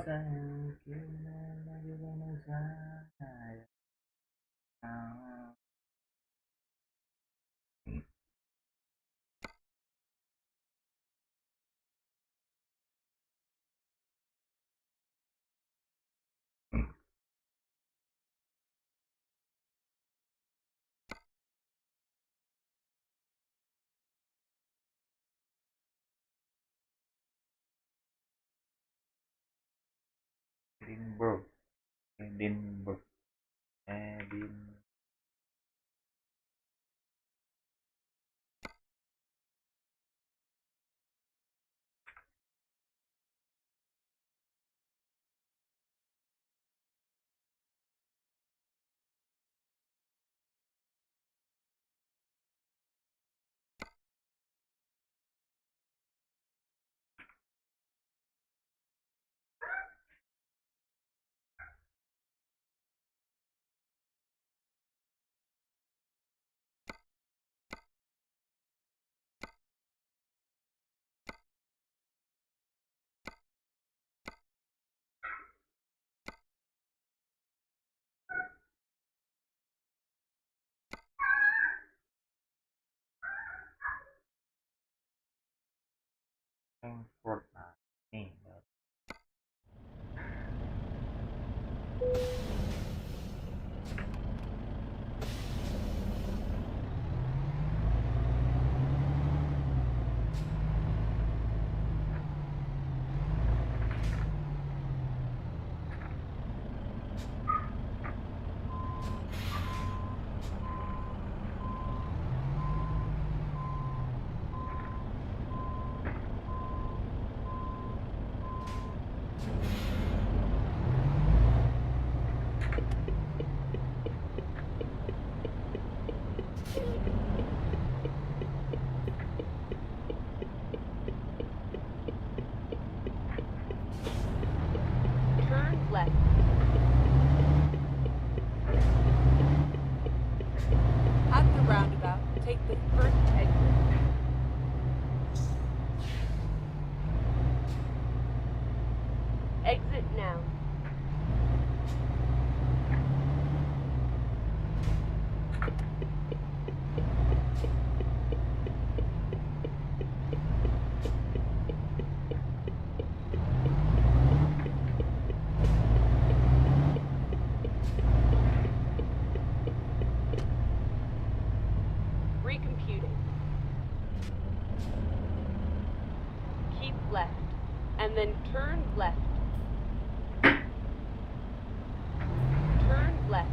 Sayang gimana gimana saya. Edinburgh, Edinburgh, Edinburgh. Frankfurt nah nih Turn left. At the roundabout, take the first exit. Exit now. Recomputing. Keep left, and then turn left. Turn left.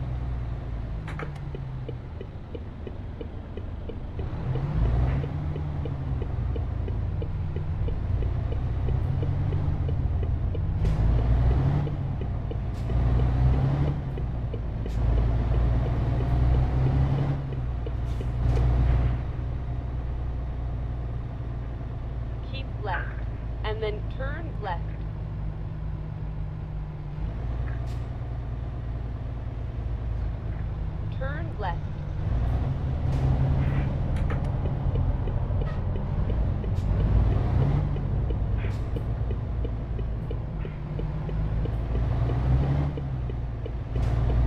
Keep left, and then turn left. Turn left.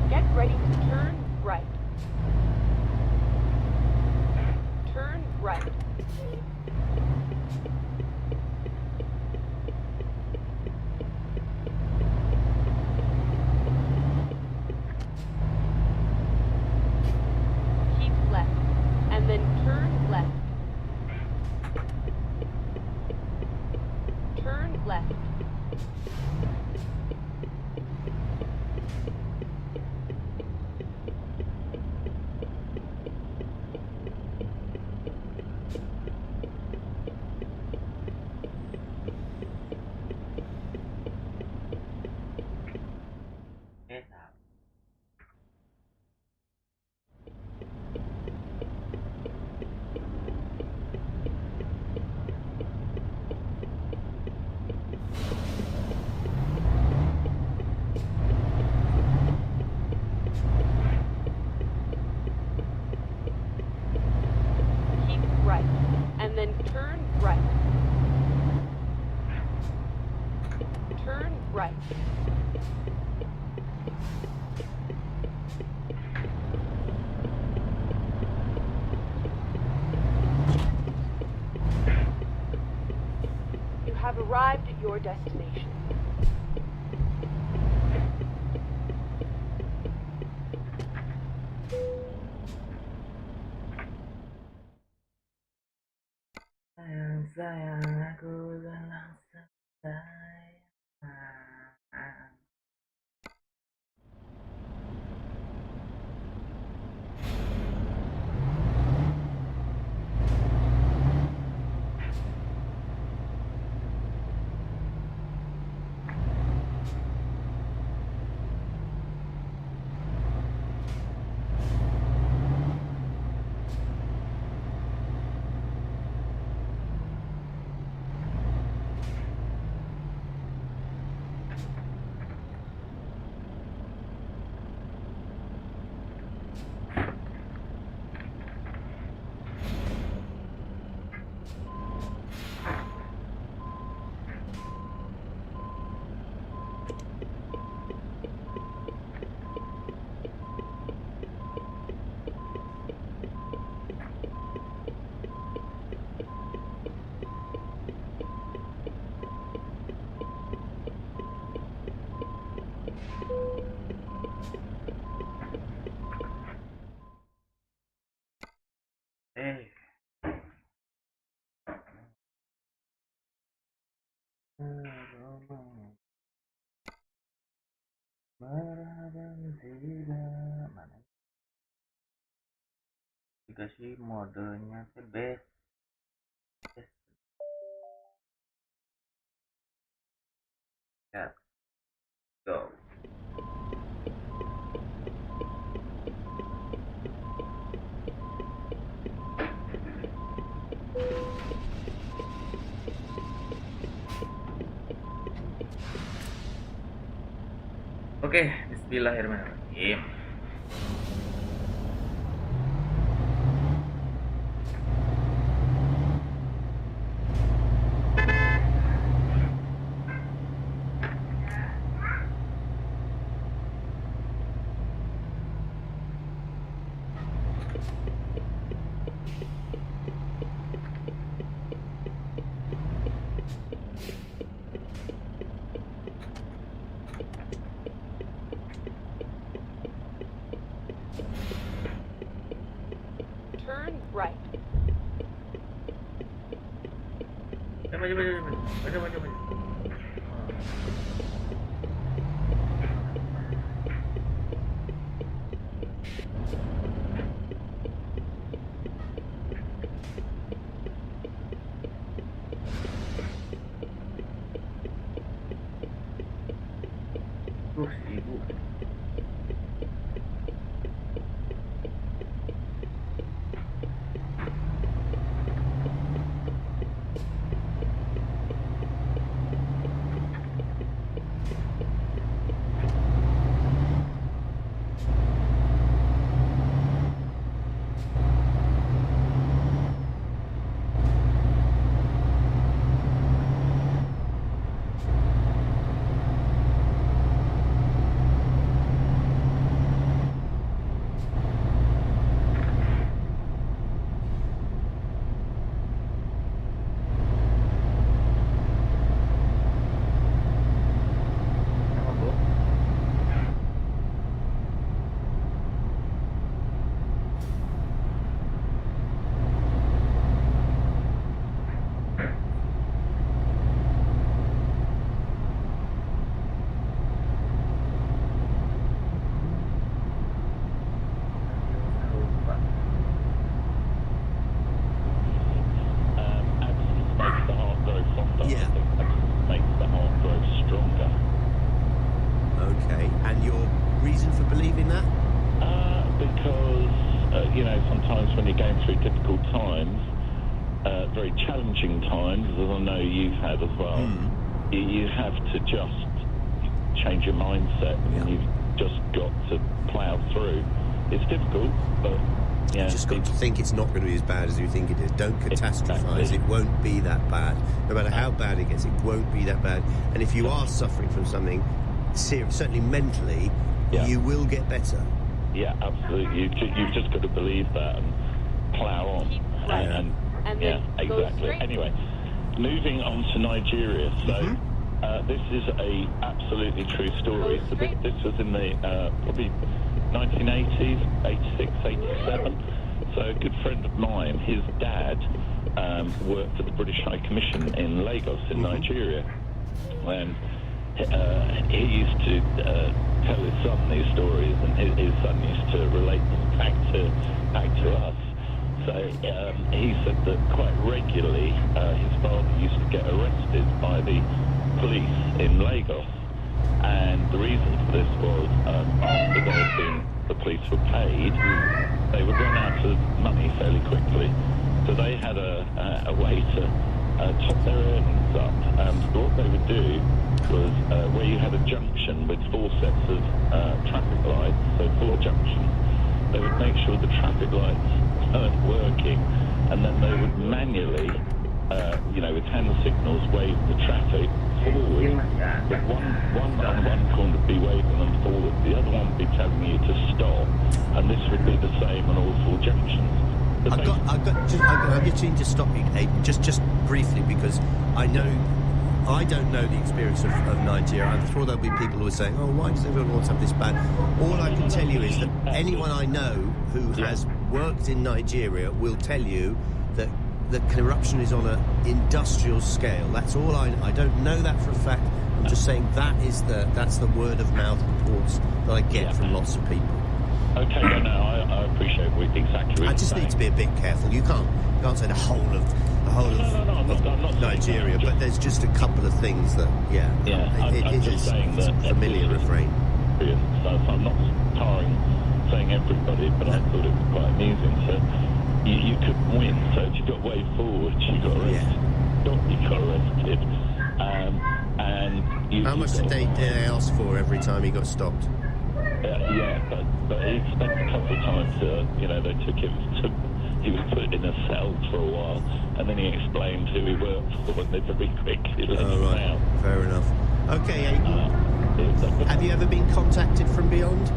Get ready to turn right. Turn right. Keep left, and then turn left. Turn left. thế nào Keep right, and then turn right. Turn right. You have arrived at your destination. sayang aku telah selesai Marhaban tidak mana dikasih modenya teh best ya go. Oke, bismillahirrahmanirrahim. Turn right. Maju. Ibu. Sometimes when you're going through difficult times, very challenging times, as I know you've had as well, you have to just change your mindset, and you've just got to plough through. It's difficult, but you just got to think it's not going to be as bad as you think it is. Don't catastrophize. Exactly. It won't be that bad. No matter how bad it gets, it won't be that bad. And if you are suffering from something serious, certainly mentally, you will get better. Yeah, absolutely. You've just got to believe that and plough on. And exactly. Anyway, moving on to Nigeria. So this is a absolutely true story. So this was in the probably 1980s, 86, 87. So a good friend of mine, his dad worked for the British High Commission in Lagos in Nigeria. And he used to tell his son these stories, and his son used to relate them back to us. So he said that quite regularly his father used to get arrested by the police in Lagos, and the reason for this was after the police were paid, they would run out of money fairly quickly. So they had a way to top their earnings up, and what they would do was where you had a junction with 4 sets of traffic lights, so 4 junctions, they would make sure the traffic lights weren't working, and then they would manually, with hand signals, wave the traffic forward. But one on one corner would be waving them forward, the other one would be telling you to stop, and this would be the same on all 4 junctions. I'm going to stop you, just briefly, because I don't know the experience of Nigeria. I'm sure there'll be people who are saying, oh, why does everyone want to have this ban? All I can tell you is that anyone I know who has worked in Nigeria will tell you that the corruption is on an industrial scale. That's all I don't know that for a fact, I'm just saying that's the word of mouth reports that I get from lots of people. Okay, no, I appreciate exactly what I just need to be a bit careful. You can't say the whole of I'm not Nigeria, but there's just a couple of things that I'm just saying that familiar refrain. So I'm not saying everybody, but I thought it was quite amusing. So you could win. So if you got way forward, you got arrested. You got arrested. And how much did they ask for every time he got stopped? But he spent a couple of times. They took him to. He was put in a cell for a while, and then he explained who he worked for, and they very quickly let him out. Fair enough. Okay, Aidan. Have you ever been contacted from beyond?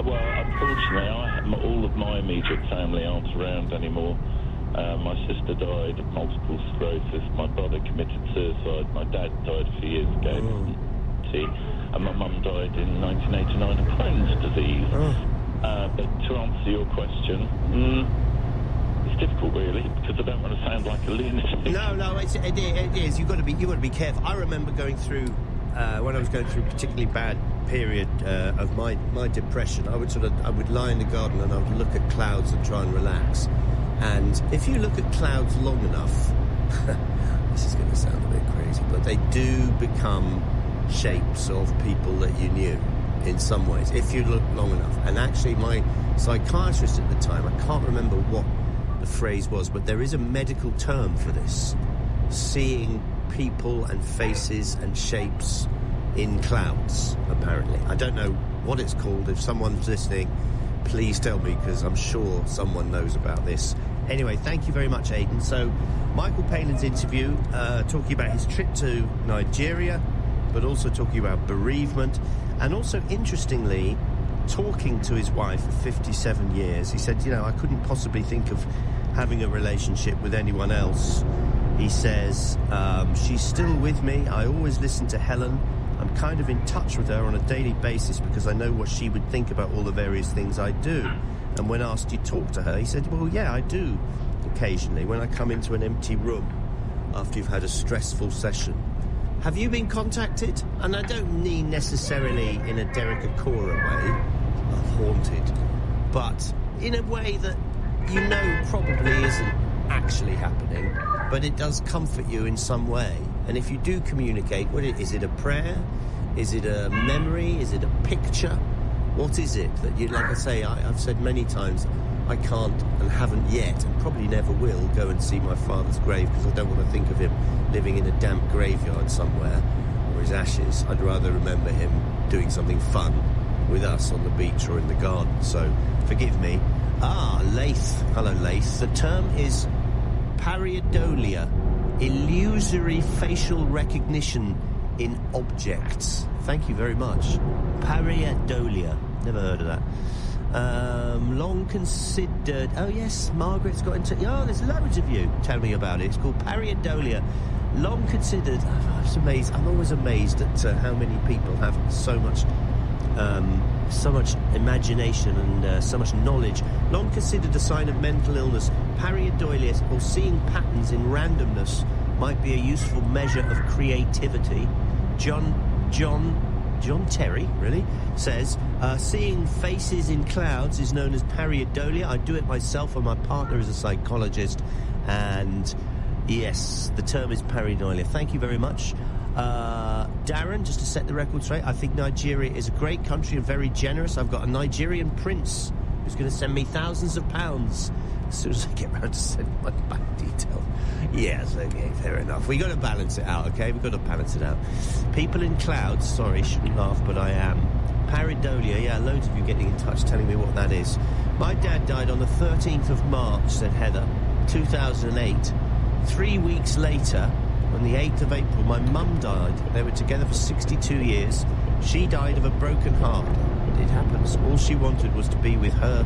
Well, unfortunately, all of my immediate family aren't around anymore. My sister died of multiple sclerosis. My brother committed suicide. My dad died a few years ago. And my mum died in 1989 of Crohn's disease. But to answer your question, it's difficult really, because I don't want to sound like a lunatic. No, it is. You've got to be careful. I remember going through when I was going through a particularly bad period of my depression. I would lie in the garden and I would look at clouds and try and relax. And if you look at clouds long enough, this is going to sound a bit crazy, but they do become shapes of people that you knew in some ways, if you look long enough. And actually, my psychiatrist at the time, I can't remember what the phrase was, but there is a medical term for this. Seeing people and faces and shapes in clouds, apparently. I don't know what it's called. If someone's listening, please tell me, because I'm sure someone knows about this. Anyway, thank you very much, Aidan. So, Michael Palin's interview, talking about his trip to Nigeria, but also talking about bereavement, and also, interestingly, talking to his wife for 57 years. He said, I couldn't possibly think of having a relationship with anyone else. He says, she's still with me. I always listen to Helen. I'm kind of in touch with her on a daily basis because I know what she would think about all the various things I do. And when asked, you talk to her? He said, well, yeah, I do occasionally when I come into an empty room after you've had a stressful session. Have you been contacted? And I don't mean necessarily in a Derek Acora way, haunted, but in a way that probably isn't actually happening, but it does comfort you in some way. And if you do communicate, is it a prayer? Is it a memory? Is it a picture? What is it that you, like I say, I've said many times, I can't and haven't yet and probably never will go and see my father's grave because I don't want to think of him living in a damp graveyard somewhere or his ashes. I'd rather remember him doing something fun with us on the beach or in the garden. So forgive me. Laith. Hello, Laith. The term is pareidolia, illusory facial recognition in objects. Thank you very much. Pareidolia. Never heard of that. Long considered. Oh yes, Margaret's got into. Oh, there's loads of you. Tell me about it. It's called pareidolia. Long considered. I'm amazed. I'm always amazed at how many people have so much imagination and so much knowledge. Long considered a sign of mental illness. Pareidolia, or seeing patterns in randomness, might be a useful measure of creativity. John Terry, really, says, seeing faces in clouds is known as pareidolia. I do it myself, and my partner is a psychologist. And yes, the term is pareidolia. Thank you very much. Darren, just to set the record straight, I think Nigeria is a great country and very generous. I've got a Nigerian prince who's going to send me thousands of pounds as soon as I get round to sending my bank details. Yes, okay, fair enough. We've got to balance it out, okay? We've got to balance it out. People in clouds, sorry, shouldn't laugh, but I am. Pareidolia, yeah, loads of you getting in touch telling me what that is. My dad died on the 13th of March, said Heather, 2008. 3 weeks later, on the 8th of April, my mum died. They were together for 62 years. She died of a broken heart. It happens. All she wanted was to be with her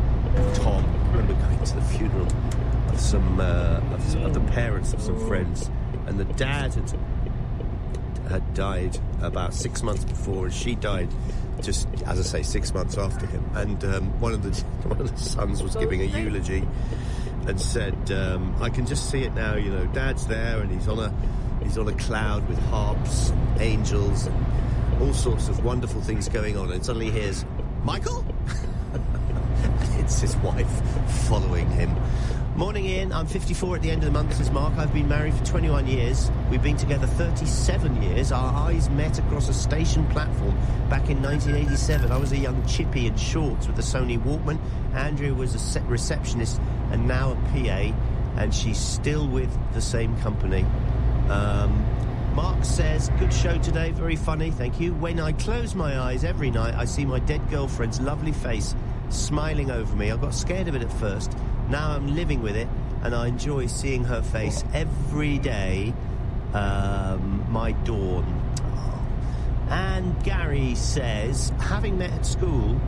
Tom. I remember going to the funeral of some of the parents of some friends, and the dad had died about 6 months before, and she died just, as I say, 6 months after him. And one of the sons was giving a eulogy and said, I can just see it now, Dad's there and he's on He's on a cloud with harps, and angels, and all sorts of wonderful things going on. And suddenly he hears, Michael? It's his wife following him. Morning, Ian. I'm 54 at the end of the month, says Mark. I've been married for 21 years. We've been together 37 years. Our eyes met across a station platform back in 1987. I was a young chippy in shorts with a Sony Walkman. Andrea was a receptionist and now a PA, and she's still with the same company. Mark says, good show today, very funny, thank you. When I close my eyes every night, I see my dead girlfriend's lovely face smiling over me. I got scared of it at first. Now I'm living with it, and I enjoy seeing her face every day. My dawn. Oh. And Gary says, having met at school,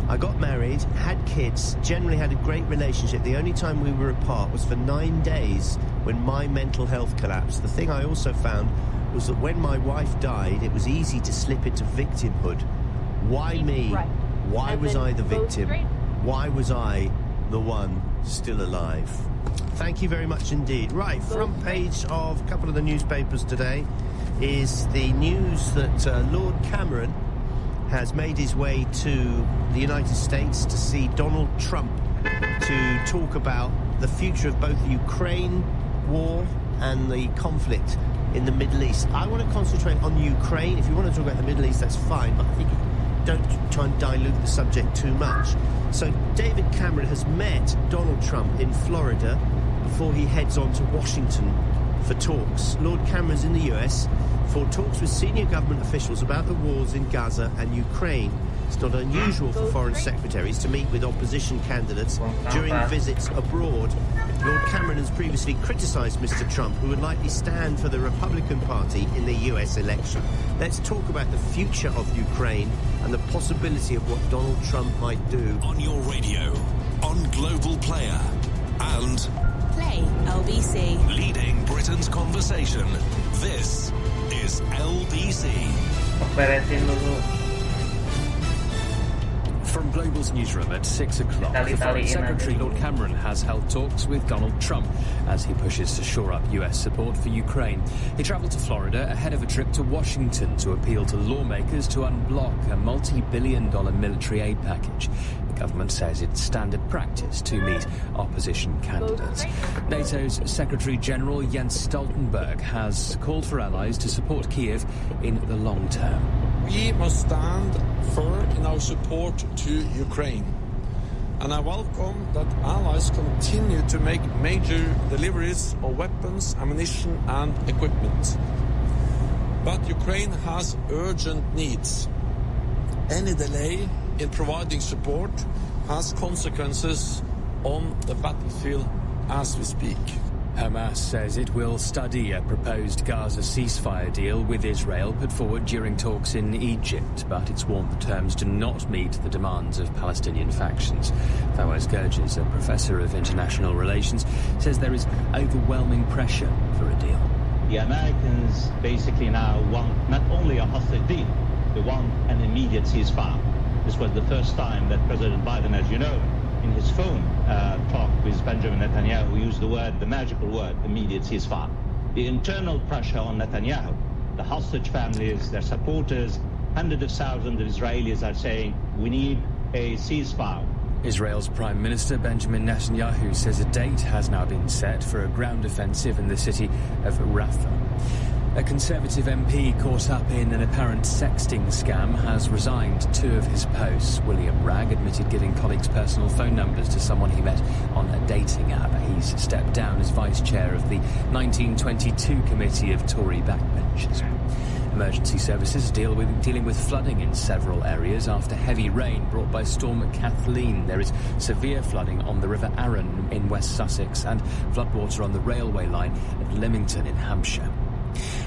I got married, had kids, generally had a great relationship. The only time we were apart was for 9 days when my mental health collapsed. The thing I also found was that when my wife died, it was easy to slip into victimhood. Why me? Why was I the victim? Why was I the one still alive? Thank you very much indeed. Right, front page of a couple of the newspapers today is the news that Lord Cameron has made his way to the United States to see Donald Trump to talk about the future of both the Ukraine war and the conflict in the Middle East. I want to concentrate on Ukraine. If you want to talk about the Middle East, that's fine, but I think don't try and dilute the subject too much. So David Cameron has met Donald Trump in Florida before he heads on to Washington for talks. Lord Cameron's in the US for talks with senior government officials about the wars in Gaza and Ukraine. It's not unusual for foreign secretaries to meet with opposition candidates during visits abroad. Lord Cameron has previously criticised Mr. Trump, who would likely stand for the Republican Party in the US election. Let's talk about the future of Ukraine and the possibility of what Donald Trump might do. On your radio, on Global Player, and Play LBC. Leading Britain's conversation. This is LBC. Beresin dulu. From Global's newsroom at 6 o'clock, the Foreign Secretary Lord Cameron has held talks with Donald Trump as he pushes to shore up US support for Ukraine. He travelled to Florida ahead of a trip to Washington to appeal to lawmakers to unblock a multi-billion-dollar military aid package. The government says it's standard practice to meet opposition candidates. NATO's Secretary-General Jens Stoltenberg has called for allies to support Kiev in the long term. We must stand firm in our support to Ukraine, and I welcome that allies continue to make major deliveries of weapons, ammunition and equipment. But Ukraine has urgent needs. Any delay in providing support has consequences on the battlefield as we speak. Hamas says it will study a proposed Gaza ceasefire deal with Israel put forward during talks in Egypt, but it's warned the terms do not meet the demands of Palestinian factions. Fawaz Gerges, a professor of international relations, says there is overwhelming pressure for a deal. The Americans basically now want not only a hostage deal, they want an immediate ceasefire. This was the first time that President Biden, as you know, in his phone talk with Benjamin Netanyahu, used the magical word, immediate ceasefire. The internal pressure on Netanyahu, the hostage families, their supporters, hundreds of thousands of Israelis are saying, we need a ceasefire. Israel's Prime Minister Benjamin Netanyahu says a date has now been set for a ground offensive in the city of Rafah. A Conservative MP caught up in an apparent sexting scam has resigned 2 of his posts. William Ragg admitted giving colleagues' personal phone numbers to someone he met on a dating app. He's stepped down as vice chair of the 1922 committee of Tory backbenchers. Emergency services dealing with flooding in several areas after heavy rain brought by Storm Kathleen. There is severe flooding on the River Arun in West Sussex and floodwater on the railway line at Lymington in Hampshire.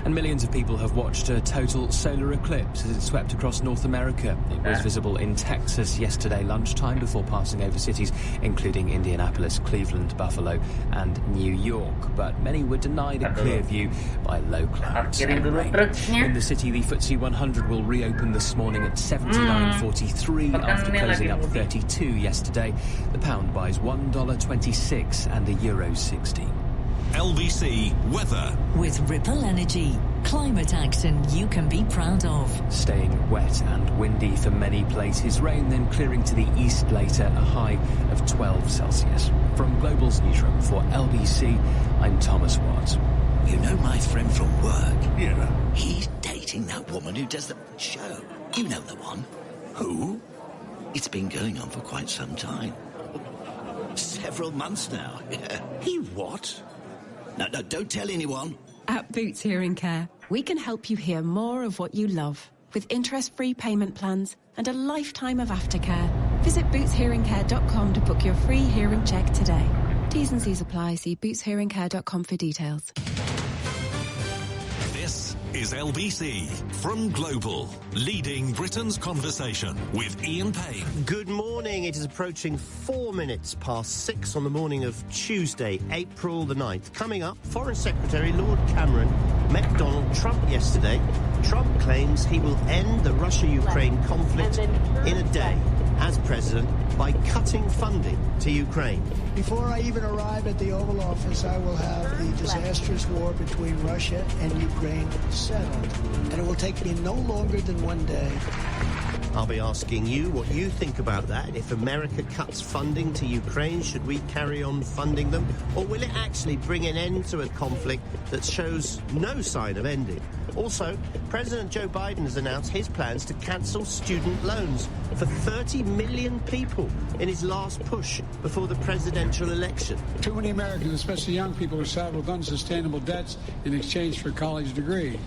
And millions of people have watched a total solar eclipse as it swept across North America. It was visible in Texas yesterday lunchtime before passing over cities including Indianapolis, Cleveland, Buffalo and New York. But many were denied a clear view by low clouds and rain. In the city, the FTSE 100 will reopen this morning at 79.43 after closing up 32 yesterday. The pound buys $1.26 and the euro 16. LBC Weather. With Ripple Energy, climate action you can be proud of. Staying wet and windy for many places. Rain then clearing to the east later, a high of 12 Celsius. From Global's newsroom for LBC, I'm Thomas Watt. You know my friend from work? Yeah. He's dating that woman who does the show. You know the one. Who? It's been going on for quite some time. Several months now. Yeah. He what? No, don't tell anyone. At Boots Hearing Care, we can help you hear more of what you love with interest-free payment plans and a lifetime of aftercare. Visit bootshearingcare.com to book your free hearing check today. T's and C's apply. See bootshearingcare.com for details. This is LBC from Global, leading Britain's conversation with Ian Payne. Good morning. It is approaching 4 minutes past 6 on the morning of Tuesday, April the 9th. Coming up, Foreign Secretary Lord Cameron met Donald Trump yesterday. Trump claims he will end the Russia-Ukraine conflict in a day as president by cutting funding to Ukraine. Before I even arrive at the Oval Office, I will have the disastrous war between Russia and Ukraine settled. And it will take me no longer than 1 day. I'll be asking you what you think about that. If America cuts funding to Ukraine, should we carry on funding them? Or will it actually bring an end to a conflict that shows no sign of ending? Also, President Joe Biden has announced his plans to cancel student loans for 30 million people in his last push before the presidential election. Too many Americans, especially young people, are saddled with unsustainable debts in exchange for a college degree.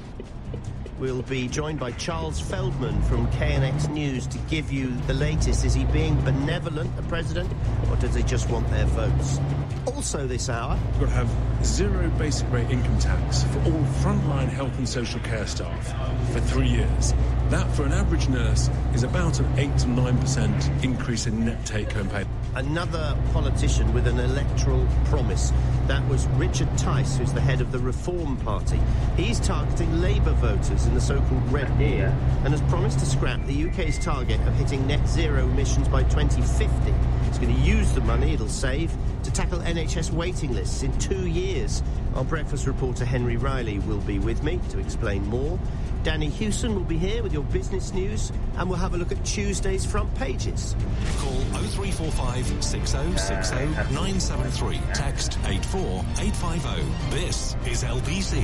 We'll be joined by Charles Feldman from KNX News to give you the latest. Is he being benevolent, the president, or does he just want their votes? Also this hour, we're going to have zero basic rate income tax for all frontline health and social care staff for 3 years. That, for an average nurse, is about an 8 to 9% increase in net take-home pay. Another politician with an electoral promise. That was Richard Tice, who's the head of the Reform Party. He's targeting Labour voters in the so-called Red Wall and has promised to scrap the UK's target of hitting net zero emissions by 2050. He's going to use the money it'll save to tackle NHS waiting lists in 2 years. Our breakfast reporter Henry Riley will be with me to explain more. Danny Hewson will be here with your business news, and we'll have a look at Tuesday's front pages. Call 0345 6060 973. Text 84850. This is LBC.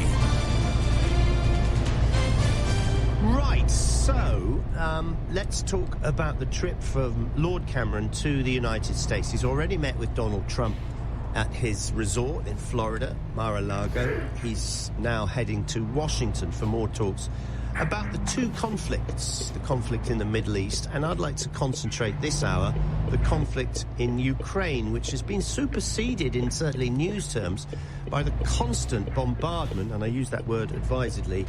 Right, so let's talk about the trip from Lord Cameron to the United States. He's already met with Donald Trump at his resort in Florida, Mar-a-Lago. He's now heading to Washington for more talks about the two conflicts, the conflict in the Middle East, and I'd like to concentrate this hour, the conflict in Ukraine, which has been superseded in certainly news terms by the constant bombardment, and I use that word advisedly,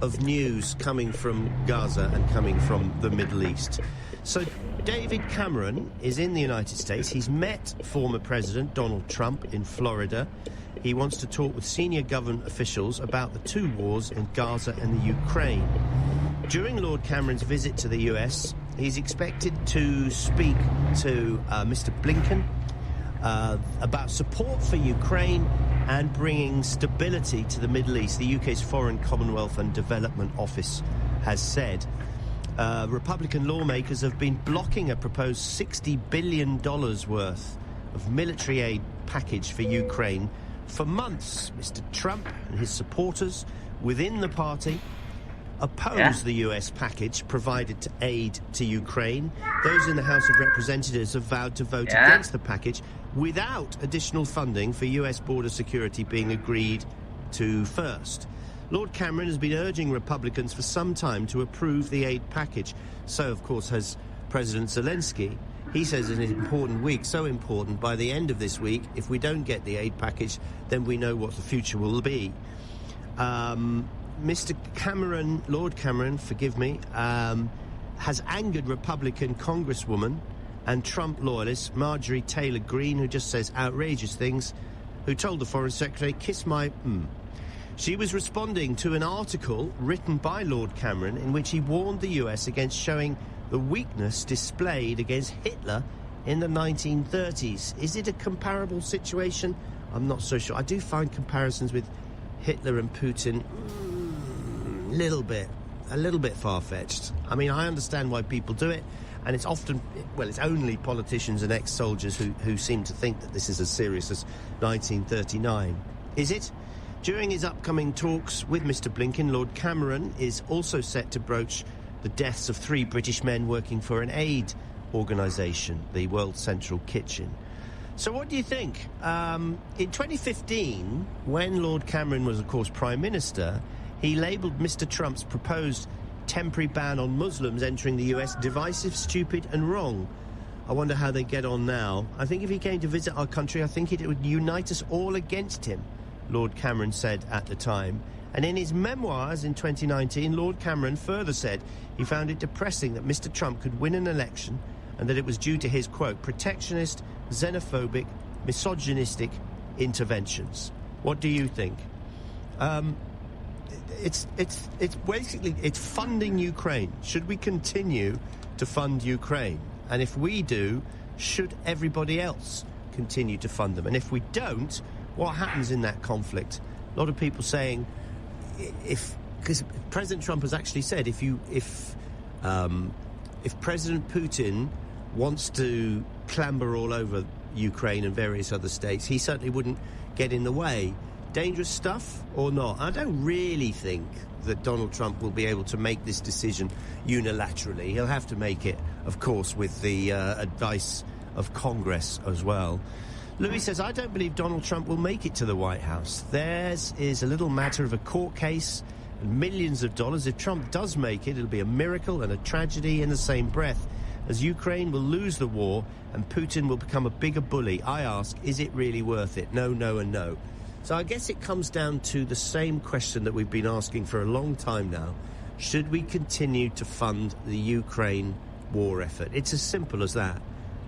of news coming from Gaza and coming from the Middle East. So David Cameron is in the United States. He's met former President Donald Trump in Florida. He wants to talk with senior government officials about the two wars in Gaza and the Ukraine. During Lord Cameron's visit to the US, he's expected to speak to Mr. Blinken about support for Ukraine and bringing stability to the Middle East. The UK's Foreign, Commonwealth and Development Office has said. Republican lawmakers have been blocking a proposed $60 billion worth of military aid package for Ukraine for months. Mr. Trump and his supporters within the party oppose the US package provided to aid to Ukraine. Those in the House of Representatives have vowed to vote against the package without additional funding for US border security being agreed to first. Lord Cameron has been urging Republicans for some time to approve the aid package. So, of course, has President Zelensky. He says it's an important week, so important, by the end of this week, if we don't get the aid package, then we know what the future will be. Mr. Cameron, Lord Cameron, forgive me, has angered Republican Congresswoman and Trump loyalist Marjorie Taylor Greene, who just says outrageous things, who told the Foreign Secretary, kiss my She was responding to an article written by Lord Cameron in which he warned the US against showing the weakness displayed against Hitler in the 1930s. Is it a comparable situation? I'm not so sure. I do find comparisons with Hitler and Putin a little bit far-fetched. I mean, I understand why people do it, and it's often, well, it's only politicians and ex-soldiers who seem to think that this is as serious as 1939. Is it? During his upcoming talks with Mr. Blinken, Lord Cameron is also set to broach the deaths of 3 British men working for an aid organisation, the World Central Kitchen. So what do you think? In 2015, when Lord Cameron was, of course, Prime Minister, he labelled Mr. Trump's proposed temporary ban on Muslims entering the US divisive, stupid and wrong. I wonder how they get on now. I think if he came to visit our country, I think it would unite us all against him, Lord Cameron said at the time. And in his memoirs in 2019, Lord Cameron further said he found it depressing that Mr. Trump could win an election and that it was due to his, quote, protectionist, xenophobic, misogynistic interventions. What do you think? It's basically, it's funding Ukraine. Should we continue to fund Ukraine? And if we do, should everybody else continue to fund them? And if we don't, what happens in that conflict? A lot of people saying, because President Trump has actually said, if President Putin wants to clamber all over Ukraine and various other states, he certainly wouldn't get in the way. Dangerous stuff or not? I don't really think that Donald Trump will be able to make this decision unilaterally. He'll have to make it, of course, with the advice of Congress as well. Louis says, I don't believe Donald Trump will make it to the White House. Theirs is a little matter of a court case and millions of dollars. If Trump does make it, it'll be a miracle and a tragedy in the same breath, as Ukraine will lose the war and Putin will become a bigger bully. I ask, is it really worth it? No, no and no. So I guess it comes down to the same question that we've been asking for a long time now. Should we continue to fund the Ukraine war effort? It's as simple as that.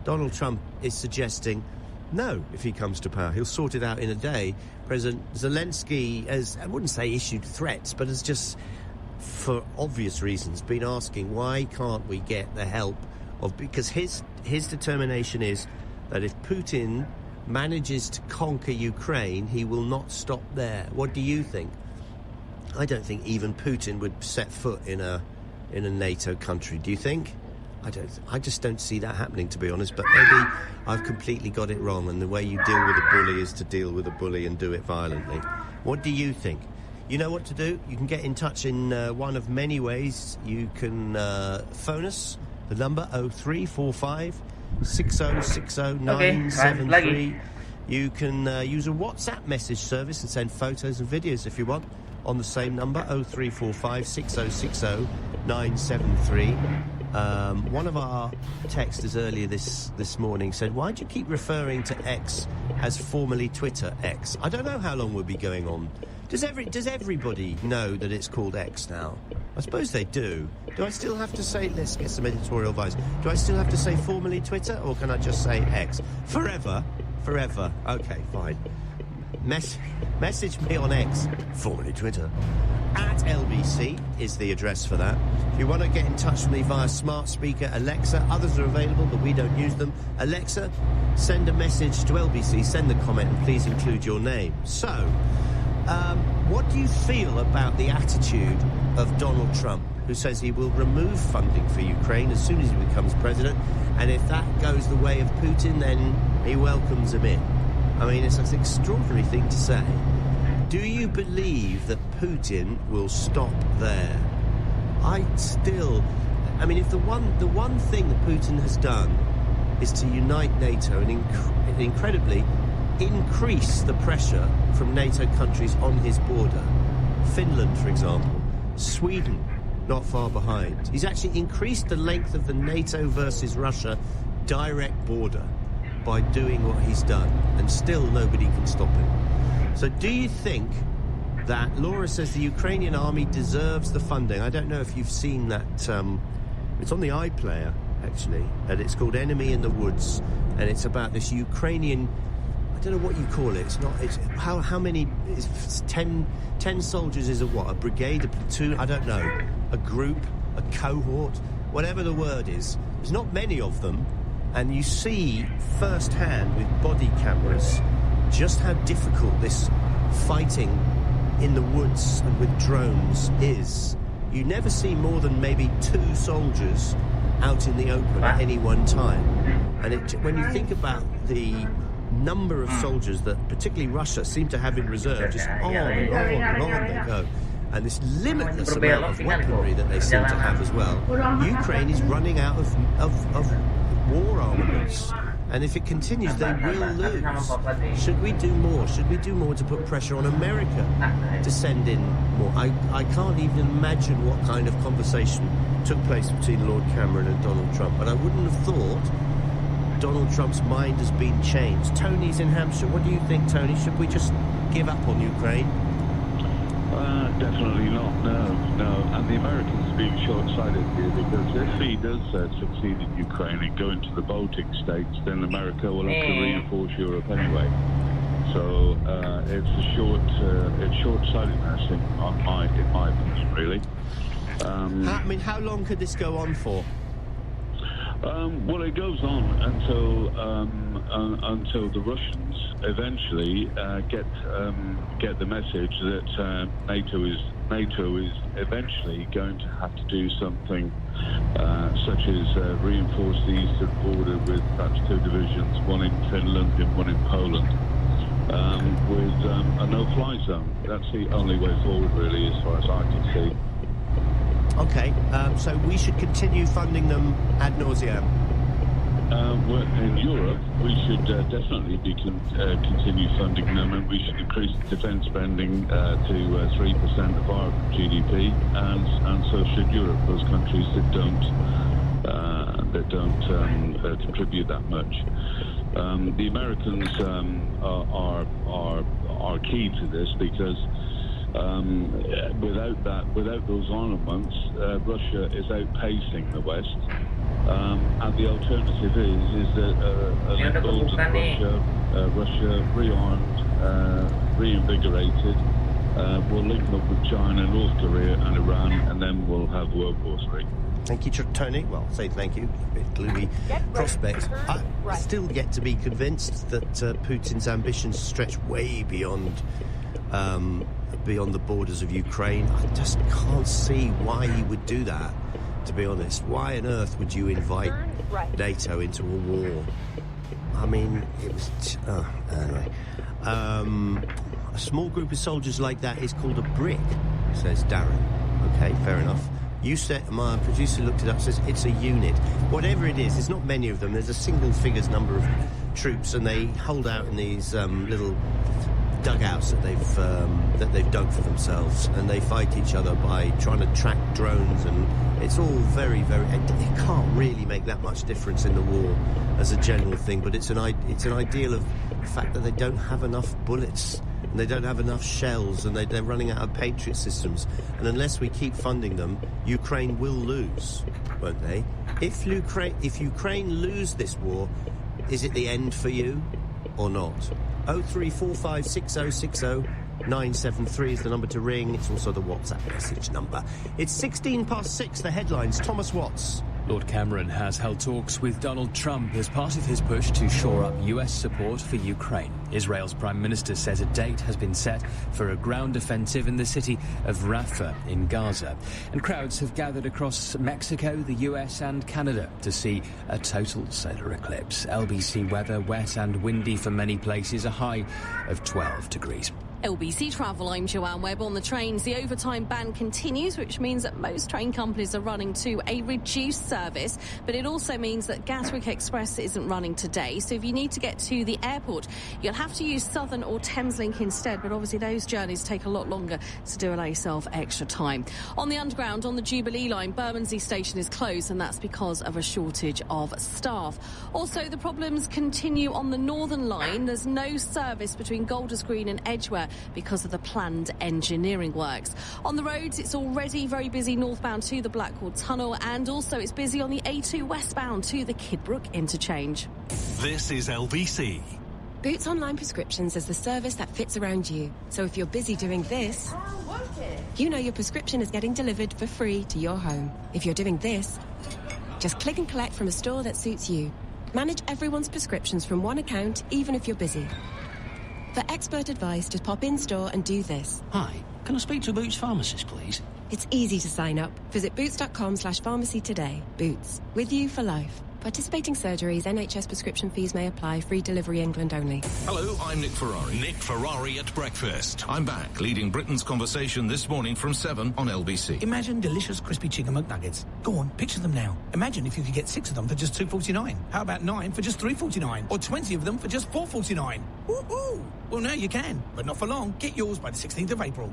Donald Trump is suggesting no, if he comes to power. He'll sort it out in a day. President Zelensky has, I wouldn't say issued threats, but has just, for obvious reasons, been asking why can't we get the help of... Because his determination is that if Putin manages to conquer Ukraine, he will not stop there. What do you think? I don't think even Putin would set foot in a NATO country. Do you think? I just don't see that happening, to be honest, but maybe I've completely got it wrong, and the way you deal with a bully is to deal with a bully and do it violently. What do you think? You know what to do. You can get in touch in one of many ways. You can phone us, the number 0345 6060 973. You can use a WhatsApp message service and send photos and videos if you want on the same number, 0345 6060 973. One of our texters earlier this morning said, why do you keep referring to X as formerly Twitter X? I don't know how long we'll be going on. Does everybody know that it's called X now? I suppose they do. Do I still have to say, let's get some editorial advice, do I still have to say formerly Twitter, or can I just say X? Forever? Forever. Okay, fine. Message me on X, formerly Twitter. @LBC is the address for that. If you want to get in touch with me via smart speaker Alexa, others are available but we don't use them. Alexa, send a message to LBC, send the comment and please include your name. So, what do you feel about the attitude of Donald Trump, who says he will remove funding for Ukraine as soon as he becomes president, and if that goes the way of Putin, then he welcomes him in? I mean, it's an extraordinary thing to say. Do you believe that Putin will stop there? I mean, if the one thing that Putin has done is to unite NATO and incredibly increase the pressure from NATO countries on his border. Finland, for example, Sweden, not far behind. He's actually increased the length of the NATO versus Russia direct border by doing what he's done, and still nobody can stop him. So do you think that, Laura says the Ukrainian army deserves the funding? I don't know if you've seen that. It's on the iPlayer, actually, and it's called Enemy in the Woods, and it's about this Ukrainian, I don't know what you call it. How many? It's 10 soldiers is a what? A brigade, a platoon? I don't know. A group, a cohort, whatever the word is. There's not many of them, and you see firsthand with body cameras just how difficult this fighting in the woods and with drones is. You never see more than maybe 2 soldiers out in the open at any one time. And when you think about the number of soldiers that particularly Russia seem to have in reserve, just on and on and on they go. And this limitless amount of weaponry that they seem to have as well. Ukraine is running out of war armaments. And if it continues, they will lose. Should we do more? Should we do more to put pressure on America to send in more? I can't even imagine what kind of conversation took place between Lord Cameron and Donald Trump. But I wouldn't have thought Donald Trump's mind has been changed. Tony's in Hampshire. What do you think, Tony? Should we just give up on Ukraine? Definitely not, no. And the Americans are being short-sighted here, because if he does succeed in Ukraine and go into the Baltic states, then America will have to reinforce Europe anyway. So it's short-sightedness in my opinion, really. I mean, how long could this go on for? Well, it goes on until the Russians eventually get the message that NATO is eventually going to have to do something, such as reinforce the eastern border with perhaps 2 divisions, one in Finland and one in Poland, with a no-fly zone. That's the only way forward, really, as far as I can see. Okay, so we should continue funding them ad nauseam. Well, in Europe, we should definitely continue funding them, and we should increase defence spending to 3% of our GDP, and so should Europe. Those countries that don't contribute that much. The Americans are key to this, because without those armaments, Russia is outpacing the West, and the alternative is that an emboldened Russia rearmed, reinvigorated, will link up with China, North Korea, and Iran, and then we'll have World War III. Thank you, Tony. Well, say thank you. A bit gloomy prospect. I still yet to be convinced that Putin's ambitions stretch way beyond the borders of Ukraine. I just can't see why he would do that, to be honest. Why on earth would you invite NATO into a war? I mean, it was... anyway. A small group of soldiers like that is called a brick, says Darren. Okay, fair enough. You said, my producer looked it up, says it's a unit. Whatever it is, there's not many of them. There's a single figures number of troops, and they hold out in these little dugouts that they've dug for themselves, and they fight each other by trying to track drones, and it's all very, very... It can't really make that much difference in the war as a general thing, but it's an ideal of the fact that they don't have enough bullets, and they don't have enough shells, and they're running out of Patriot systems, and unless we keep funding them, Ukraine will lose, won't they? If Ukraine lose this war, is it the end for you or not? 03456060973 is the number to ring. It's also the WhatsApp message number. It's 6:16 the headlines. Thomas Watts. Lord Cameron has held talks with Donald Trump as part of his push to shore up US support for Ukraine. Israel's Prime Minister says a date has been set for a ground offensive in the city of Rafah in Gaza. And crowds have gathered across Mexico, the US and Canada to see a total solar eclipse. LBC weather, wet and windy for many places, a high of 12 degrees. LBC Travel, I'm Joanne Webb. On the trains, the overtime ban continues, which means that most train companies are running to a reduced service, but it also means that Gatwick Express isn't running today. So if you need to get to the airport, you'll have to use Southern or Thameslink instead, but obviously those journeys take a lot longer, so do allow yourself extra time. On the Underground, on the Jubilee line, Bermondsey Station is closed, and that's because of a shortage of staff. Also, the problems continue on the Northern line. There's no service between Golders Green and Edgware because of the planned engineering works. On the roads, it's already very busy northbound to the Blackwall Tunnel, and also it's busy on the A2 westbound to the Kidbrooke interchange. This is LBC. Boots Online Prescriptions is the service that fits around you. So if you're busy doing this, you know your prescription is getting delivered for free to your home. If you're doing this, just click and collect from a store that suits you. Manage everyone's prescriptions from one account, even if you're busy. For expert advice, just pop in store and do this. Hi, can I speak to a Boots pharmacist, please? It's easy to sign up. Visit boots.com/pharmacy today. Boots, with you for life. Participating surgeries, NHS prescription fees may apply. Free delivery England only. Hello, I'm Nick Ferrari. Nick Ferrari at breakfast. I'm back, leading Britain's conversation this morning from 7 on LBC. Imagine delicious crispy chicken McNuggets. Go on, picture them now. Imagine if you could get 6 of them for just $2.49. How about 9 for just $3.49? Or 20 of them for just $4.49? Woohoo! Well, now you can, but not for long. Get yours by the 16th of April.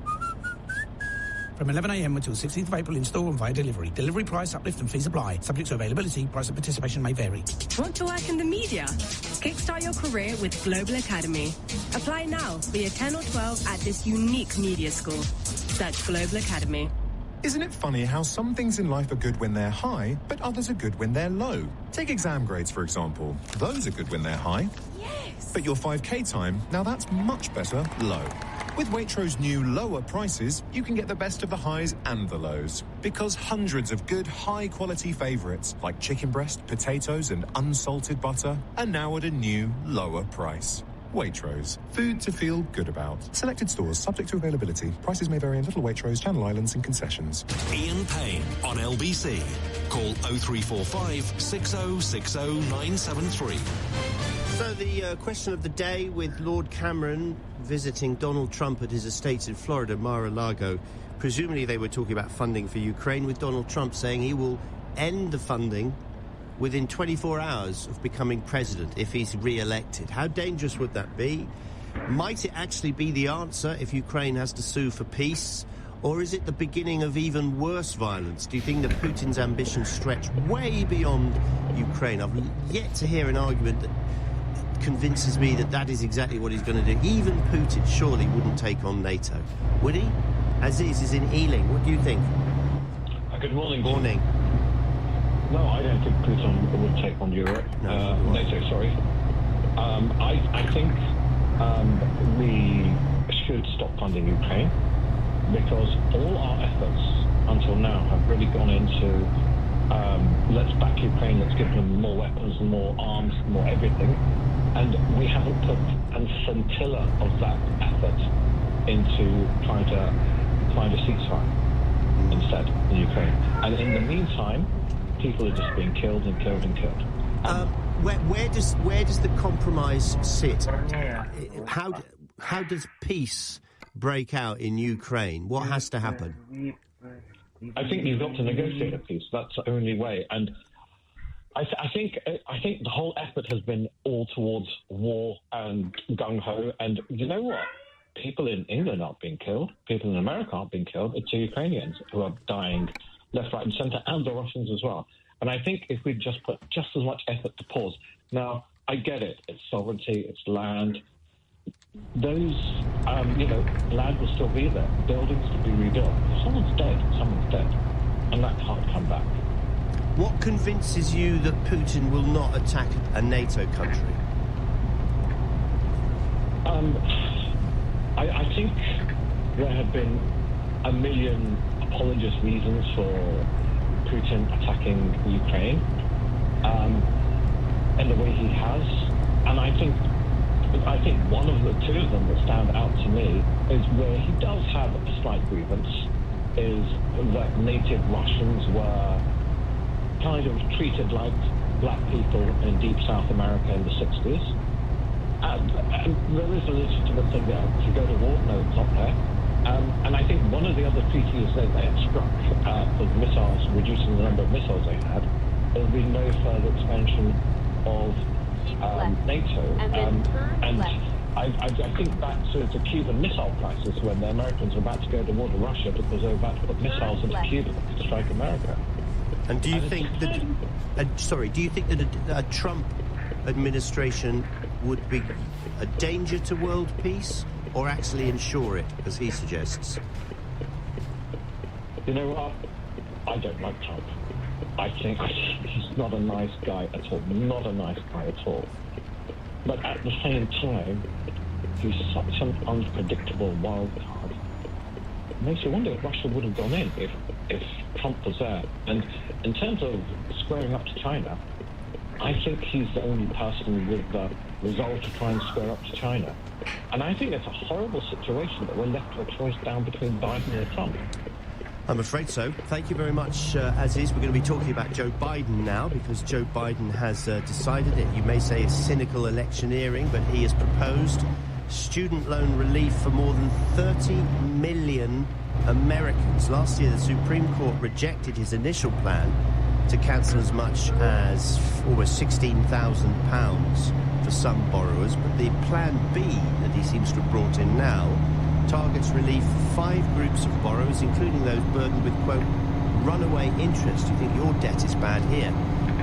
From 11 a.m. until 16th of April in store and via delivery. Delivery price, uplift and fees apply. Subject to availability, price of participation may vary. Want to work in the media? Kickstart your career with Global Academy. Apply now for year 10 or 12 at this unique media school. Search Global Academy. Isn't it funny how some things in life are good when they're high, but others are good when they're low? Take exam grades, for example. Those are good when they're high. Yes! But your 5K time, now that's much better low. With Waitrose new lower prices, you can get the best of the highs and the lows. Because hundreds of good, high-quality favourites, like chicken breast, potatoes and unsalted butter, are now at a new, lower price. Waitrose. Food to feel good about. Selected stores, subject to availability. Prices may vary in Little Waitrose, Channel Islands and concessions. Ian Payne on LBC. Call 0345 6060 973. So the question of the day, with Lord Cameron visiting Donald Trump at his estate in Florida, Mar-a-Lago. Presumably they were talking about funding for Ukraine, with Donald Trump saying he will end the funding within 24 hours of becoming president if he's re-elected. How dangerous would that be? Might it actually be the answer if Ukraine has to sue for peace? Or is it the beginning of even worse violence? Do you think that Putin's ambitions stretch way beyond Ukraine? I've yet to hear an argument that convinces me that that is exactly what he's going to do. Even Putin surely wouldn't take on NATO, would he? Aziz is in Ealing. What do you think? Good morning. Morning. No, I don't think Putin would take on Europe. NATO, sorry. I think we should stop funding Ukraine, because all our efforts until now have really gone into let's back Ukraine, let's give them more weapons, more arms, more everything. And we haven't put a scintilla of that effort into trying to find a ceasefire instead in Ukraine. And in the meantime, people are just being killed and killed and killed. Where does the compromise sit? How does peace break out in Ukraine? What has to happen? I think you've got to negotiate a peace. That's the only way. And I think the whole effort has been all towards war and gung-ho. And you know what? People in England aren't being killed. People in America aren't being killed. It's the Ukrainians who are dying left, right and centre, and the Russians as well. And I think if we just put just as much effort to pause. Now, I get it. It's sovereignty. It's land. Those, land will still be there. Buildings to be rebuilt. If someone's dead, someone's dead. And that can't come back. What convinces you that Putin will not attack a NATO country? I think there have been a million apologist reasons for Putin attacking Ukraine in the way he has. And I think one of the two of them that stand out to me is where he does have a slight grievance, is that native Russians were kind of treated like black people in deep South America in the 60s. And there is a legitimate thing there. If you go to war, no, it's not there. And I think one of the other treaties that they had struck for missiles, reducing the number of missiles they had, there would be no further expansion of NATO. And I think back to the Cuban missile crisis when the Americans were about to go to war to Russia because they were about to put missiles into Cuba to strike America. And do you think that a Trump administration would be a danger to world peace, or actually ensure it, as he suggests? You know what? I don't like Trump. I think he's not a nice guy at all. Not a nice guy at all. But at the same time, he's such an unpredictable wild card. It makes you wonder if Russia would have gone in if Trump was there. And in terms of squaring up to China, I think he's the only person with the resolve to try and square up to China. And I think it's a horrible situation that we're left with a choice down between Biden and Trump. I'm afraid so. Thank you very much, Aziz. We're going to be talking about Joe Biden now, because Joe Biden has decided it. You may say it's cynical electioneering, but he has proposed student loan relief for more than 30 million Americans. Last year, the Supreme Court rejected his initial plan to cancel as much as almost £16,000 for some borrowers, but the Plan B that he seems to have brought in now targets relief for 5 groups of borrowers, including those burdened with, quote, runaway interest. You think your debt is bad here?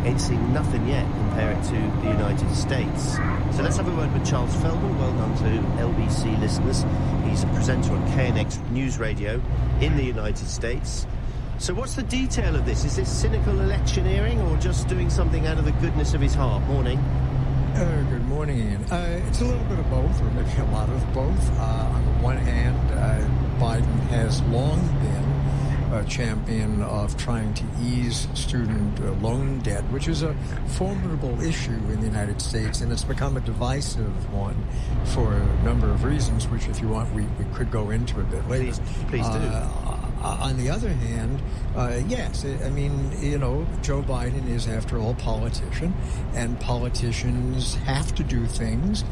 Ain't seen nothing yet. Compare it to the United States. So let's have a word with Charles Feldman. Well done to LBC listeners. He's a presenter on KNX News Radio in the United States. So what's the detail of this? Is this cynical electioneering or just doing something out of the goodness of his heart? Morning. Good morning, Ian. It's a little bit of both, or maybe a lot of both. On the one hand, Biden has long been a champion of trying to ease student loan debt, which is a formidable issue in the United States, and it's become a divisive one for a number of reasons, which, if you want, we could go into a bit later. Please do. On the other hand, yes, I mean, you know, Joe Biden is, after all, a politician, and politicians have to do things,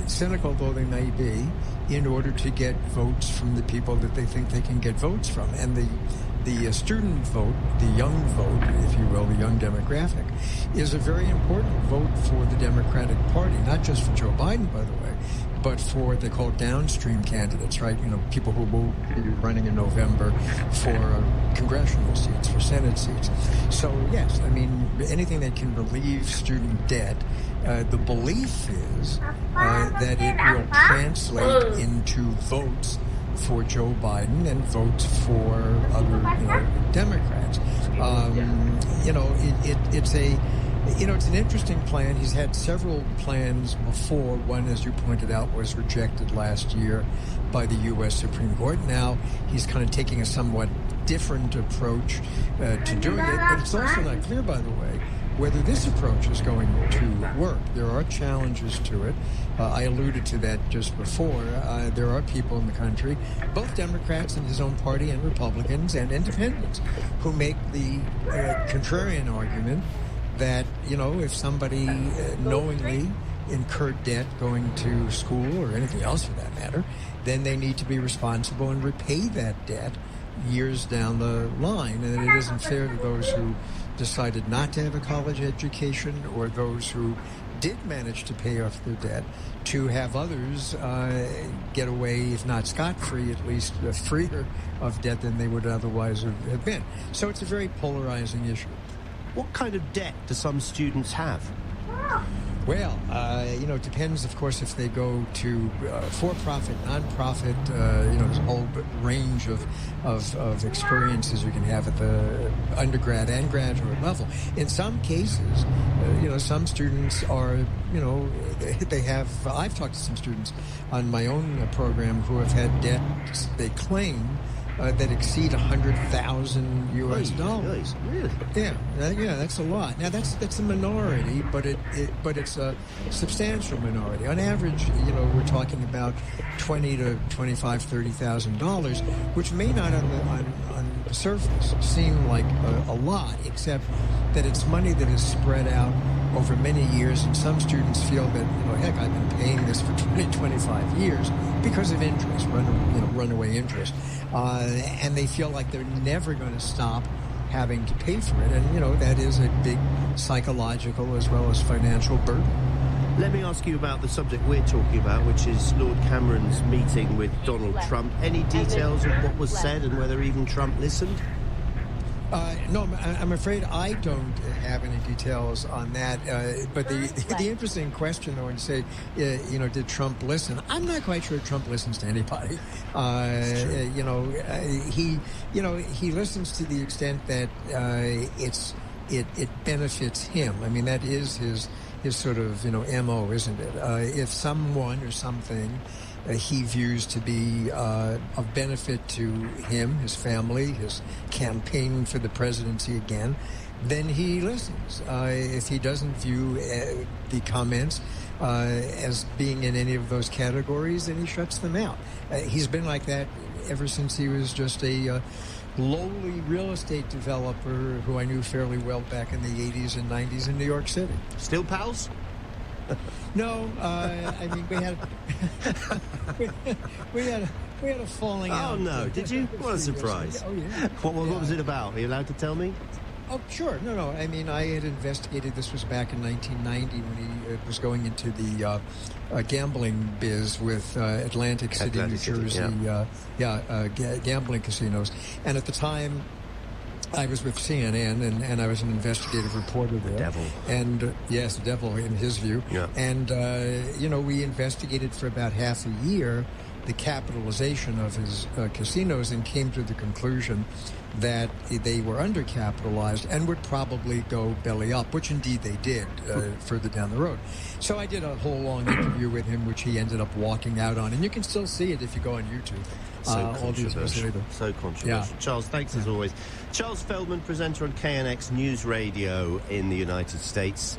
cynical though they may be, in order to get votes from the people that they think they can get votes from. And the student vote, the young vote, if you will, the young demographic, is a very important vote for the Democratic Party, not just for Joe Biden, by the way, but for, they call downstream candidates, right? You know, people who will be running in November for congressional seats, for Senate seats. So, yes, I mean, anything that can relieve student debt, the belief is that it will translate into votes for Joe Biden and votes for other, Democrats. It's an interesting plan. He's had several plans before. One, as you pointed out, was rejected last year by the U.S. Supreme Court. Now he's kind of taking a somewhat different approach to doing it. But it's also not clear, by the way, whether this approach is going to work. There are challenges to it. I alluded to that just before. There are people in the country, both Democrats in his own party and Republicans and independents, who make the contrarian argument that, if somebody knowingly incurred debt going to school or anything else for that matter, then they need to be responsible and repay that debt years down the line, and it isn't fair to those who decided not to have a college education or those who did manage to pay off their debt to have others get away, if not scot-free, at least freer of debt than they would otherwise have been. So it's a very polarizing issue. What kind of debt do some students have? Well, it depends, of course, if they go to for-profit, non-profit, there's a whole range of experiences you can have at the undergrad and graduate level. In some cases, some students are, I've talked to some students on my own program who have had debts they claim that exceed $100,000 US dollars. Really? Yeah, that's a lot. Now that's a minority, but it's a substantial minority. On average, we're talking about $20,000 to $25,000, $30,000, which may not on the surface seem like a lot, except that it's money that is spread out over many years, and some students feel that, heck, I've been paying this for 20, 25 years because of interest, runaway interest. And they feel like they're never going to stop having to pay for it. And, that is a big psychological as well as financial burden. Let me ask you about the subject we're talking about, which is Lord Cameron's meeting with Donald Trump. Any details of what was said and whether even Trump listened? No, I'm afraid I don't have any details on that. But the interesting question, though, and say, did Trump listen? I'm not quite sure Trump listens to anybody. He listens to the extent that it benefits him. I mean, that is his sort of MO, isn't it? If someone or something he views to be of benefit to him, his family, his campaign for the presidency again, then he listens. If he doesn't view the comments as being in any of those categories, then he shuts them out. He's been like that ever since he was just a lowly real estate developer who I knew fairly well back in the 80s and 90s in New York City. Still pals? No, I mean, we had a falling out. Oh, no. Did you? What a surprise. Oh, yeah. What was it about? Are you allowed to tell me? Oh, sure. No. I mean, I had investigated. This was back in 1990 when he was going into the gambling biz with Atlantic City, New Jersey, gambling casinos. And at the time, I was with CNN, and I was an investigative reporter there. The devil. And, yes, the devil in his view. Yeah. And, we investigated for about half a year the capitalization of his casinos and came to the conclusion that they were undercapitalized and would probably go belly up, which indeed they did further down the road. So I did a whole long interview with him, which he ended up walking out on. And you can still see it if you go on YouTube. So controversial. Yeah. Charles, thanks as always. Charles Feldman, presenter on KNX News Radio in the United States.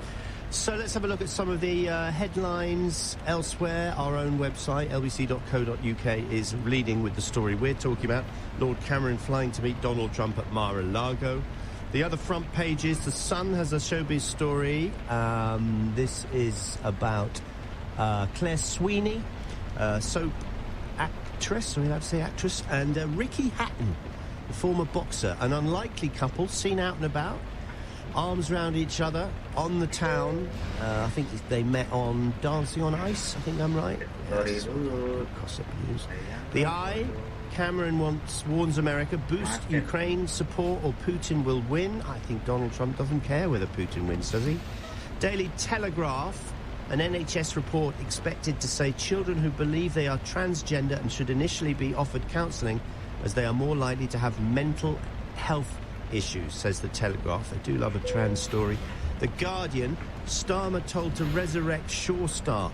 So let's have a look at some of the headlines elsewhere. Our own website, lbc.co.uk, is leading with the story we're talking about. Lord Cameron flying to meet Donald Trump at Mar-a-Lago. The other front pages, The Sun has a showbiz story. This is about Claire Sweeney, soap actress, are we allowed to say actress? And Ricky Hatton, the former boxer. An unlikely couple seen out and about. Arms round each other on the town. I think they met on Dancing on Ice. I think I'm right. Yes. Gossip news. The Eye. Cameron warns America, boost Ukraine support or Putin will win. I think Donald Trump doesn't care whether Putin wins, does he? Daily Telegraph. An NHS report expected to say children who believe they are transgender and should initially be offered counselling as they are more likely to have mental health issues, says the Telegraph. They do love a trans story. The Guardian, Starmer told to resurrect Sure Start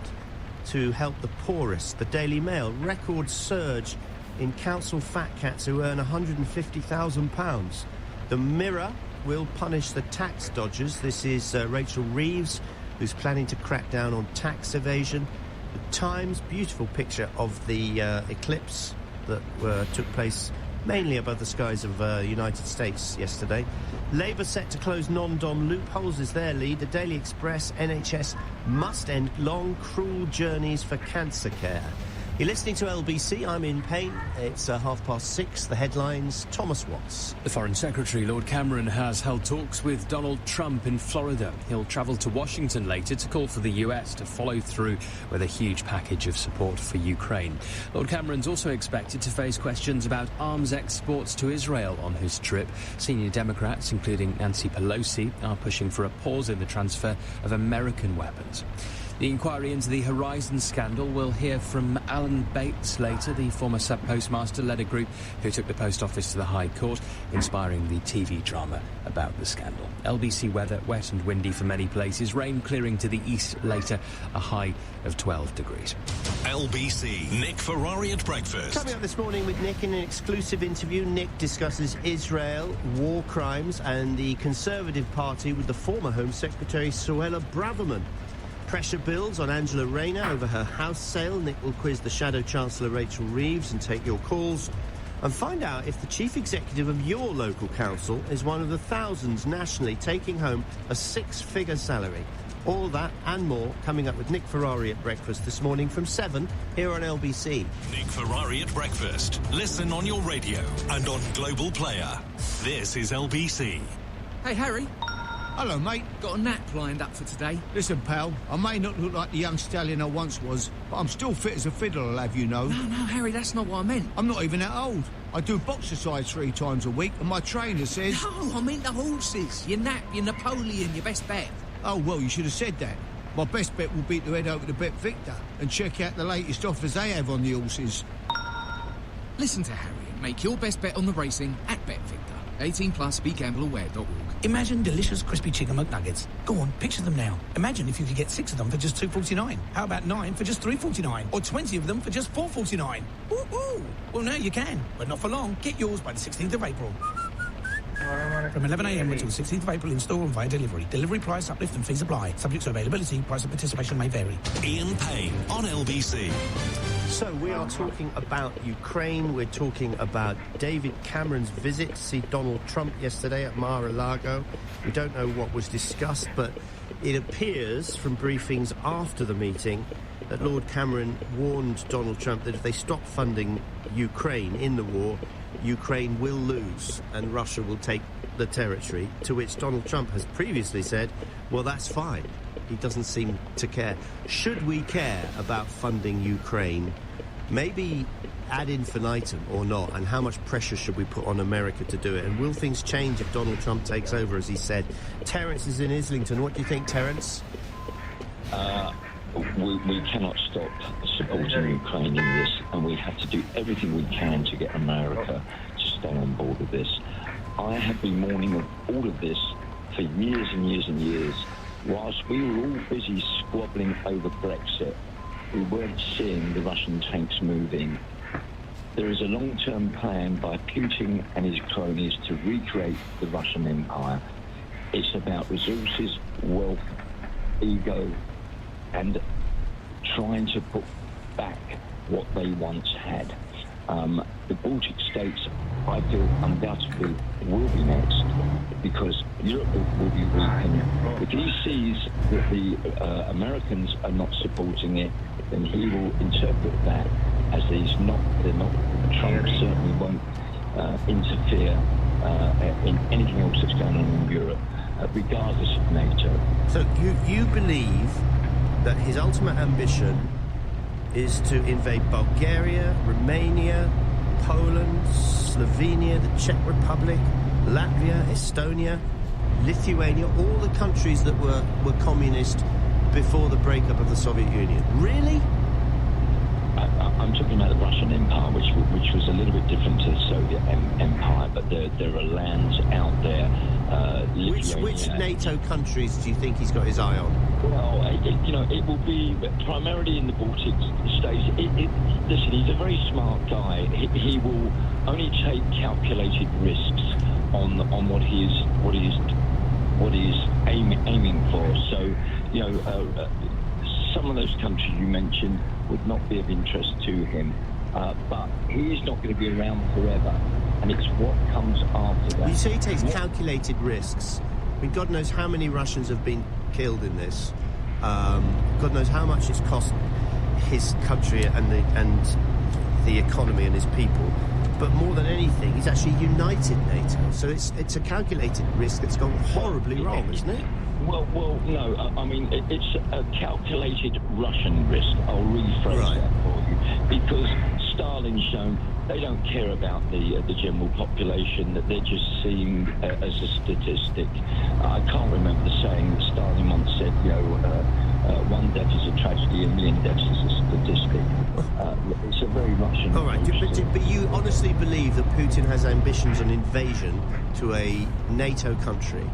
to help the poorest. The Daily Mail, record surge in council fat cats who earn £150,000. The Mirror will punish the tax dodgers. This is Rachel Reeves, who's planning to crack down on tax evasion. The Times, beautiful picture of the eclipse that took place mainly above the skies of the United States yesterday. Labour set to close non-dom loopholes is their lead. The Daily Express, NHS must end long, cruel journeys for cancer care. You're listening to LBC. I'm in pain. It's 6:30. The headlines, Thomas Watts. The Foreign Secretary, Lord Cameron, has held talks with Donald Trump in Florida. He'll travel to Washington later to call for the US to follow through with a huge package of support for Ukraine. Lord Cameron's also expected to face questions about arms exports to Israel on his trip. Senior Democrats, including Nancy Pelosi, are pushing for a pause in the transfer of American weapons. The inquiry into the Horizon scandal will hear from Alan Bates later. The former sub-postmaster led a group who took the post office to the High Court, inspiring the TV drama about the scandal. LBC weather, wet and windy for many places. Rain clearing to the east later, a high of 12 degrees. LBC, Nick Ferrari at breakfast. Coming up this morning with Nick in an exclusive interview, Nick discusses Israel, war crimes and the Conservative Party with the former Home Secretary Suella Braverman. Pressure builds on Angela Rayner over her house sale. Nick will quiz the Shadow Chancellor Rachel Reeves and take your calls. And find out if the chief executive of your local council is one of the thousands nationally taking home a six-figure salary. All that and more coming up with Nick Ferrari at breakfast this morning from 7 here on LBC. Nick Ferrari at breakfast. Listen on your radio and on Global Player. This is LBC. Hey, Harry. Hello, mate. Got a nap lined up for today. Listen, pal, I may not look like the young stallion I once was, but I'm still fit as a fiddle, I'll have you know. No, Harry, that's not what I meant. I'm not even that old. I do boxercise 3 times a week, and my trainer says... No, I mean the horses. Your nap, your Napoleon, your best bet. Oh, well, you should have said that. My best bet will be to head over to Bet Victor and check out the latest offers they have on the horses. Listen to Harry and make your best bet on the racing at Bet Victor. 18+, begambleaware.org. Imagine delicious crispy chicken McNuggets. Go on, picture them now. Imagine if you could get 6 of them for just $2.49. How about 9 for just $3.49? Or 20 of them for just $4.49? Ooh! Well, now you can, but not for long. Get yours by the 16th of April. From 11 a.m. until 16th of April in store and via delivery. Delivery price, uplift and fees apply. Subject to availability, price of participation may vary. Ian Payne on LBC. So we are talking about Ukraine. We're talking about David Cameron's visit to see Donald Trump yesterday at Mar-a-Lago. We don't know what was discussed, but it appears from briefings after the meeting that Lord Cameron warned Donald Trump that if they stop funding Ukraine in the war, Ukraine will lose and Russia will take the territory, to which Donald Trump has previously said, well, that's fine. He doesn't seem to care. Should we care about funding Ukraine? Maybe ad infinitum or not, and how much pressure should we put on America to do it? And will things change if Donald Trump takes over, as he said? Terence is in Islington. What do you think, Terence? We cannot stop supporting Ukraine in this, and we have to do everything we can to get America to stay on board with this. I have been warning of all of this for years and years and years. Whilst we were all busy squabbling over Brexit, we weren't seeing the Russian tanks moving. There is a long-term plan by Putin and his cronies to recreate the Russian Empire. It's about resources, wealth, ego, and trying to put back what they once had. The Baltic states, I feel, undoubtedly will be next, because Europe will be weakened. If he sees that the Americans are not supporting it, then he will interpret that as they're not. Trump certainly won't interfere in anything else that's going on in Europe, regardless of NATO. So you believe that his ultimate ambition is to invade Bulgaria, Romania, Poland, Slovenia, the Czech Republic, Latvia, Estonia, Lithuania, all the countries that were communist before the breakup of the Soviet Union. Really? I'm talking about the Russian Empire, which was a little bit different to the Soviet Empire, but there are lands out there. Which NATO countries do you think he's got his eye on? Well, it will be primarily in the Baltic states. Listen, he's a very smart guy. He will only take calculated risks on what he is aiming for. So, some of those countries you mentioned would not be of interest to him, but he is not going to be around forever, and it's what comes after that. You say he takes calculated risks. I mean, God knows how many Russians have been killed in this. God knows how much it's cost his country and the economy and his people. But more than anything, he's actually united NATO. So it's a calculated risk that's gone horribly wrong, isn't it? Well, no. I mean, it's a calculated Russian risk. I'll rephrase that for you, because Stalin's shown they don't care about the general population, that they're just seen as a statistic. I can't remember the saying that Stalin once said, one death is a tragedy, a million deaths is a statistic. It's a very Russian... All right, but you honestly believe that Putin has ambitions on invasion to a NATO country?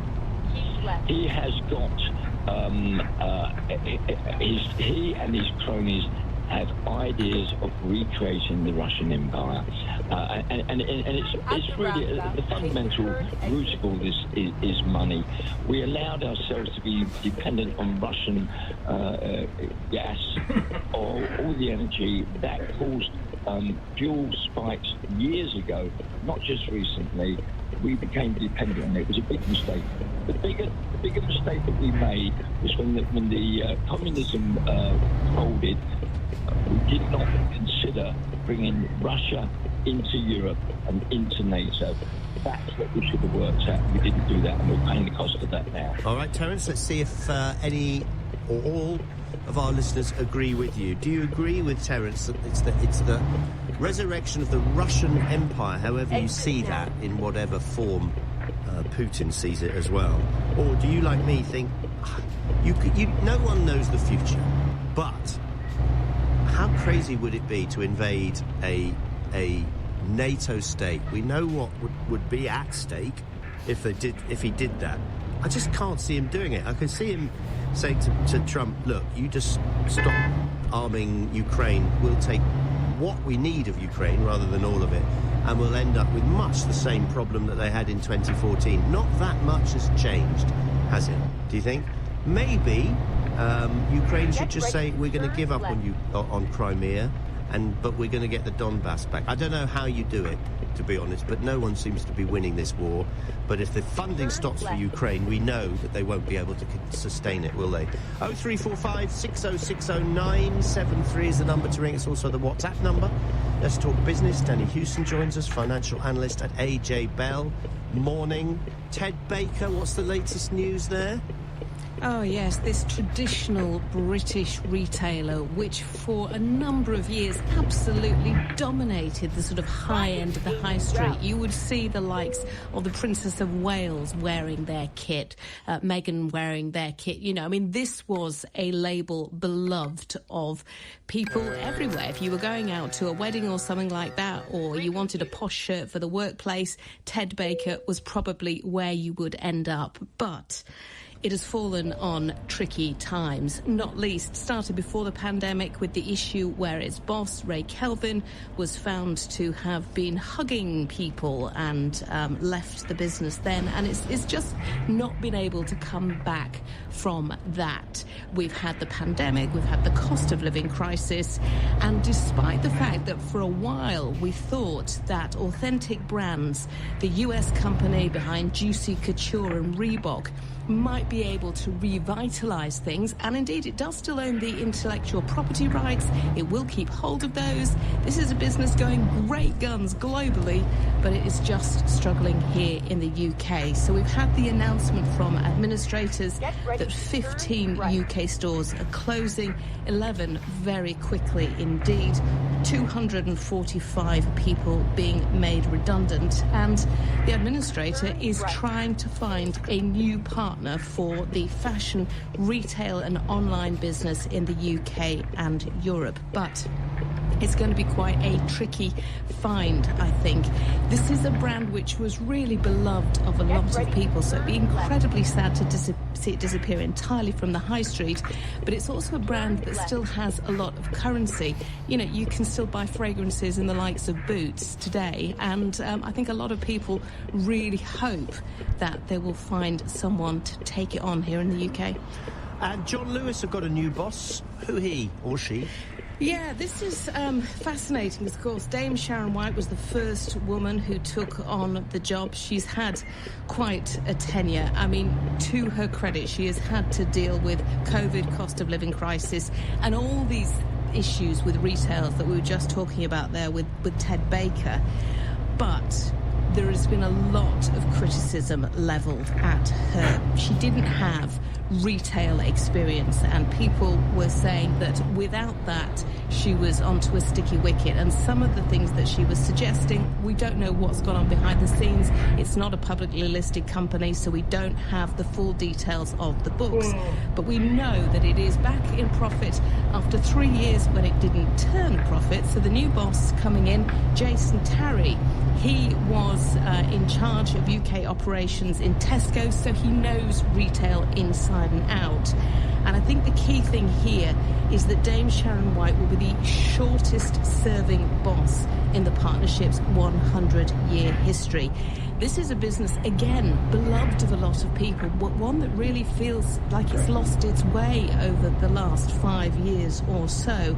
He has got... he and his cronies have ideas of recreating the Russian Empire, and it's really the fundamental root of all this is money. We allowed ourselves to be dependent on Russian gas or all the energy that caused fuel spikes years ago, not just recently. We became dependent on it. It was a big mistake. The bigger mistake that we made was when the communism folded. We did not consider bringing Russia into Europe and into NATO. That's what we should have worked out. We didn't do that, and we're paying the cost of that now. All right, Terence, let's see if any or all of our listeners agree with you. Do you agree with Terence that it's the resurrection of the Russian Empire, however you see that, in whatever form Putin sees it as well? Or do you, like me, think no one knows the future, but how crazy would it be to invade a NATO state? We know what would be at stake if he did that. I just can't see him doing it. I can see him saying to Trump, look, you just stop arming Ukraine. We'll take what we need of Ukraine rather than all of it. and we'll end up with much the same problem that they had in 2014. Not that much has changed, has it? Do you think? Maybe Ukraine should just say, we're going to give up on Crimea, but we're going to get the Donbass back. I don't know how you do it, to be honest, but no one seems to be winning this war. But if the funding stops for Ukraine, we know that they won't be able to sustain it, will they? 0345 6060 973 is the number to ring. It's also the WhatsApp number. Let's talk business. Danny Hewson joins us, financial analyst at AJ Bell. Morning. Ted Baker, what's the latest news there? Oh yes, this traditional British retailer, which for a number of years absolutely dominated the sort of high end of the high street. You would see the likes of the Princess of Wales wearing their kit, Meghan wearing their kit. You know, I mean, this was a label beloved of people everywhere. If you were going out to a wedding or something like that, or you wanted a posh shirt for the workplace, Ted Baker was probably where you would end up. But it has fallen on tricky times, not least started before the pandemic with the issue where its boss, Ray Kelvin, was found to have been hugging people and left the business then. And it's just not been able to come back from that. We've had the pandemic, we've had the cost of living crisis, and despite the fact that for a while we thought that Authentic Brands, the US company behind Juicy Couture and Reebok, might be able to revitalise things, and indeed it does still own the intellectual property rights. It will keep hold of those. This is a business going great guns globally, but it is just struggling here in the UK. So we've had the announcement from administrators that 15 UK stores are closing, 11 very quickly indeed, 245 people being made redundant, and the administrator is trying to find a new partner for the fashion, retail and online business in the UK and Europe. But it's going to be quite a tricky find, I think. This is a brand which was really beloved of a lot of people, so it'd be incredibly sad to see it disappear entirely from the high street. But it's also a brand that still has a lot of currency. You know, you can still buy fragrances in the likes of Boots today, and I think a lot of people really hope that they will find someone to take it on here in the UK. And John Lewis have got a new boss. Who, he or she? Yeah, this is fascinating. Of course, Dame Sharon White was the first woman who took on the job. She's had quite a tenure. I mean, to her credit, she has had to deal with COVID, cost of living crisis, and all these issues with retail that we were just talking about there with Ted Baker. But there has been a lot of criticism levelled at her. She didn't have retail experience, and people were saying that without that she was onto a sticky wicket, and some of the things that she was suggesting, we don't know what's gone on behind the scenes. It's not a publicly listed company, so we don't have the full details of the books, but we know that it is back in profit after 3 years when it didn't turn profit. So the new boss coming in, Jason Tarry, he was in charge of UK operations in Tesco, so he knows retail inside and out. And I think the key thing here is that Dame Sharon White will be the shortest serving boss in the partnership's 100-year history. This is a business, again, beloved of a lot of people, but one that really feels like it's lost its way over the last 5 years or so.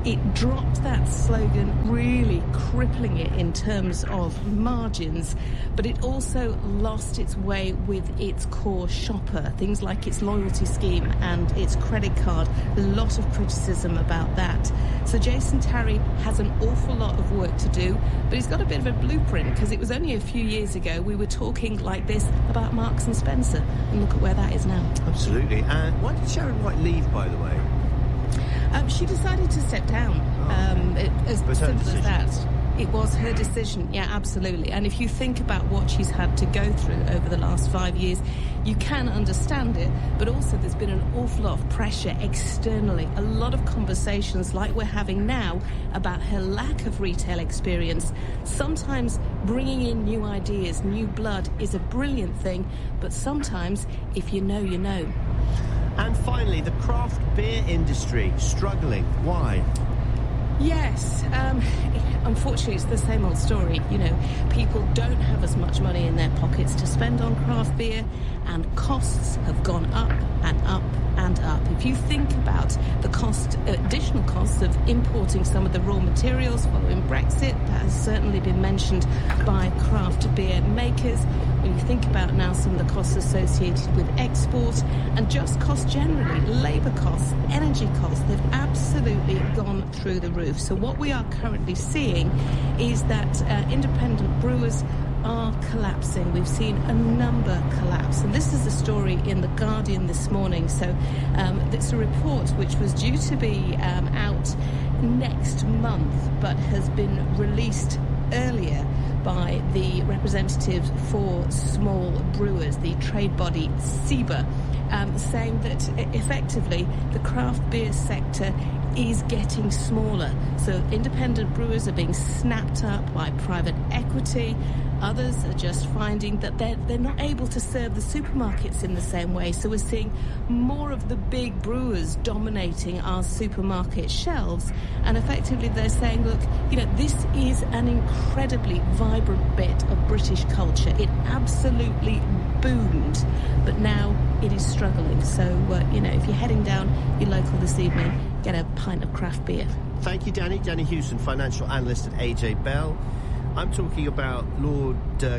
It dropped that slogan, really crippling it in terms of margins, but it also lost its way with its core shopper, things like its loyalty scheme and its credit card. A lot of criticism about that. So Jason Tarry has an awful lot of work to do, but he's got a bit of a blueprint, because it was only a few years ago we were talking like this about Marks and Spencer, and look at where that is now. Absolutely. And why did Sharon White leave, by the way? She decided to step down. As simple as that. It was her decision, yeah, absolutely. And if you think about what she's had to go through over the last 5 years, you can understand it, but also there's been an awful lot of pressure externally, a lot of conversations like we're having now about her lack of retail experience. Sometimes bringing in new ideas, new blood is a brilliant thing, but sometimes if you know, you know. And finally, the craft beer industry struggling. Why? Yes, unfortunately, it's the same old story. You know, people don't have as much money in their pockets to spend on craft beer, and costs have gone up and up and up. If you think about the additional costs of importing some of the raw materials following Brexit, that has certainly been mentioned by craft beer makers. When you think about now some of the costs associated with export and just costs generally, labour costs, energy costs, they've absolutely gone through the roof. So what we are currently seeing is that independent brewers are collapsing. We've seen a number collapse, and this is a story in The Guardian this morning. So it's a report which was due to be out next month but has been released earlier by the representative for small brewers, the trade body SEBA, saying that effectively the craft beer sector is getting smaller. So independent brewers are being snapped up by private equity. Others are just finding that they're not able to serve the supermarkets in the same way. So we're seeing more of the big brewers dominating our supermarket shelves. And effectively they're saying, look, you know, this is an incredibly vibrant bit of British culture. It absolutely boomed, but now it is struggling. So, you know, if you're heading down your local this evening, get a pint of craft beer. Thank you, Danny. Danny Hewson, financial analyst at AJ Bell. I'm talking about Lord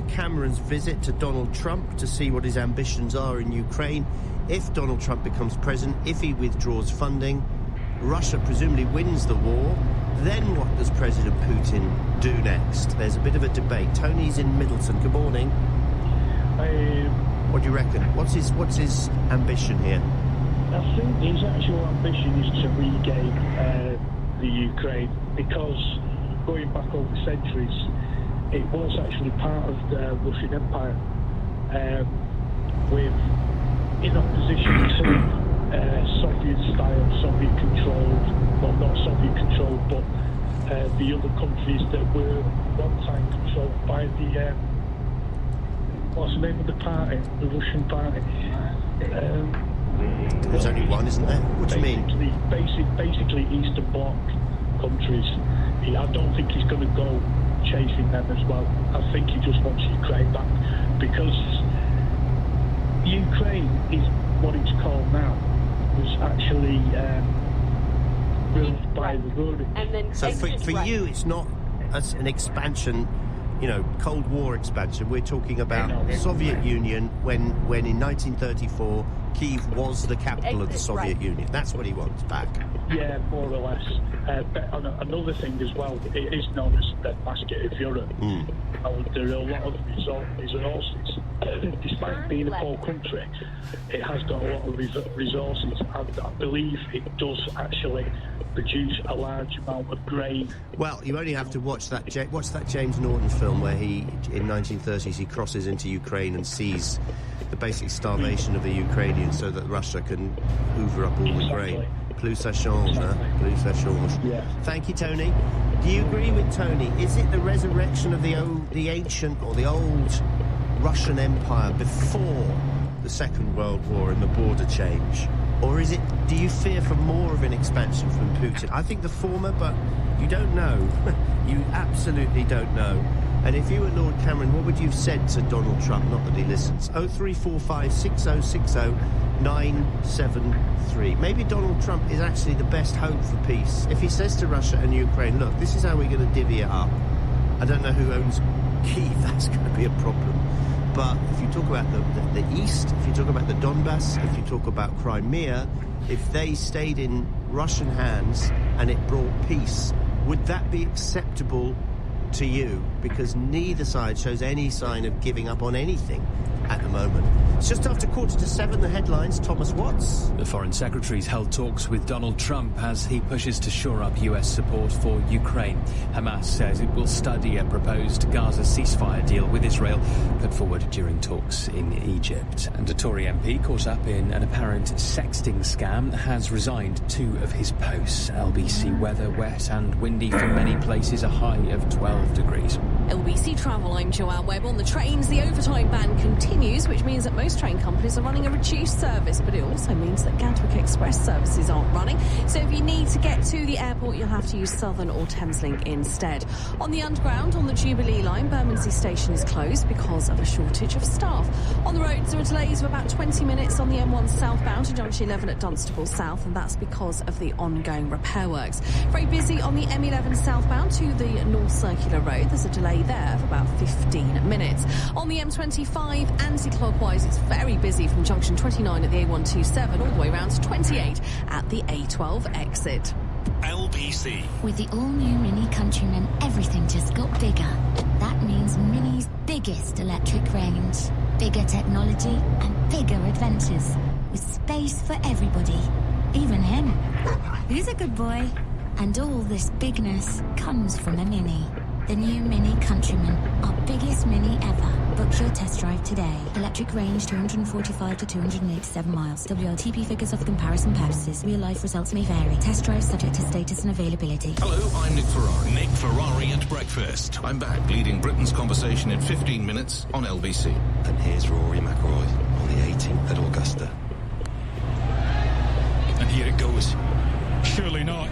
Cameron's visit to Donald Trump to see what his ambitions are in Ukraine. If Donald Trump becomes president, if he withdraws funding, Russia presumably wins the war, then what does President Putin do next? There's a bit of a debate. Tony's in Middleton. Good morning. What do you reckon? What's his ambition here? I think his actual ambition is to regain the Ukraine, because going back over centuries, it was actually part of the Russian Empire, in opposition to Soviet-style, Soviet-controlled, well, not Soviet-controlled, but the other countries that were one time controlled by the, what's the name of the party, the Russian party? There's only one, isn't there? What do you mean? Basically Eastern Bloc countries. I don't think he's going to go chasing them as well. I think he just wants Ukraine back, because Ukraine is what it's called now, was actually ruled by the Russians. So for you, it's not an expansion, you know, Cold War expansion. We're talking about the Soviet Union when in 1934 Kyiv was the capital of the Soviet Union. That's what he wants back. Yeah, more or less. But another thing as well, it is known as the basket of Europe. There are a lot of resources. Despite being a poor country, it has got a lot of resources, and I believe it does actually produce a large amount of grain. Well, you only have to watch that James Norton film where in 1930s he crosses into Ukraine and sees the basic starvation of the Ukrainians so that Russia can hoover up all the grain. Plus ça change, huh? Plus ça change. Yeah. Thank you, Tony. Do you agree with Tony? Is it the resurrection of the ancient or the old Russian Empire before the Second World War and the border change? Or is it, do you fear for more of an expansion from Putin? I think the former, but you don't know. You absolutely don't know. And if you were Lord Cameron, what would you have said to Donald Trump? Not that he listens. 0345 6060 973. Maybe Donald Trump is actually the best hope for peace. If he says to Russia and Ukraine, look, this is how we're going to divvy it up. I don't know who owns Kyiv. That's going to be a problem. But if you talk about the East, if you talk about the Donbass, if you talk about Crimea, if they stayed in Russian hands and it brought peace, would that be acceptable to you? Because neither side shows any sign of giving up on anything at the moment. It's just after 6:45, the headlines. Thomas Watts. The Foreign Secretary's held talks with Donald Trump as he pushes to shore up US support for Ukraine. Hamas says it will study a proposed Gaza ceasefire deal with Israel put forward during talks in Egypt. And a Tory MP caught up in an apparent sexting scam has resigned 2 of his posts. LBC weather, wet and windy for many places, a high of 12 degrees. LBC Travel, I'm Joanne Webb. On the trains, the overtime ban continues, which means that most train companies are running a reduced service, but it also means that Gatwick Express services aren't running. So if you need to get to the airport, you'll have to use Southern or Thameslink instead. On the Underground, on the Jubilee line, Bermondsey Station is closed because of a shortage of staff. On the roads, there are delays of about 20 minutes on the M1 southbound to junction 11 at Dunstable South, and that's because of the ongoing repair works. Very busy on the M11 southbound to the North Circular Road. There's a delay there of about 15 minutes. On the M25 anti-clockwise, it's very busy from junction 29 at the A127 all the way around to 28 at the A12 exit. LBC. With the all-new Mini Countryman, everything just got bigger. That means Mini's biggest electric range, bigger technology and bigger adventures, with space for everybody, even him. Who's a good boy? And all this bigness comes from a Mini. The new Mini Countryman, our biggest Mini ever. Book your test drive today. Electric range 245 to 287 miles. WLTP figures are for comparison purposes. Real life results may vary. Test drive subject to status and availability. Hello, I'm Nick Ferrari. Nick Ferrari at breakfast. I'm back leading Britain's conversation in 15 minutes on LBC. And here's Rory McIlroy on the 18th at Augusta. And here it goes. Surely not.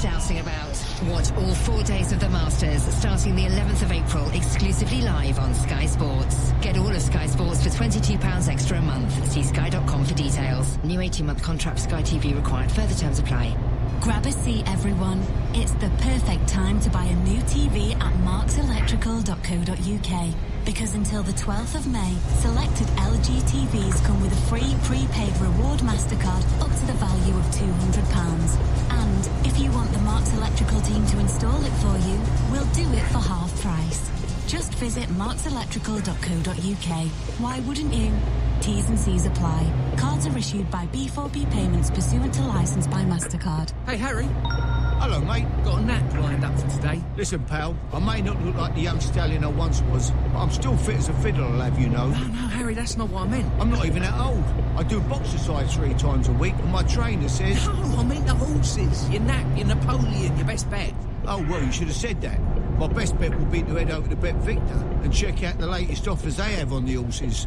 Shouting about. Watch all 4 days of the Masters, starting the 11th of April, exclusively live on Sky Sports. Get all of Sky Sports for £22 extra a month. See sky.com for details. New 18-month contract Sky TV required. Further terms apply. Grab a seat, everyone. It's the perfect time to buy a new TV at markselectrical.co.uk. Because until the 12th of May, selected LG TVs come with a free prepaid reward MasterCard up to the value of £200. And if you want the Marks Electrical team to install it for you, we'll do it for half price. Just visit markselectrical.co.uk. Why wouldn't you? T's and C's apply. Cards are issued by B4B Payments pursuant to licence by MasterCard. Hey, Harry. Hello, mate. Got a nap lined up for today. Listen, pal, I may not look like the young stallion I once was, but I'm still fit as a fiddle, I'll have you know. No, Harry, that's not what I meant. I'm not even that old. I do boxercise 3 times a week, and my trainer says... No, I meant the horses. Your nap, your Napoleon, your best bet. Oh, well, you should have said that. My best bet will be to head over to Bet Victor and check out the latest offers they have on the horses.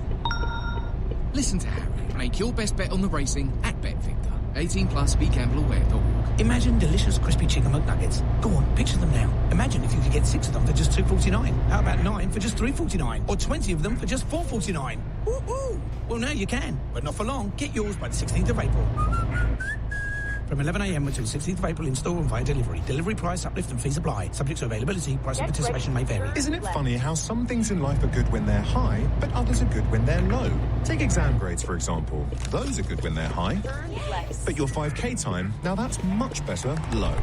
Listen to Harry. Make your best bet on the racing at Bet Victor. 18 plus, BeGambleAware.org. Imagine delicious crispy chicken McNuggets. Go on, picture them now. Imagine if you could get 6 of them for just $2.49. How about 9 for just $3.49? Or 20 of them for just $4.49? Woohoo! Well, now you can, but not for long. Get yours by the 16th of April. From 11 a.m. until 16th of April in store and via delivery. Delivery price, uplift and fees apply. Subject to availability, price and participation may vary. Isn't it funny how some things in life are good when they're high, but others are good when they're low? Take exam grades, for example. Those are good when they're high. But your 5K time, now that's much better low.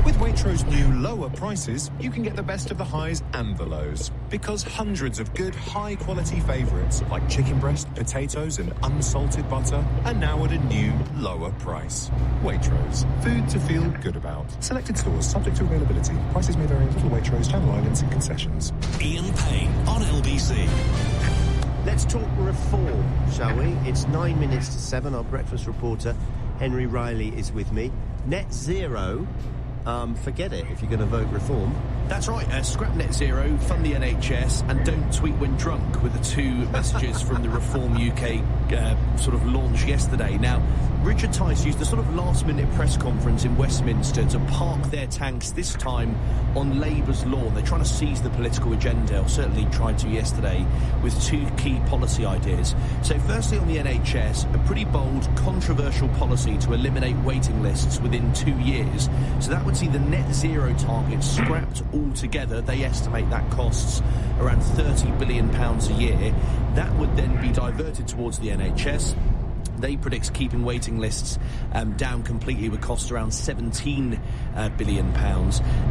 With Waitrose new lower prices, you can get the best of the highs and the lows. Because hundreds of good, high-quality favourites, like chicken breast, potatoes and unsalted butter, are now at a new, lower price. Waitrose. Food to feel good about. Selected stores subject to availability. Prices may vary in Little Waitrose, Channel Islands and concessions. Ian Payne on LBC. Let's talk reform, shall we? It's 9 minutes to 7. Our breakfast reporter, Henry Riley, is with me. Net zero, forget it if you're going to vote reform. That's right. Scrap net zero, fund the NHS, and don't tweet when drunk were the 2 messages from the Reform UK sort of launch yesterday. Now, Richard Tice used the sort of last-minute press conference in Westminster to park their tanks, this time on Labour's lawn. They're trying to seize the political agenda, or certainly tried to yesterday, with 2 key policy ideas. So firstly, on the NHS, a pretty bold, controversial policy to eliminate waiting lists within 2 years. So that would see the net zero target scrapped altogether. They estimate that costs around £30 billion a year. That would then be diverted towards the NHS. They predict keeping waiting lists down completely would cost around £17 billion.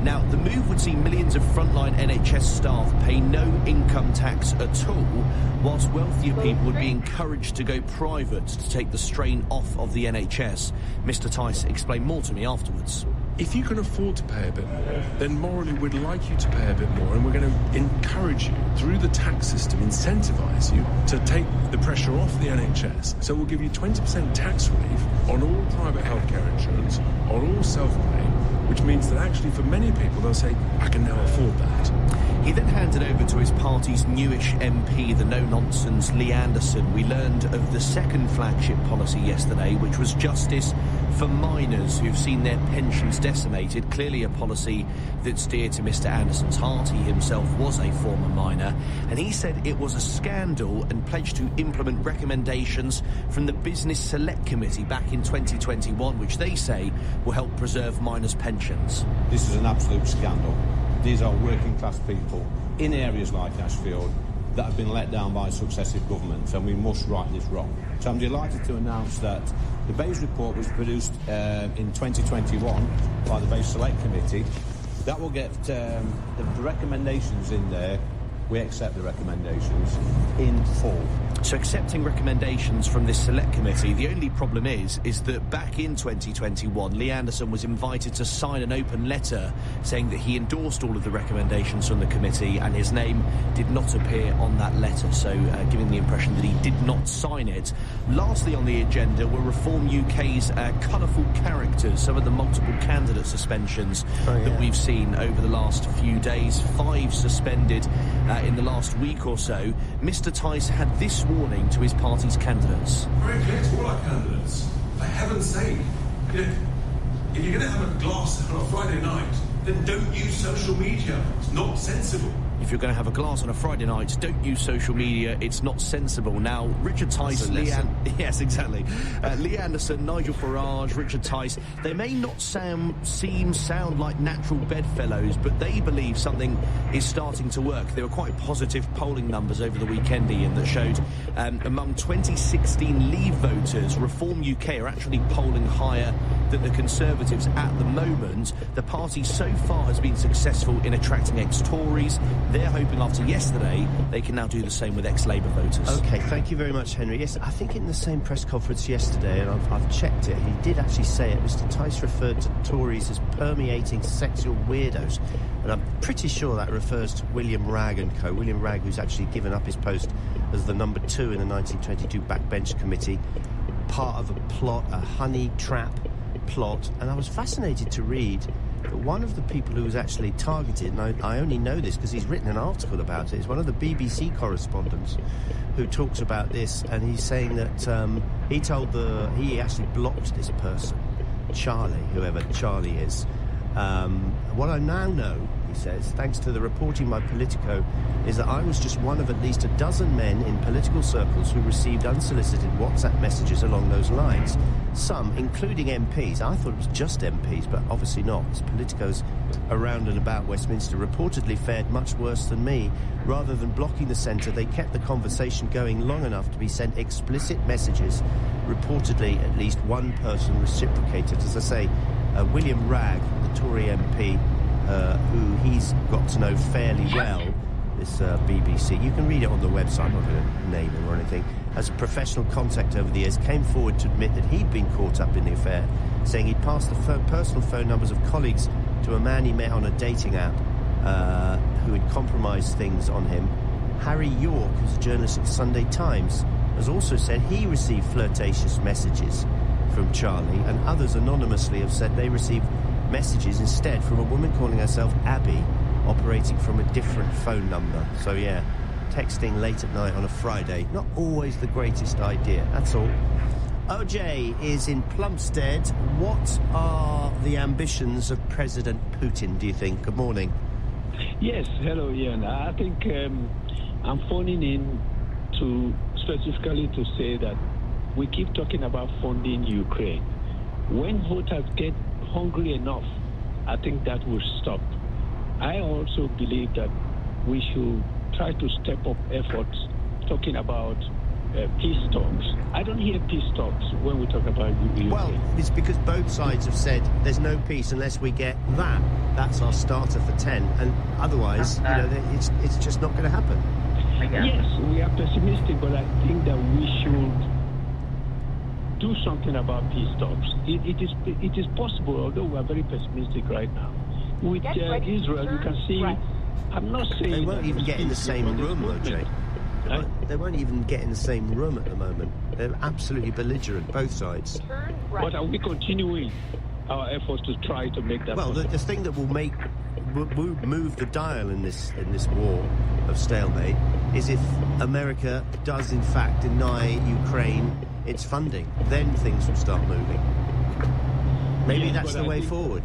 Now, the move would see millions of frontline NHS staff pay no income tax at all, whilst wealthier people would be encouraged to go private to take the strain off of the NHS. Mr Tice explained more to me afterwards. if you can afford to pay a bit more, then morally we'd like you to pay a bit more, and we're going to encourage you through the tax system, incentivise you to take the pressure off the NHS. So we'll give you 20% tax relief on all private healthcare insurance, on all self-pay, which means that actually for many people they'll say, I can now afford that. He then handed over to his party's newish MP, the no-nonsense Lee Anderson. We learned of the second flagship policy yesterday, which was justice for minors who've seen their pensions decimated. Clearly a policy that's dear to Mr. Anderson's heart. He himself was a former minor, and he said it was a scandal and pledged to implement recommendations from the Business Select Committee back in 2021, which they say will help preserve minors' pensions. This is an absolute scandal. These are working class people in areas like Ashfield that have been let down by successive governments, and we must right this wrong. So I'm delighted to announce that the Bayes report was produced in 2021 by the Bayes Select Committee. That will get the recommendations in there. We accept the recommendations in full. So accepting recommendations from this select committee, the only problem is that back in 2021, Lee Anderson was invited to sign an open letter saying that he endorsed all of the recommendations from the committee, and his name did not appear on that letter, so giving the impression that he did not sign it. Lastly on the agenda were Reform UK's colourful characters, some of the multiple candidate suspensions that we've seen over the last few days. 5 suspended in the last week or so. Mr Tice had this warning to his party's candidates. Very clear to all our candidates. For heaven's sake, if you're going to have a glass on a Friday night, then don't use social media. It's not sensible. If you're going to have a glass on a Friday night, don't use social media. It's not sensible. Now, Richard Tice, yes, exactly. Lee Anderson, Nigel Farage, Richard Tice, they may not sound like natural bedfellows, but they believe something is starting to work. There were quite positive polling numbers over the weekend, Ian, that showed among 2016 Leave voters, Reform UK are actually polling higher than the Conservatives at the moment. The party so far has been successful in attracting ex-Tories. They're hoping after yesterday they can now do the same with ex-Labour voters. OK, thank you very much, Henry. Yes, I think in the same press conference yesterday, and I've checked it, he did actually say it, Mr Tice referred to Tories as permeating sexual weirdos. And I'm pretty sure that refers to William Ragg and co. William Ragg, who's actually given up his post as the number 2 in the 1922 Backbench Committee, part of a plot, a honey trap plot. And I was fascinated to read that one of the people who was actually targeted, and I only know this because he's written an article about it, is one of the BBC correspondents who talks about this, and he's saying that he actually blocked this person, Charlie, whoever Charlie is. What I now know, he says, thanks to the reporting by Politico, is that I was just one of at least a dozen men in political circles who received unsolicited WhatsApp messages along those lines. Some, including MPs, I thought it was just MPs, but obviously not, as Politico's around and about Westminster reportedly fared much worse than me. Rather than blocking the centre, they kept the conversation going long enough to be sent explicit messages. Reportedly, at least one person reciprocated. As I say, William Ragg, the Tory MP, who he's got to know fairly well, this BBC. You can read it on the website, I'm not going to name him or anything. As a professional contact over the years, came forward to admit that he'd been caught up in the affair, saying he'd passed the personal phone numbers of colleagues to a man he met on a dating app who had compromised things on him. Harry York, who's a journalist at the Sunday Times, has also said he received flirtatious messages from Charlie, and others anonymously have said they received messages instead from a woman calling herself Abby, operating from a different phone number. So yeah, texting late at night on a Friday, not always the greatest idea, that's all. OJ is in Plumstead. What are the ambitions of President Putin, do you think? Good morning. Yes, hello Ian. I think I'm phoning in to specifically to say that we keep talking about funding Ukraine. When voters get hungry enough, I think that will stop. I also believe that we should try to step up efforts talking about peace talks. I don't hear peace talks when we talk about Ukraine. Well, it's because both sides have said there's no peace unless we get that. That's our starter for 10, and otherwise, it's just not going to happen. Yes, we are pessimistic, but I think that we should do something about peace talks. It is possible, although we are very pessimistic right now. With Israel, you can see. I'm not saying they won't even get in the same room, though, Jay. They won't even get in the same room at the moment. They're absolutely belligerent, both sides. But are we continuing our efforts to try to make that? Well, the thing that will move the dial in this war of stalemate is if America does in fact deny Ukraine its funding. Then things will start moving. Maybe that's the way forward.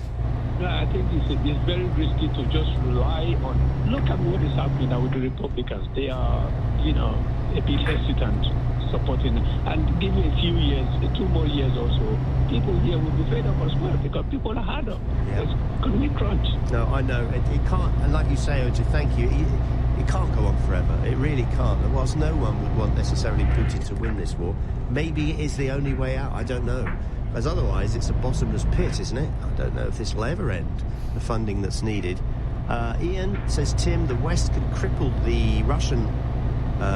No, I think it's very risky to just rely on. Look at what is happening now with the Republicans. They are, a bit hesitant supporting, and give it a few years, 2 more years or so, people here will be fed up as well because people are hard up. Yeah. It's going to be crunch. No, I know it can't. And like you say, OJ, thank you. It can't go on forever. It really can't. And whilst no one would want necessarily Putin to win this war, maybe it is the only way out. I don't know. As otherwise, it's a bottomless pit, isn't it? I don't know if this will ever end, the funding that's needed. Ian says, Tim, the West can cripple the Russian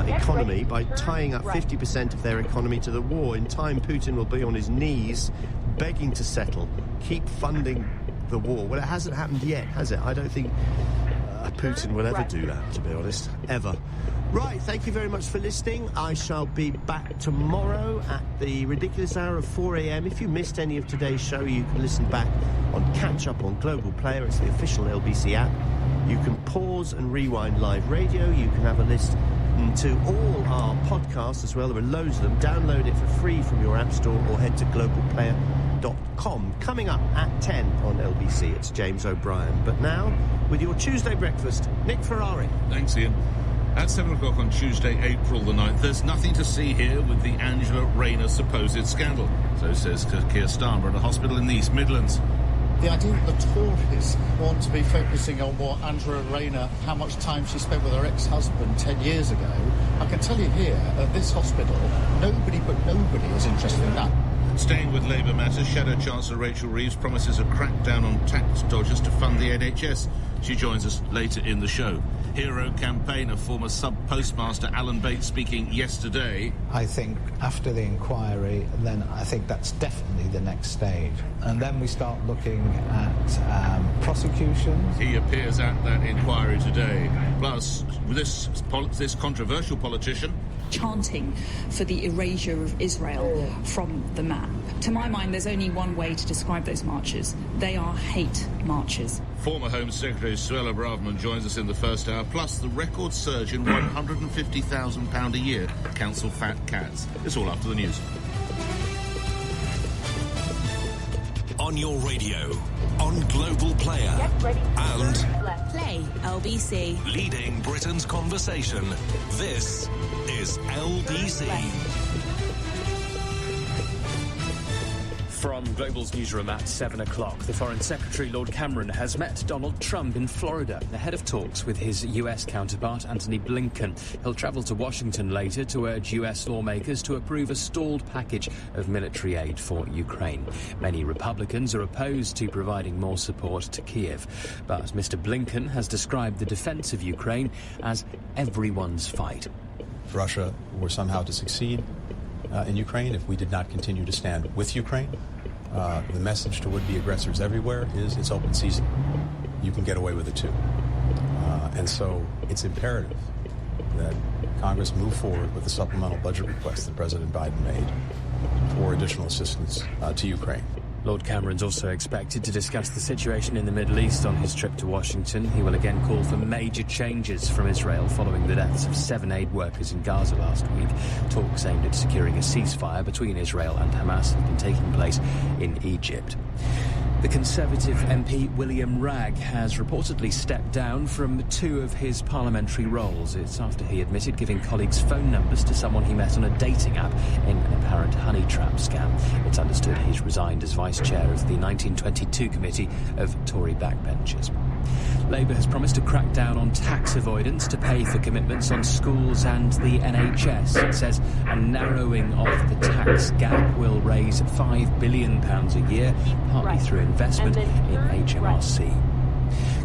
economy by tying up 50% of their economy to the war. In time, Putin will be on his knees, begging to settle. Keep funding the war. Well, it hasn't happened yet, has it? I don't think Putin will ever do that, to be honest. Ever. Right, thank you very much for listening. I shall be back tomorrow at the ridiculous hour of 4 a.m. If you missed any of today's show, you can listen back on Catch Up on Global Player. It's the official LBC app. You can pause and rewind live radio. You can have a list to all our podcasts as well. There are loads of them. Download it for free from your app store or head to globalplayer.com. Coming up at 10 on LBC, it's James O'Brien. But now, with your Tuesday breakfast, Nick Ferrari. Thanks, Ian. At 7 o'clock on Tuesday, April the 9th, there's nothing to see here with the Angela Rayner supposed scandal. So says Keir Starmer at a hospital in the East Midlands. The idea that the Tories want to be focusing on what Angela Rayner, how much time she spent with her ex-husband 10 years ago, I can tell you here, at this hospital, nobody is interested in that. Staying with Labour matters, Shadow Chancellor Rachel Reeves promises a crackdown on tax dodgers to fund the NHS. She joins us later in the show. Hero campaigner, former sub-postmaster Alan Bates speaking yesterday. I think after the inquiry, then I think that's definitely the next stage. And then we start looking at prosecutions. He appears at that inquiry today. Plus, this controversial politician chanting for the erasure of Israel from the map. To my mind, there's only one way to describe those marches. They are hate marches. Former Home Secretary Suella Braverman joins us in the first hour, plus the record surge in £150,000 a year council fat cats. It's all after the news. On your radio, on Global Player, and Play LBC. leading Britain's conversation. This is LBC. From Global's newsroom at 7 o'clock, the Foreign Secretary, Lord Cameron, has met Donald Trump in Florida ahead of talks with his US counterpart, Antony Blinken. He'll travel to Washington later to urge US lawmakers to approve a stalled package of military aid for Ukraine. Many Republicans are opposed to providing more support to Kiev, but Mr. Blinken has described the defense of Ukraine as everyone's fight. If Russia were somehow to succeed in Ukraine, if we did not continue to stand with Ukraine, the message to would-be aggressors everywhere is it's open season. You can get away with it too. And so it's imperative that Congress move forward with the supplemental budget request that President Biden made for additional assistance to Ukraine. Lord Cameron's also expected to discuss the situation in the Middle East on his trip to Washington. He will again call for major changes from Israel following the deaths of 7 aid workers in Gaza last week. Talks aimed at securing a ceasefire between Israel and Hamas have been taking place in Egypt. The Conservative MP William Ragg has reportedly stepped down from 2 of his parliamentary roles. It's after he admitted giving colleagues phone numbers to someone he met on a dating app in an apparent honey trap scam. It's understood he's resigned as vice chair of the 1922 committee of Tory backbenchers. Labour has promised to crack down on tax avoidance to pay for commitments on schools and the NHS. It says a narrowing of the tax gap will raise £5 billion a year, partly through investment in HMRC.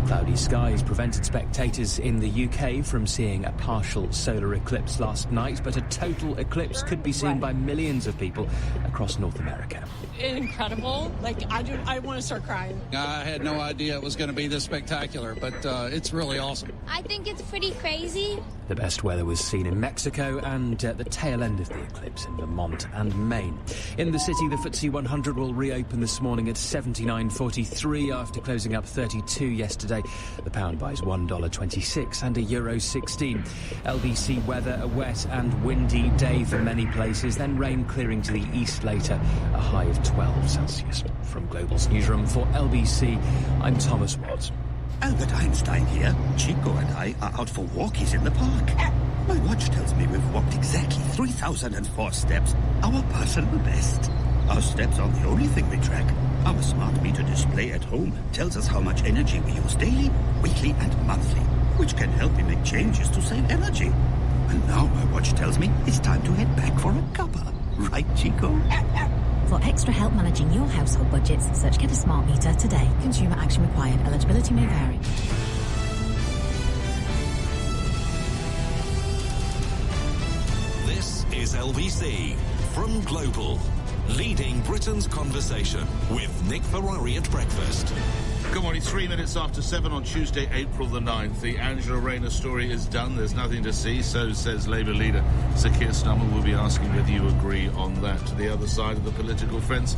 Cloudy skies prevented spectators in the UK from seeing a partial solar eclipse last night, but a total eclipse could be seen by millions of people across North America. Incredible. I want to start crying. I had no idea it was going to be this spectacular, but it's really awesome. I think it's pretty crazy. The best weather was seen in Mexico and at the tail end of the eclipse in Vermont and Maine. In the city, the FTSE 100 will reopen this morning at 79.43 after closing up 32 yesterday. The pound buys $1.26 and €1.16. LBC weather, a wet and windy day for many places, then rain clearing to the east later, a high of 12 Celsius. From Global's newsroom for LBC, I'm Thomas Watts. Albert Einstein here. Chico and I are out for walkies in the park. My watch tells me we've walked exactly 3,004 steps, our personal best. Our steps aren't the only thing we track. Our smart meter display at home tells us how much energy we use daily, weekly and monthly, which can help me make changes to save energy. And now my watch tells me it's time to head back for a cuppa. Right, Chico? For extra help managing your household budgets, search Get a Smart Meter today. Consumer action required. Eligibility may vary. This is LBC from Global, leading Britain's conversation with Nick Ferrari at breakfast. Good morning, 3 minutes after 7 on Tuesday, April the 9th. The Angela Rayner story is done. There's nothing to see, so says Labour leader Sir Keir Starmer. Will be asking whether you agree on that. To the other side of the political fence,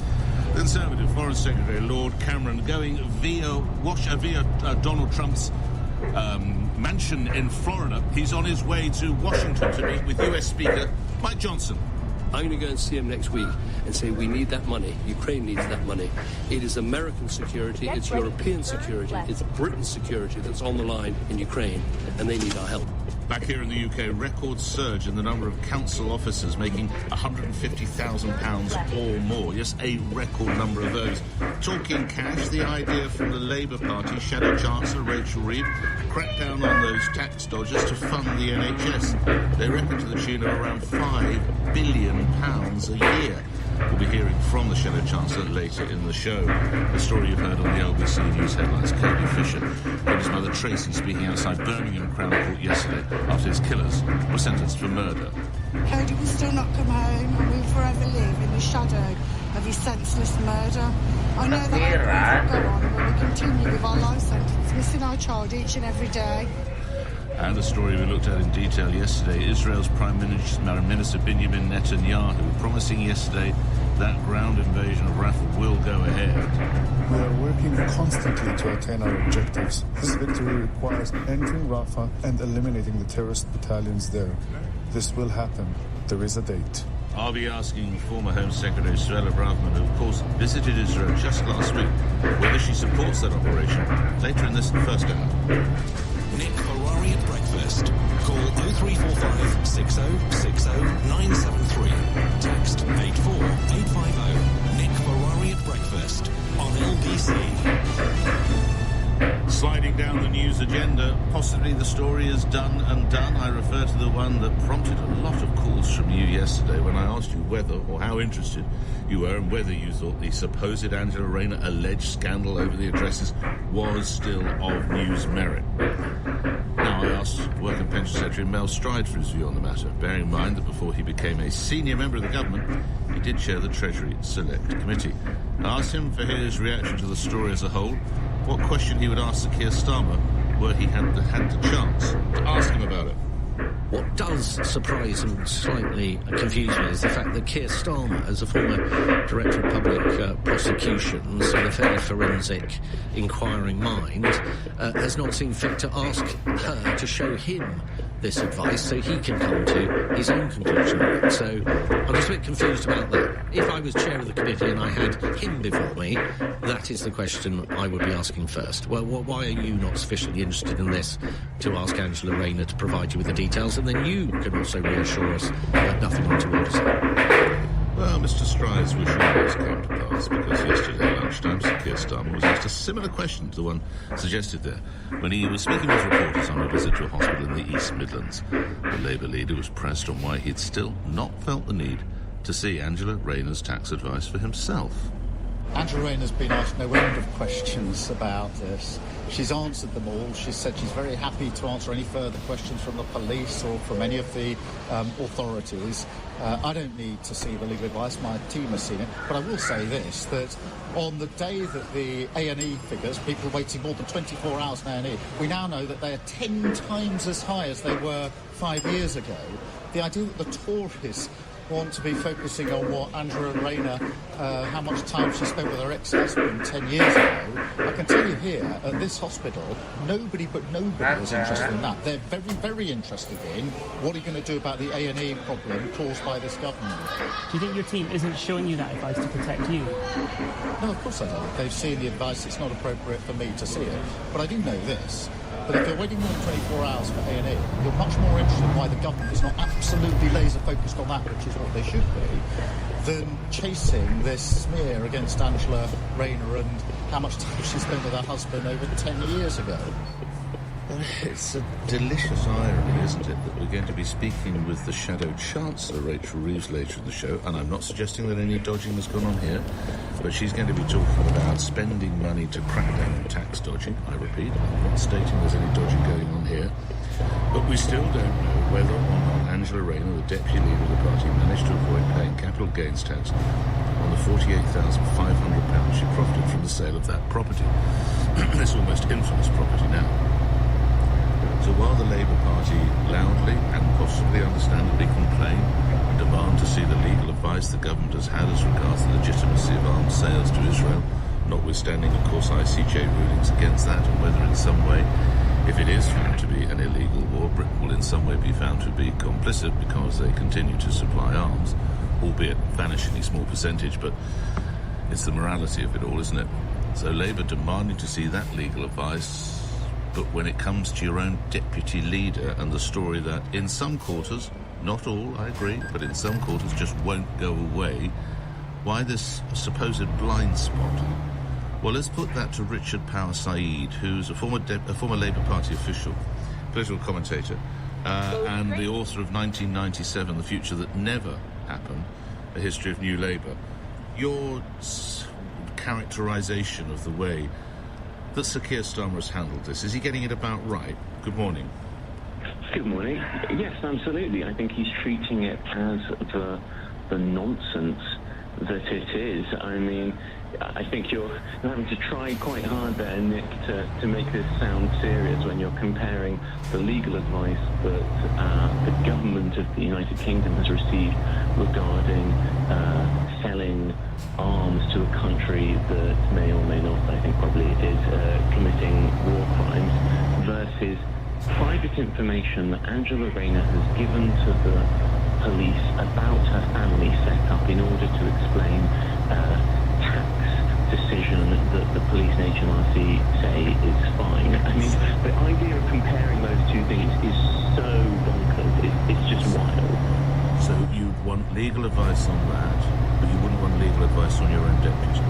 the Conservative Foreign Secretary Lord Cameron going via Donald Trump's mansion in Florida. He's on his way to Washington to meet with US Speaker Mike Johnson. I'm going to go and see him next week and say we need that money. Ukraine needs that money. It is American security, it's European security, it's Britain's security that's on the line in Ukraine, and they need our help. Back here in the UK, record surge in the number of council officers making £150,000 or more. Yes, a record number of those. Talking cash, the idea from the Labour Party, Shadow Chancellor Rachel Reeves, crack down on those tax dodgers to fund the NHS. They reckon to the tune of around £5 billion a year. We'll be hearing from the Shadow Chancellor later in the show. The story you've heard on the LBC News headlines, Kirby Fisher and his mother Tracy speaking outside Birmingham Crown Court yesterday after his killers were sentenced for murder. Cody will still not come home and we'll forever live in the shadow of his senseless murder. I know that our will go on when we continue with our life sentence, missing our child each and every day. And the story we looked at in detail yesterday, Israel's Prime Minister Benjamin Netanyahu promising yesterday that ground invasion of Rafah will go ahead. We are working constantly to attain our objectives. This victory requires entering Rafah and eliminating the terrorist battalions there. This will happen. There is a date. I'll be asking former Home Secretary Suella Braverman, who of course visited Israel just last week, whether she supports that operation later in this first hour. Nick Ferrari at breakfast. Call 0345 6060 973. Text 84850. Nick Ferrari at breakfast on LBC. Sliding down the news agenda, possibly the story is done and done. I refer to the one that prompted a lot of calls from you yesterday when I asked you whether or how interested you were and whether you thought the supposed Angela Rayner alleged scandal over the addresses was still of news merit. Now, I asked Work and Pension Secretary Mel Stride for his view on the matter, bearing in mind that before he became a senior member of the government, he did chair the Treasury Select Committee. I asked him for his reaction to the story as a whole, what question he would ask Sir Keir Starmer were he had the chance to ask him about it. What does surprise and slightly confuse me is the fact that Keir Starmer, as a former Director of Public Prosecutions and a fairly forensic inquiring mind, has not seen fit to ask her to show him this advice so he can come to his own conclusion on it. So I'm just a bit confused about that. If I was chair of the committee and I had him before me, that is the question I would be asking first. Well, why are you not sufficiently interested in this to ask Angela Rayner to provide you with the details, and then you can also reassure us that nothing untoward has happened? Well, Mr. Stride's wish always came to pass, because yesterday at lunchtime, Sir Keir Starmer was asked a similar question to the one suggested there when he was speaking with reporters on a visit to a hospital in the East Midlands. The Labour leader was pressed on why he'd still not felt the need to see Angela Rayner's tax advice for himself. Angela Rayner's been asked no end of questions about this. She's answered them all. She said she's very happy to answer any further questions from the police or from any of the authorities. I don't need to see the legal advice. My team has seen it. But I will say this, that on the day that the A&E figures, people waiting more than 24 hours in A&E, we now know that they are 10 times as high as they were 5 years ago. The idea that the Tories want to be focusing on what Angela Rayner, how much time she spent with her ex-husband 10 years ago. I can tell you here, at this hospital, nobody is interested in that. They're very, very interested in what are you going to do about the A&E problem caused by this government. Do you think your team isn't showing you that advice to protect you? No, of course I don't. They've seen the advice. It's not appropriate for me to see it. But I do know this. But if you're waiting more than 24 hours for A&E, you're much more interested in why the government is not absolutely laser-focused on that, which is what they should be, than chasing this smear against Angela Rayner and how much time she spent with her husband over 10 years ago. It's a delicious irony, isn't it, that we're going to be speaking with the Shadow Chancellor, Rachel Reeves, later in the show, and I'm not suggesting that any dodging has gone on here, but she's going to be talking about spending money to crack down on tax dodging. I repeat, I'm not stating there's any dodging going on here, but we still don't know whether or not Angela Rayner, the deputy leader of the party, managed to avoid paying capital gains tax on the £48,500 she profited from the sale of that property. This almost infamous property now. So while the Labour Party loudly and possibly understandably complain and demand to see the legal advice the government has had as regards the legitimacy of arms sales to Israel, notwithstanding, of course, ICJ rulings against that, and whether in some way, if it is found to be an illegal war, Britain will in some way be found to be complicit because they continue to supply arms, albeit a vanishingly small percentage, but it's the morality of it all, isn't it? So Labour demanding to see that legal advice. But when it comes to your own deputy leader and the story that in some quarters, not all, I agree, but in some quarters just won't go away, why this supposed blind spot? Well, let's put that to Richard Power Said, who's a former Labour Party official, political commentator, and the author of 1997, The Future That Never Happened, A History of New Labour. Your characterisation of the way that Sir Keir Starmer has handled this, is he getting it about right? Good morning. Good morning. Yes, absolutely. I think he's treating it as the nonsense that it is. I mean, I think you're having to try quite hard there, Nick, to make this sound serious when you're comparing the legal advice that the government of the United Kingdom has received regarding selling arms to a country that may or may not, I think probably it is, committing war crimes, versus private information that Angela Rayner has given to the police about her family set up in order to explain tax decision that the police and HMRC say is fine. I mean, the idea of comparing those two things is so bonkers. It's just wild. So you'd want legal advice on that, but you wouldn't want legal advice on your own deputy?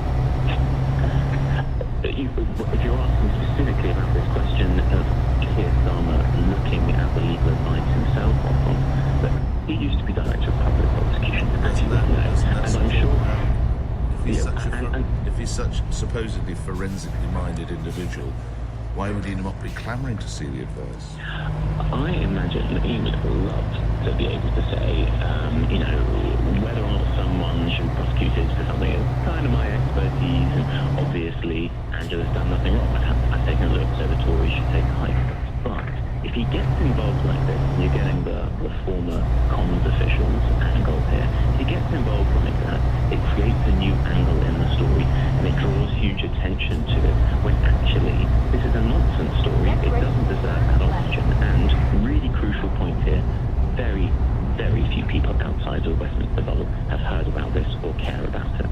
If you're asking specifically about this question of Keir Starmer looking at the legal advice himself on, but he used to be Director of Public Prosecution, as you well know, and I'm sure... If he's such supposedly forensically minded individual, why would he not be clamouring to see the advice? I imagine he would love to be able to say, whether or not someone should be prosecuted for something is kind of my expertise, and obviously Angela's done nothing wrong. I've taken a look, so the Tories should take a hike. But if he gets involved like this, and you're getting the former Commons officials angle here, if he gets involved like that, it creates a new angle in the story, and it draws huge attention to it, when actually this is a nonsense story. It doesn't deserve that oxygen. And really crucial point here, very, very few people outside of the Westminster bubble have heard about this or care about it.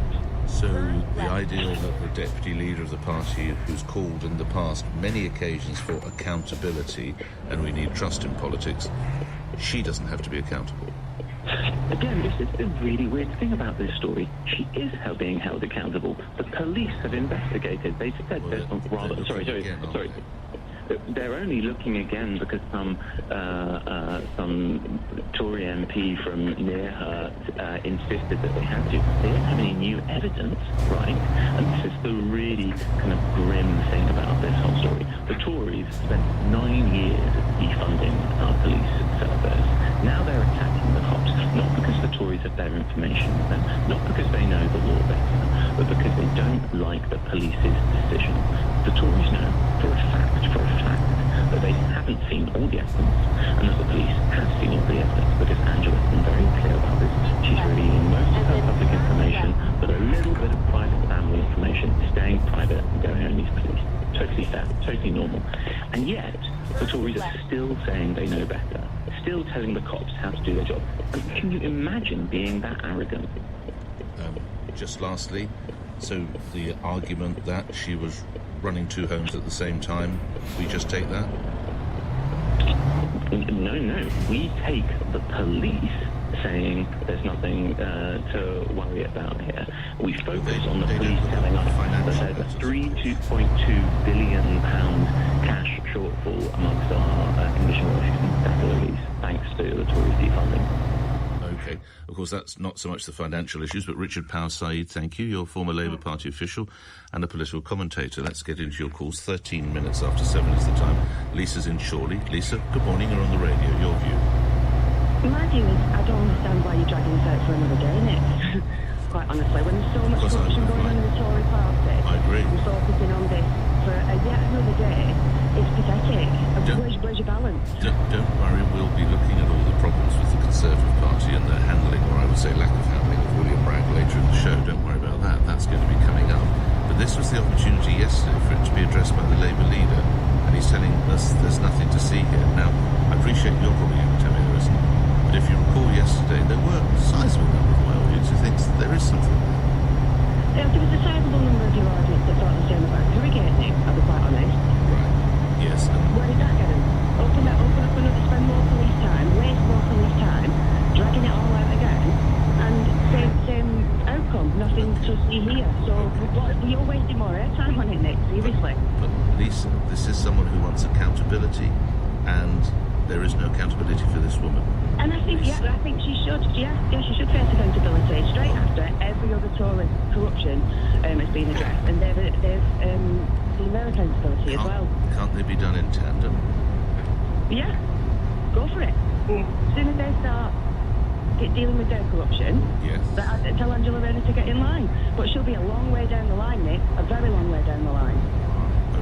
So the idea that the deputy leader of the party, who's called in the past many occasions for accountability, and we need trust in politics, she doesn't have to be accountable. Again, this is the really weird thing about this story. She is being held accountable. The police have investigated. They said there's rather... Sorry. they're only looking again because some Tory MP from near her insisted that they had to. They don't have any new evidence, right? And this is the really kind of grim thing about this whole story. The Tories spent 9 years defunding our police service. Now they're attacking the cops, not because the Tories have better information than them, not because they know the law better, but because they don't like the police's decision. The Tories know for a fact, that they haven't seen all the evidence, and that the police have seen all the evidence, because Angela's been very clear about this. She's revealing most of her public information, but a little bit of private family information is staying private and going on these police. Totally fair, totally normal. And yet, the Tories are still saying they know better, still telling the cops how to do their job. And can you imagine being that arrogant? Just lastly, so the argument that she was running 2 homes at the same time, we just take that? No. We take the police saying there's nothing to worry about here. We focus on the police telling us that there's a £2.2 billion cash shortfall amongst our condition police, thanks to the Tories defunding. Okay. Of course, that's not so much the financial issues, but Richard Power Said, thank you. You're a former Labour Party official and a political commentator. Let's get into your calls. 13 minutes after 7 is the time. Lisa's in Chorley. Lisa, good morning. You're on the radio. Your view. My view is, I don't understand why you're dragging this out for another day, innit? Quite honestly, when there's so much corruption going on in the Tory party, I agree. We're focusing on this for yet another day. It's pathetic. Where's your balance? Don't worry, we'll be looking at all the problems with the Conservative Party and their handling, or I would say lack of handling, of William Bragg later in the show. Don't worry about that. That's going to be coming up. But this was the opportunity yesterday for it to be addressed by the Labour leader, and he's telling us there's nothing to see here. Now, I appreciate you're probably going to tell me there isn't, but if you recall yesterday, there were a sizable number of my audience who thinks that there is something there. There was a sizable number of your audience that thought the same about irrigating, I'll be quite honest. Right, yes. Where did that get them? Open up another, spend more police time, waste more police time, dragging it all out again, and same outcome, nothing to see here. So you're wasting more airtime on it, Nick, seriously. But Lisa, this is someone who wants accountability, and there is no accountability for this woman. And I think, I think she should, she should face accountability straight after every other Tory corruption has been addressed, and they've seen their accountability as well. Can't they be done in tandem? Yeah, go for it. As soon as they start dealing with their corruption, yes, tell Angela Rayner to get in line. But she'll be a long way down the line, Nick, a very long way down the line.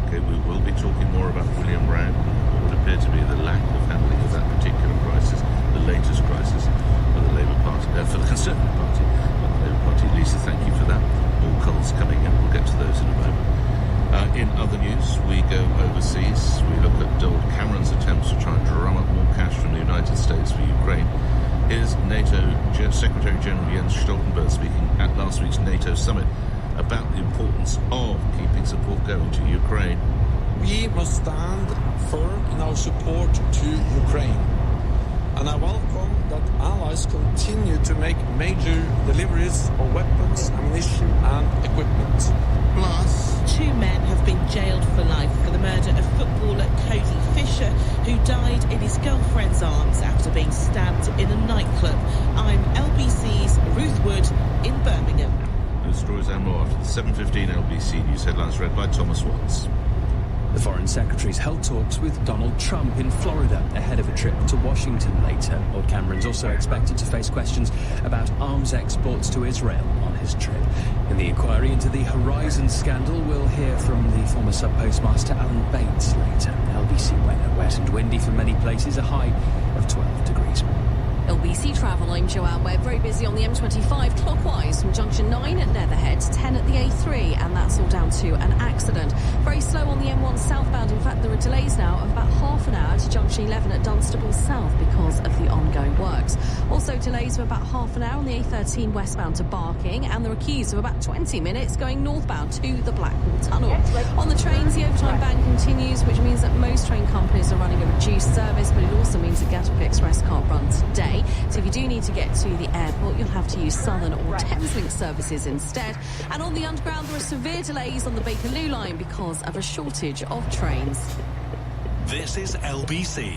Okay, we will be talking more about William Bragg, what would appear to be the lack of handling of that particular crisis, the latest crisis for the Labour Party, for the Conservative Party. But the Labour Party, Lisa, thank you for that. All calls coming in. We'll get to those in a moment. In other news, we go overseas. We look at Donald Cameron's attempts to try and drum up more cash from the United States for Ukraine. Here's NATO Secretary-General Jens Stoltenberg speaking at last week's NATO summit about the importance of keeping support going to Ukraine. We must stand firm in our support to Ukraine. And I welcome that allies continue to make major deliveries of weapons, ammunition and equipment. Plus, 2 men have been jailed for life for the murder of footballer Cody Fisher, who died in his girlfriend's arms after being stabbed in a nightclub. I'm LBC's Ruth Wood in Birmingham. Those stories and more after the 7:15 LBC News headlines read by Thomas Watts. The Foreign Secretary's held talks with Donald Trump in Florida ahead of a trip to Washington later. Lord Cameron's also expected to face questions about arms exports to Israel on his trip. In the inquiry into the Horizon scandal, we'll hear from the former sub-postmaster Alan Bates later. LBC weather, wet and windy for many places, a high of 12 degrees. LBC Travel, I'm Joanne. We're very busy on the M25 clockwise from junction 9 at Leatherhead to 10 at the A3, and that's all down to an accident. Very slow on the M1 southbound. In fact, there are delays now of about half an hour to junction 11 at Dunstable South because of the ongoing works. Also delays of about half an hour on the A13 westbound to Barking, and there are queues of about 20 minutes going northbound to the Blackwall Tunnel. On the trains, the overtime ban continues, which means that most train companies are running a reduced service, but it also means that Gatwick Express can't run today. So if you do need to get to the airport, you'll have to use Southern or Thameslink services instead. And on the underground, there are severe delays on the Bakerloo line because of a shortage of trains. This is LBC.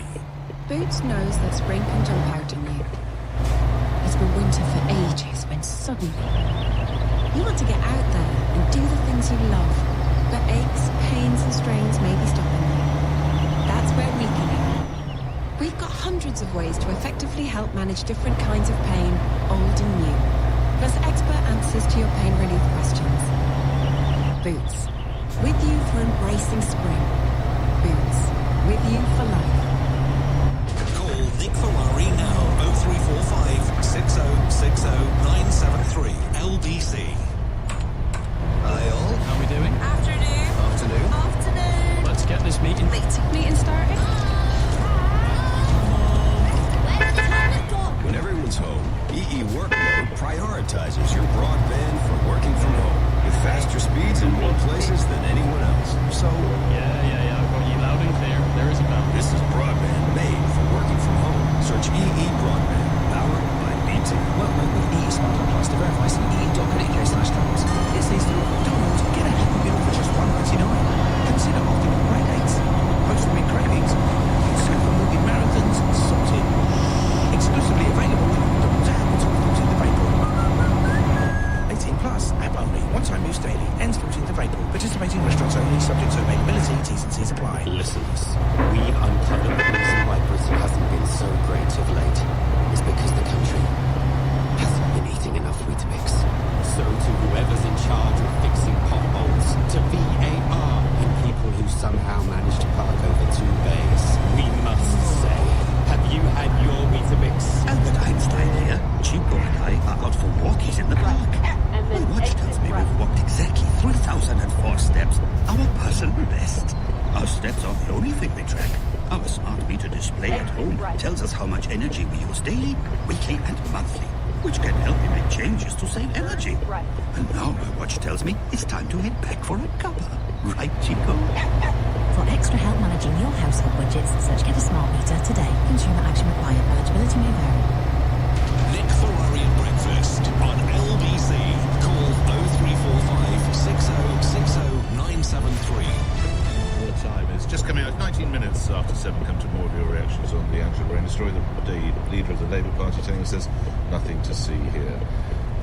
Boots knows that spring can jump out on you. It's been winter for ages when suddenly you want to get out there and do the things you love, but aches, pains and strains may be stopping you. That's where we come in. We've got hundreds of ways to effectively help manage different kinds of pain, old and new, plus expert answers to your pain relief questions. Boots, with you for embracing spring. Boots, with you for life. Call Nick Ferrari now, 0345 6060 973 LBC. Hi all. How are we doing? Afternoon. Let's get this meeting started. When everyone's home, EE Work Mode prioritizes your broadband for working from home with faster speeds in more places than anyone else. So, Yeah, I've got you loud and clear. There is a balance. this is broadband made for working from home. Search EE Broadband, powered by BT. Work mode with EE Smart Plus to verify CE.co.uk/cards. It's these through McDonald's. Get a happy meal for just $1.99. Consider opting for great dates, post-week cravings, super marathons, salted. Exclusively available at McDonald's app until 14th of April. 18 plus, app only, one-time use daily, ends 14th of April. Participating restaurants only, subject to availability, T's and C's apply. Listeners, we uncovered the reason why Britain hasn't been so great of late. It's because the country hasn't been eating enough Weetabix. So to whoever's in charge of fixing potholes, to VAR and people who somehow managed to park over 2 bays, we must say, have you had your Weetabix? Albert Einstein here. Chico and I are out for walkies in the park. My watch tells me we've walked exactly 3,004 steps, our personal best. Our steps aren't the only thing we track. Our smart meter display at home tells us how much energy we use daily, weekly and monthly, which can help me make changes to save energy. And now my watch tells me it's time to head back for a cuppa. Right, Chico? For extra help managing your household budgets, search Get a Smart Meter today. Consumer action required. Eligibility may vary. Nick Ferrari at breakfast on LBC. Call 0345 6060 973. The time is just coming out 19 minutes after 7. Come to more of your reactions on the Angela Rayner story. The leader of the Labour Party telling us there's nothing to see here.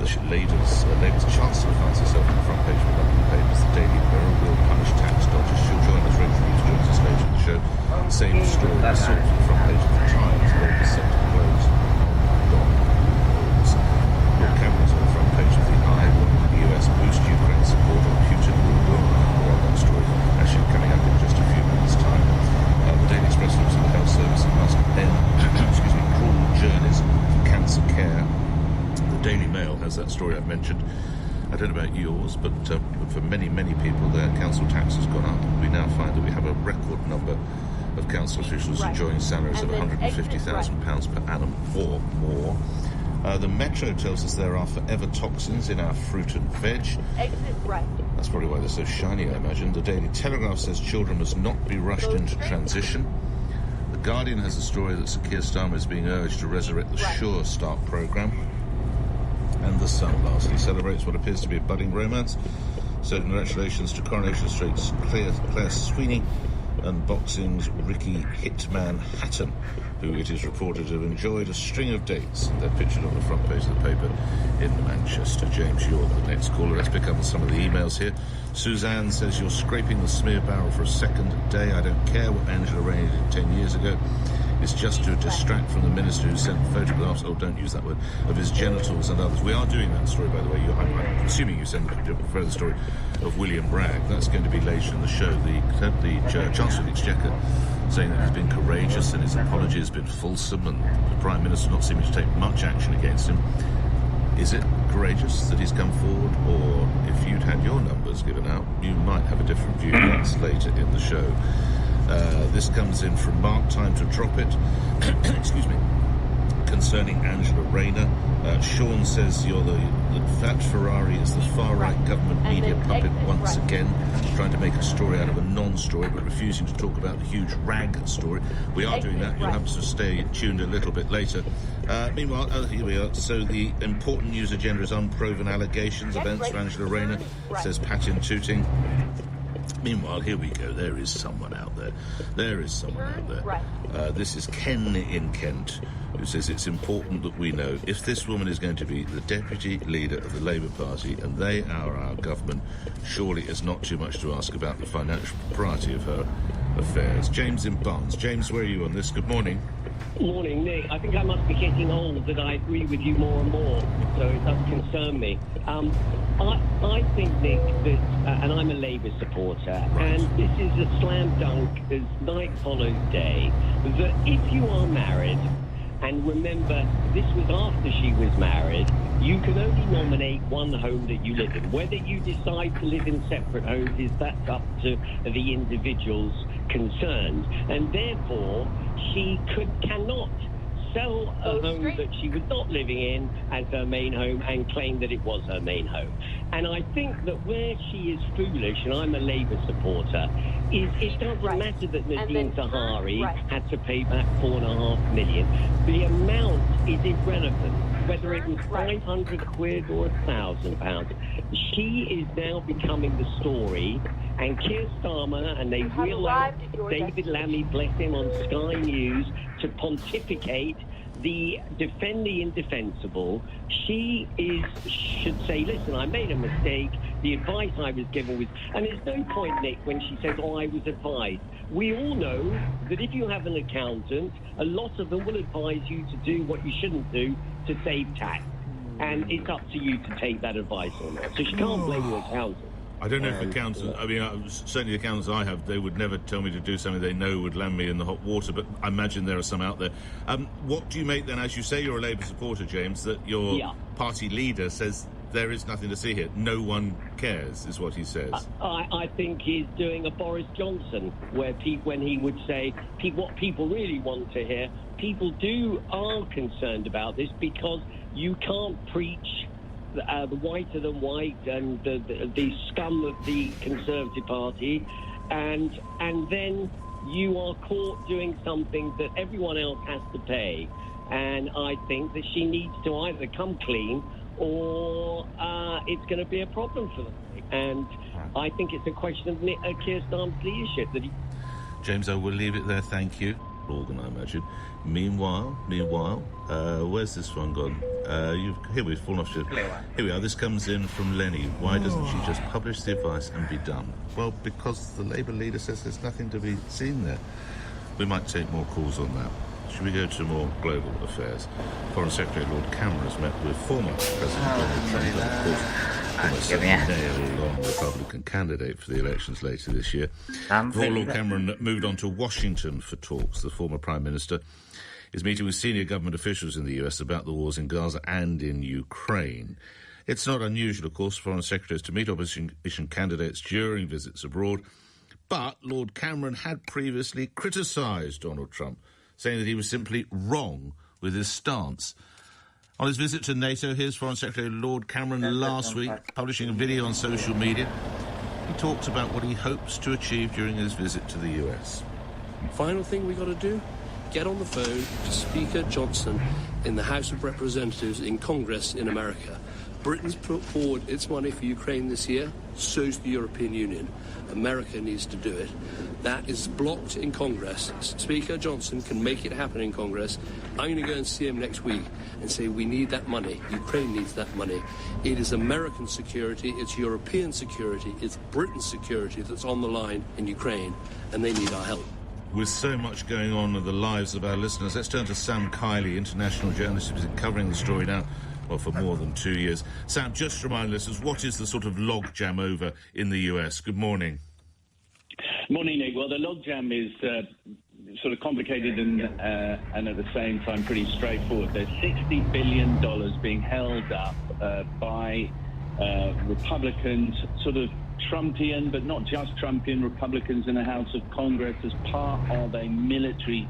The Labour's Chancellor finds herself on the front page of the London papers. The Daily Mirror will punish tax dodgers. She'll join us. Rachel Reeves joins us later in the show. Same story. The sort of the front page of the Times. Labour set to close. Lord Cameron's on the front page of the Eye. Will the US boost Ukraine support on Putin? More on that story actually coming up in just a few minutes' time. The Daily Express looks at the health service and must end cruel journeys for cancer care. The Daily Mail has that story I've mentioned. I don't know about yours, but for many, many people, their council tax has gone up. We now find that we have a record number of council officials enjoying salaries of £150,000 per annum or more. The Metro tells us there are forever toxins in our fruit and veg. That's probably why they're so shiny, I imagine. The Daily Telegraph says children must not be rushed into transition. The Guardian has a story that Sir Keir Starmer is being urged to resurrect the Sure Start programme. And The Sun, lastly, celebrates what appears to be a budding romance. So congratulations to Coronation Street's Claire Sweeney and boxing's Ricky Hitman Hatton, who it is reported to have enjoyed a string of dates. They're pictured on the front page of the paper in Manchester. James, you're the next caller. Let's pick up on some of the emails here. Suzanne says, you're scraping the smear barrel for a second day. I don't care what Angela Rayner did 10 years ago. It's just to distract from the minister who sent photographs, don't use that word, of his genitals and others. We are doing that story, by the way. I'm assuming you sent a further story of William Bragg. That's going to be later in the show. The Chancellor of the Exchequer saying that he's been courageous and his apology has been fulsome, and the Prime Minister not seeming to take much action against him. Is it courageous that he's come forward, or if you'd had your numbers given out, you might have a different view? That's later in the show. This comes in from Mark, time to drop it. Excuse me. Concerning Angela Rayner, Sean says you're the fat Ferrari is the far-right government media puppet once again, trying to make a story out of a non-story, but refusing to talk about the huge rag story. We are doing that. You'll have to stay tuned a little bit later. Meanwhile, here we are. So the important news agenda is unproven allegations of events for Angela Rayner, says Patin Tooting. Meanwhile, here we go. There is someone out there. This is Ken in Kent, who says it's important that we know if this woman is going to be the deputy leader of the Labour Party and they are our government, surely it's not too much to ask about the financial propriety of her affairs. James in Barnes. James, where are you on this? Good morning. Morning, Nick. I think I must be getting old that I agree with you more and more, so it does concern me. I think, Nick, that, and I'm a Labour supporter, and this is a slam dunk as night follows day, that if you are married, and remember, this was after she was married, you can only nominate one home that you live in. Whether you decide to live in separate homes, that's up to the individuals concerned. And therefore, she cannot sell a home that she was not living in as her main home and claim that it was her main home. And I think that where she is foolish, and I'm a Labour supporter, is it doesn't matter that Nadine Zahawi had to pay back $4.5 million. The amount is irrelevant, whether it was 500 quid or £1,000. She is now becoming the story, and Keir Starmer, and they reel out David Lammy, bless him, on Sky News to pontificate defend the indefensible. She should say, listen, I made a mistake. The advice I was given was... And there's no point, Nick, when she says, I was advised. We all know that if you have an accountant, a lot of them will advise you to do what you shouldn't do to save tax. And it's up to you to take that advice or not. So she can't blame your accountant. I don't know if accountants, certainly the accountants I have, they would never tell me to do something they know would land me in the hot water, but I imagine there are some out there. What do you make then, as you say you're a Labour supporter, James, that your party leader says there is nothing to see here, no one cares, is what he says? I think he's doing a Boris Johnson, when he would say, what people really want to hear, people are concerned about this because you can't preach the whiter than white and the scum of the Conservative Party, and then you are caught doing something that everyone else has to pay. And I think that she needs to either come clean or it's going to be a problem for them. And I think it's a question of Keir Starmer's leadership. James, I will leave it there, thank you. Organ, I imagine. Meanwhile, where's this one gone? Here we've fallen off. Here we are. This comes in from Lenny. Why doesn't she just publish the advice and be done? Well, because the Labour leader says there's nothing to be seen there. We might take more calls on that. Should we go to more global affairs? Foreign Secretary Lord Cameron has met with former President Donald Trump, and of course, almost certainly nail-on Republican candidate for the elections later this year. Before Lord Cameron moved on to Washington for talks, the former Prime Minister is meeting with senior government officials in the US about the wars in Gaza and in Ukraine. It's not unusual, of course, for foreign secretaries to meet opposition candidates during visits abroad, but Lord Cameron had previously criticised Donald Trump, saying that he was simply wrong with his stance. On his visit to NATO, here's Foreign Secretary Lord Cameron last week, publishing a video on social media. He talks about what he hopes to achieve during his visit to the US. Final thing we got to do, get on the phone to Speaker Johnson in the House of Representatives in Congress in America. Britain's put forward its money for Ukraine this year, so's the European Union. America needs to do it. That is blocked in Congress. Speaker Johnson can make it happen in Congress. I'm going to go and see him next week and say we need that money. Ukraine needs that money. It is American security, it's European security, it's Britain's security that's on the line in Ukraine, and they need our help. With so much going on in the lives of our listeners, let's turn to Sam Kiley, international journalist who's been covering the story now, well, for more than 2 years. Sam, just remind listeners, what is the sort of logjam over in the US? Good morning. Morning, Nick. Well, the logjam is sort of complicated and at the same time pretty straightforward. There's $60 billion being held up by Republicans, sort of Trumpian, but not just Trumpian, Republicans in the House of Congress as part of a military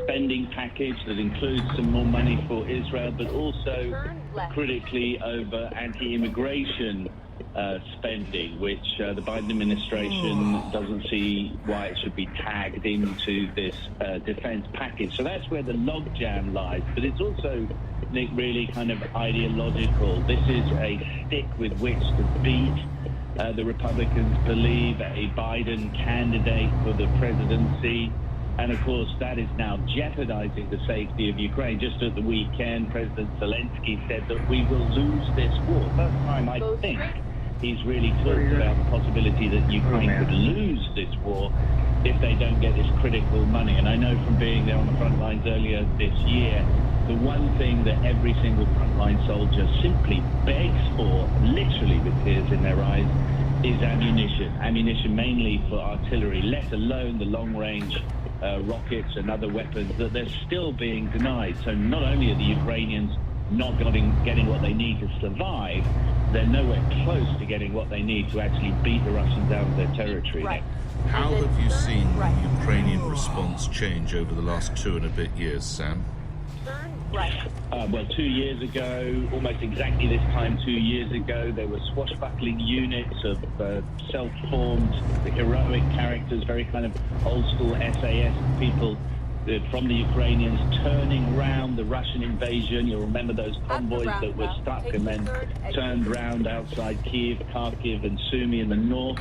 spending package that includes some more money for Israel, but also critically over anti-immigration spending, which the Biden administration doesn't see why it should be tagged into this defense package. So that's where the logjam lies. But it's also, Nick, really kind of ideological. This is a stick with which to beat the Republicans believe a Biden candidate for the presidency. And, of course, that is now jeopardizing the safety of Ukraine. Just at the weekend, President Zelensky said that we will lose this war. First time, I think, he's really talked about the possibility that Ukraine could lose this war if they don't get this critical money. And I know from being there on the front lines earlier this year, the one thing that every single frontline soldier simply begs for, literally with tears in their eyes, is ammunition. Ammunition mainly for artillery, let alone the long-range rockets and other weapons that they're still being denied. So not only are the Ukrainians not getting what they need to survive, they're nowhere close to getting what they need to actually beat the Russians out of their territory. Right. How have you seen the Ukrainian response change over the last 2 and a bit years, Sam? Well, 2 years ago, almost exactly this time 2 years ago, there were swashbuckling units of self-formed, heroic characters, very kind of old-school SAS people from the Ukrainians turning round the Russian invasion. You'll remember those convoys that were stuck and then turned round outside Kiev, Kharkiv and Sumy in the north.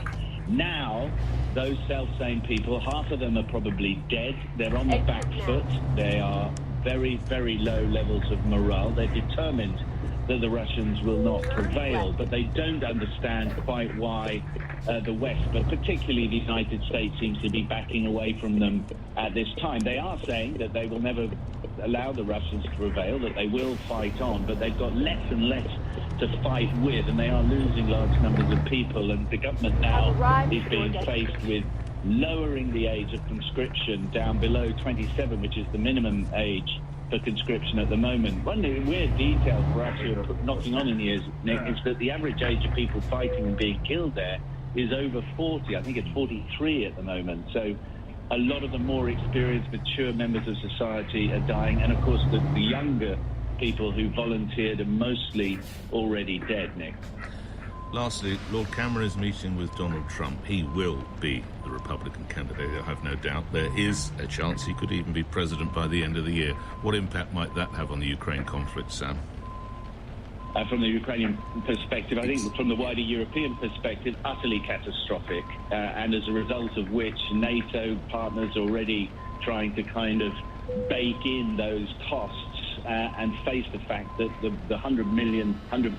Now, those self-same people, half of them are probably dead. They're on the back foot. They are very, very low levels of morale. They're determined that the Russians will not prevail, but they don't understand quite why the West, but particularly the United States, seems to be backing away from them at this time. They are saying that they will never allow the Russians to prevail, that they will fight on, but they've got less and less to fight with, and they are losing large numbers of people, and the government now is being faced with lowering the age of conscription down below 27, which is the minimum age for conscription at the moment. One weird detail for us who are knocking on in years, Nick, is that the average age of people fighting and being killed there is over 40. I think it's 43 at the moment. So a lot of the more experienced, mature members of society are dying. And, of course, the younger people who volunteered are mostly already dead, Nick. Lastly, Lord Cameron is meeting with Donald Trump. He will be the Republican candidate, I have no doubt. There is a chance he could even be president by the end of the year. What impact might that have on the Ukraine conflict, Sam? From the Ukrainian perspective, I think from the wider European perspective, utterly catastrophic, and as a result of which NATO partners are already trying to kind of bake in those costs and face the fact that the $100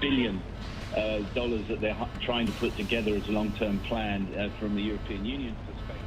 billion dollars that they're trying to put together as a long-term plan from the European Union's perspective.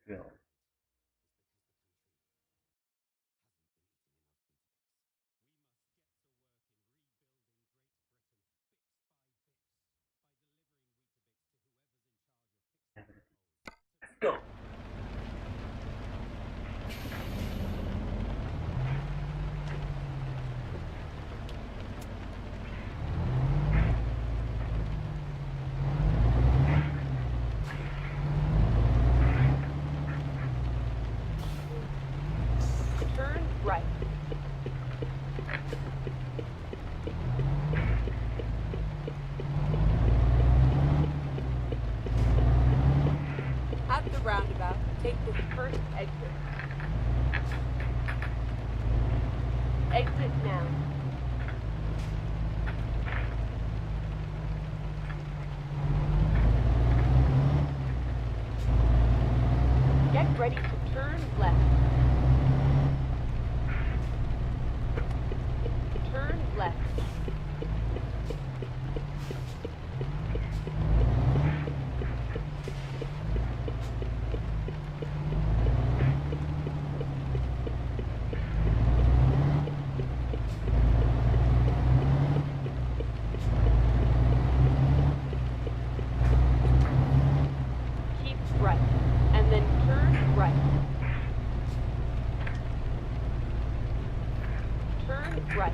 go. Go. Turn right. At the roundabout, take this first exit. Exit now. Get ready to turn left. Turn left. Keep right, and then turn right. Turn right.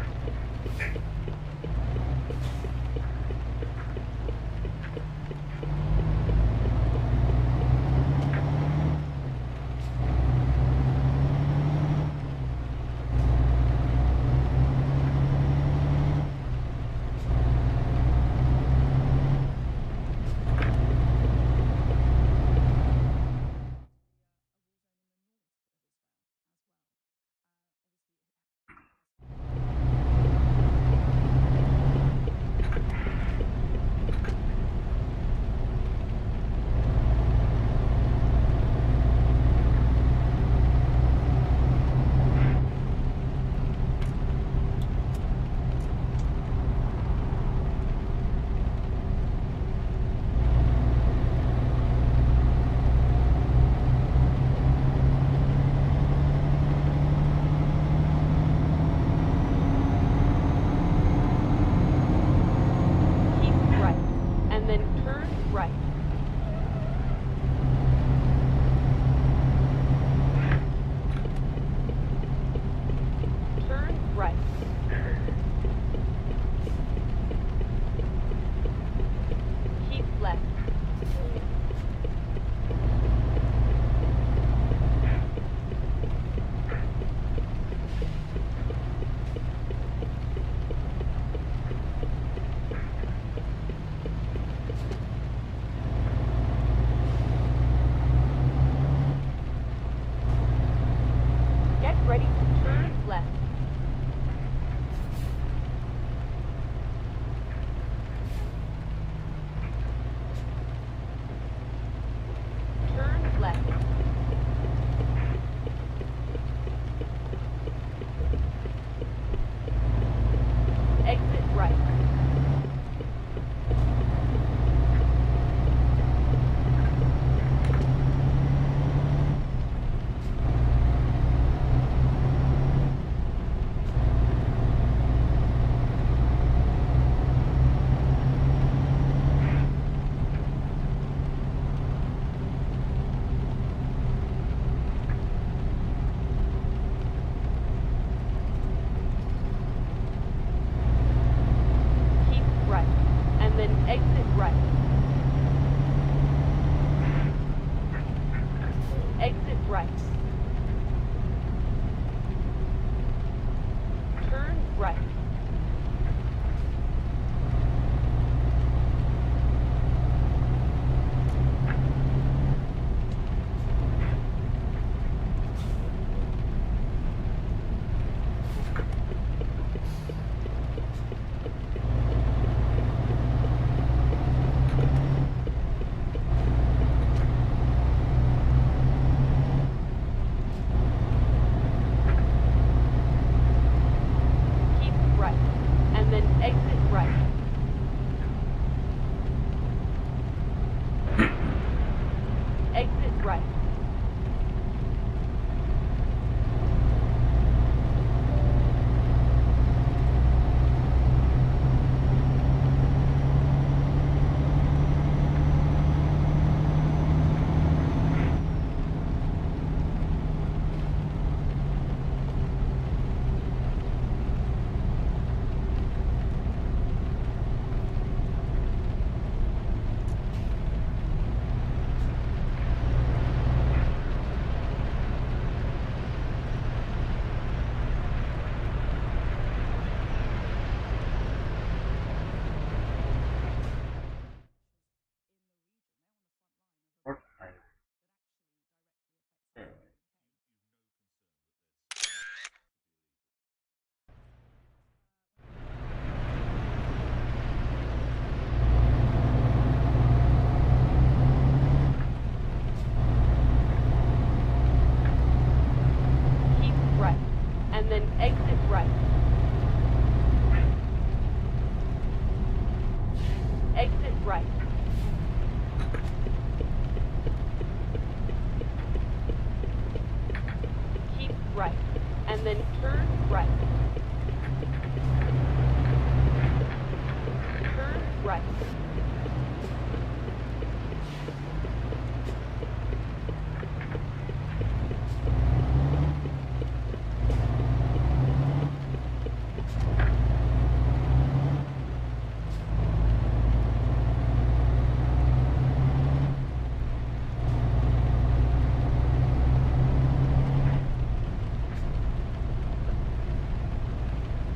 Keep right.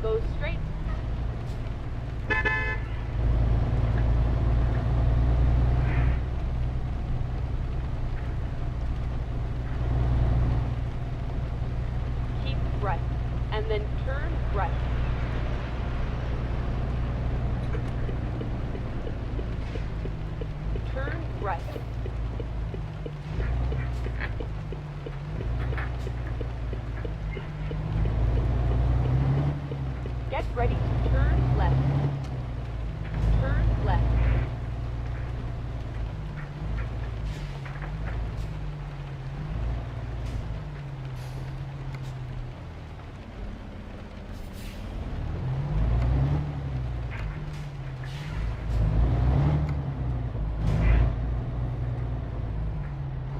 Go straight. Keep right, and then turn right. Turn right. Get ready to turn left. Turn left.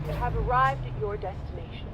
You have arrived at your destination.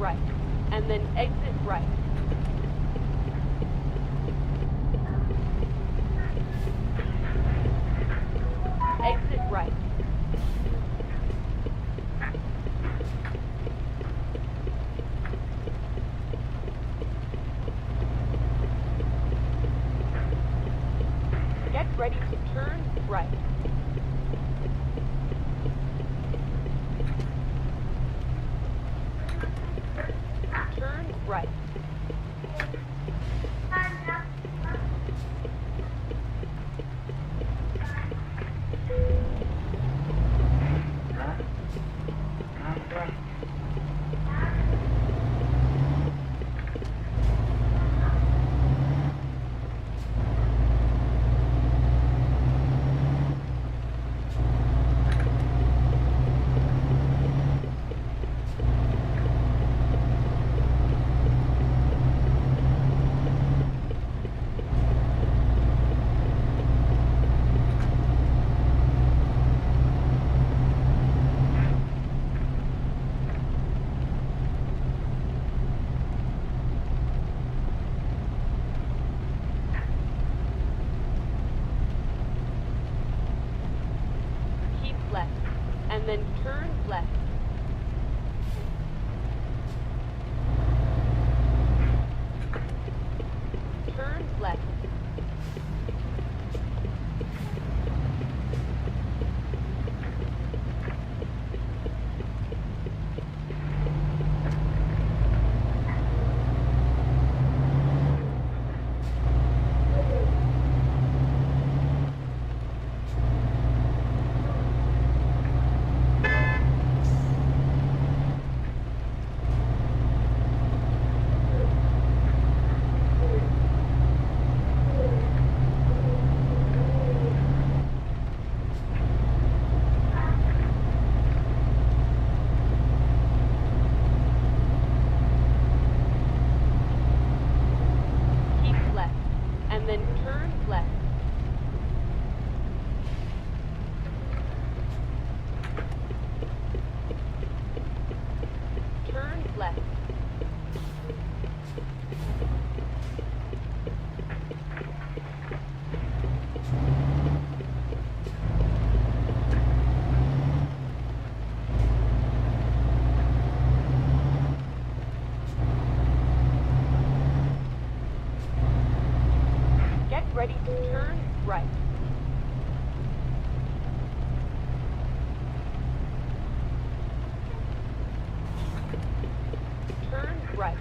right, and then exit right. Exit right. Get ready to turn right. Turn right. And then turn left. Turn left. Ready to turn right. Turn right.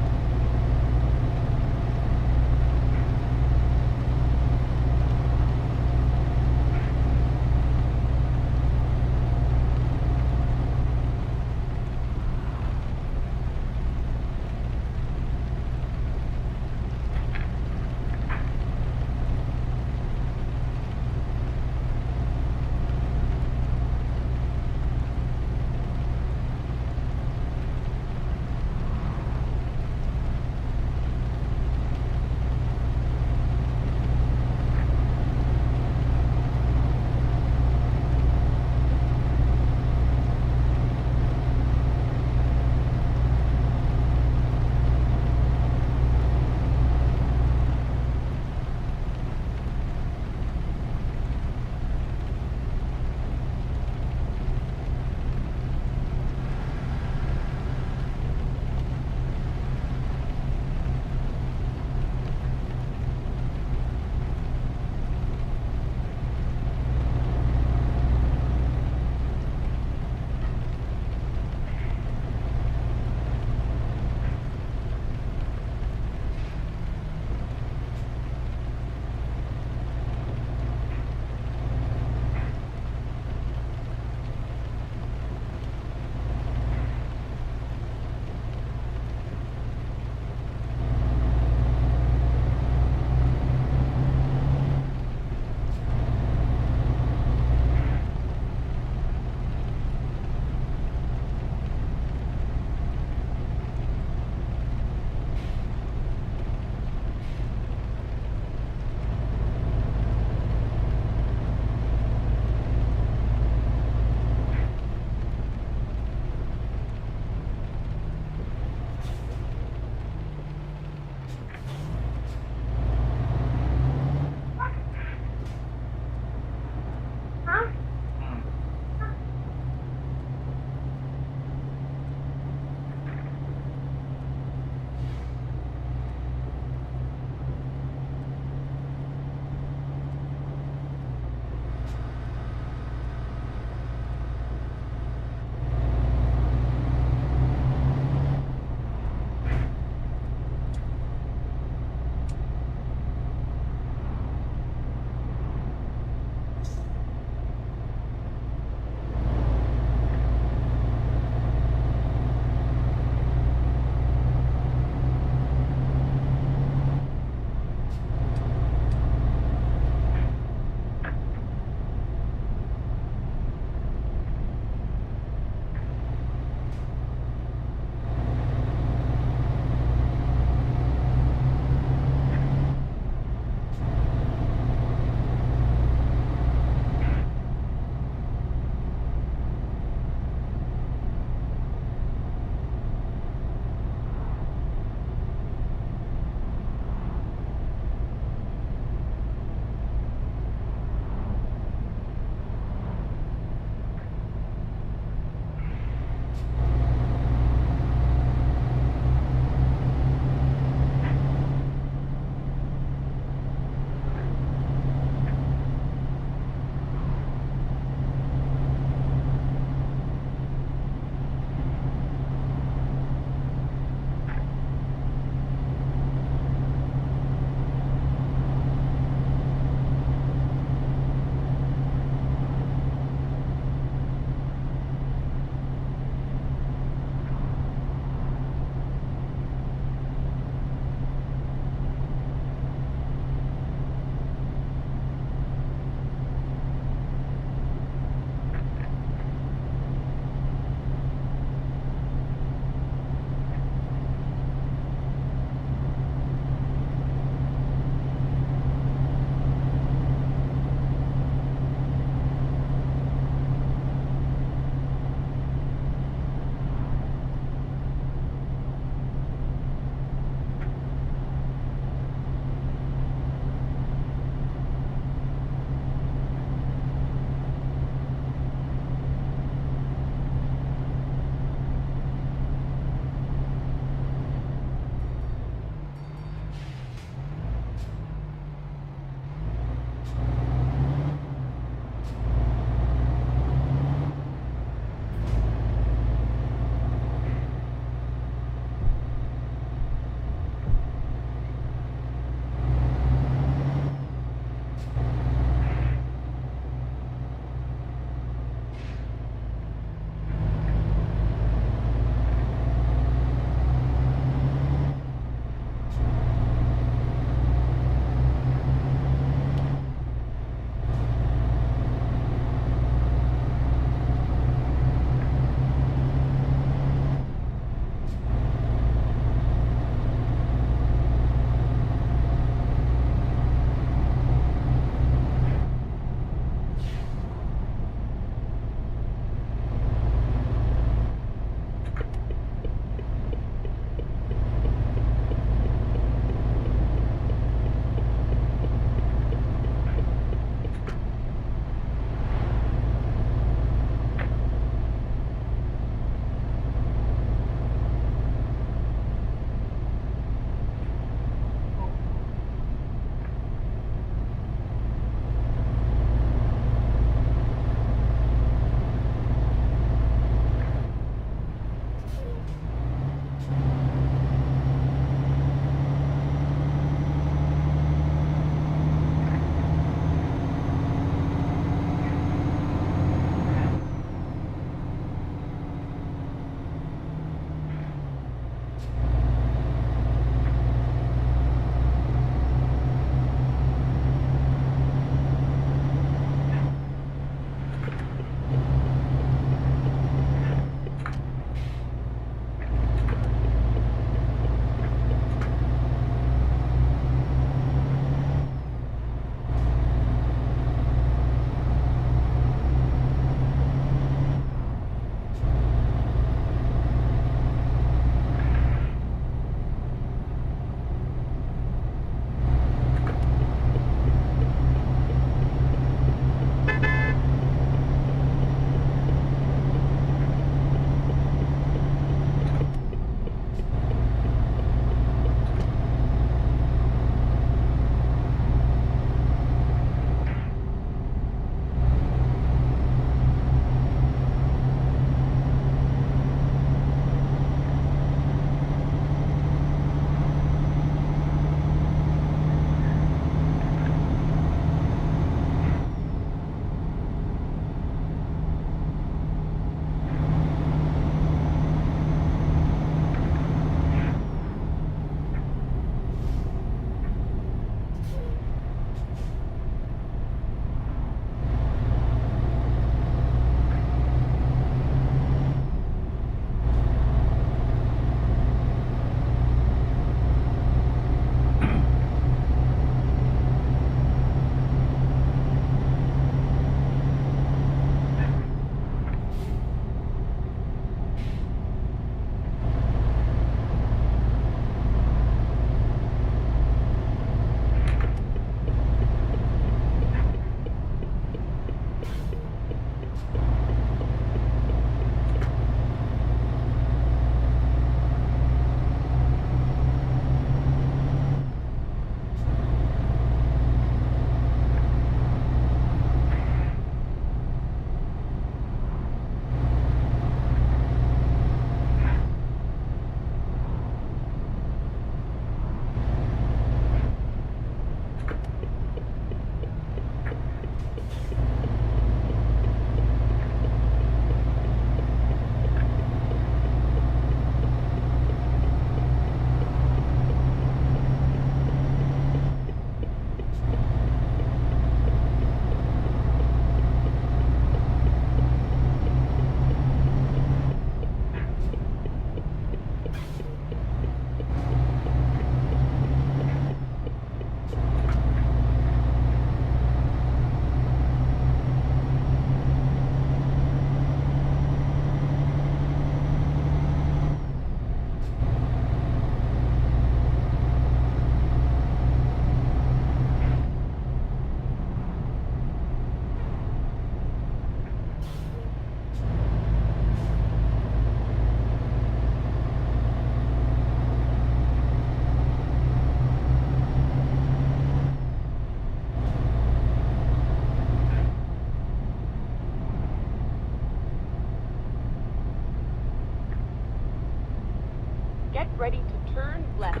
Get ready to turn left.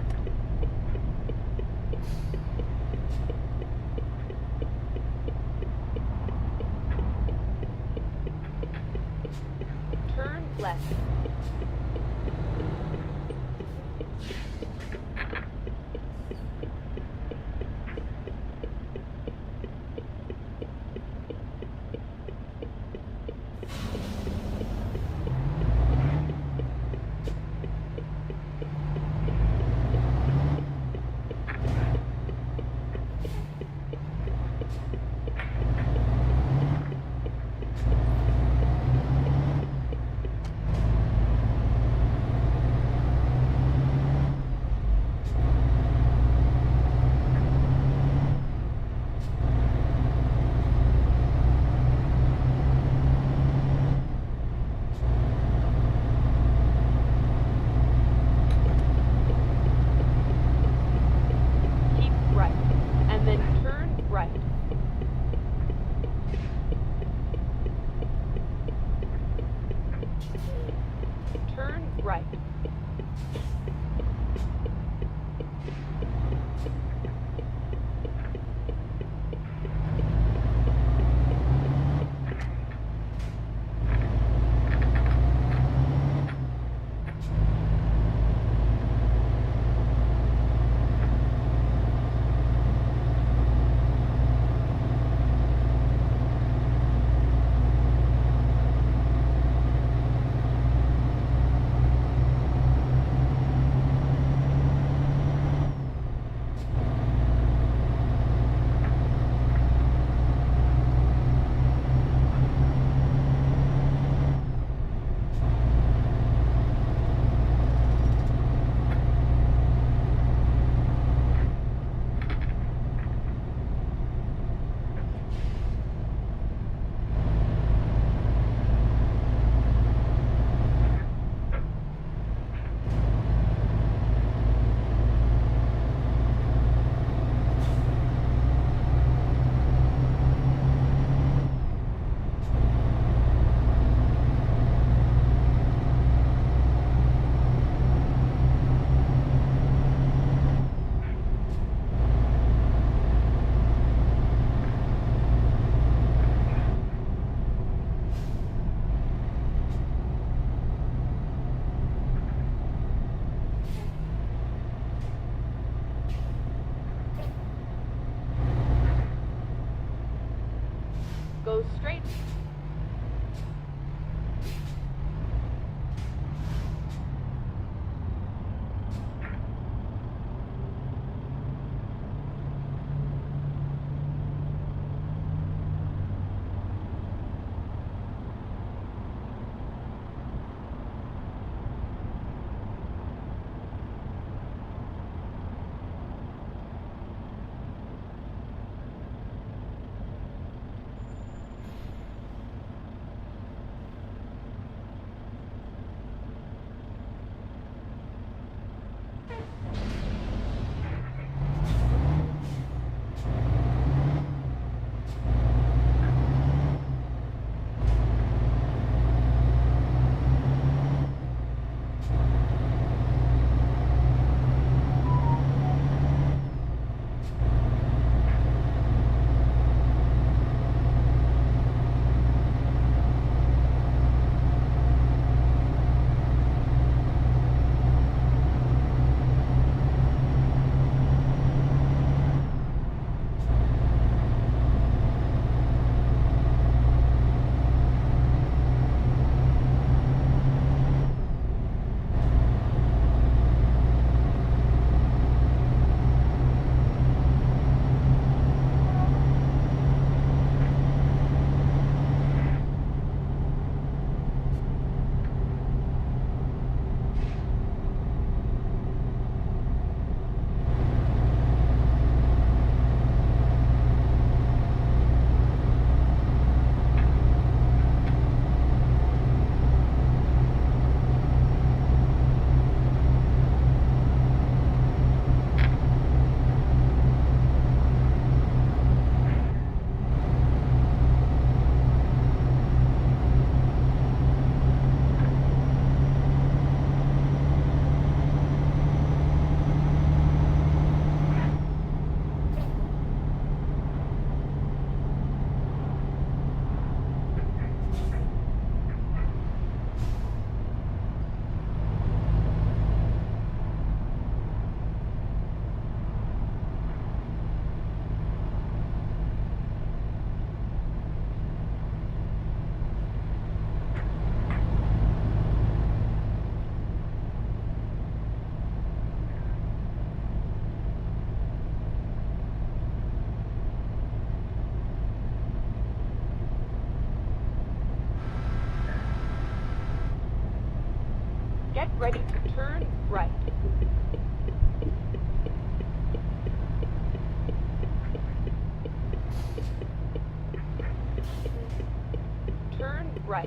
Turn left. Go straight. Get ready to turn right. Turn right.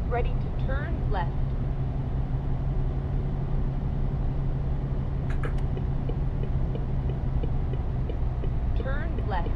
ready to turn left. Turn left.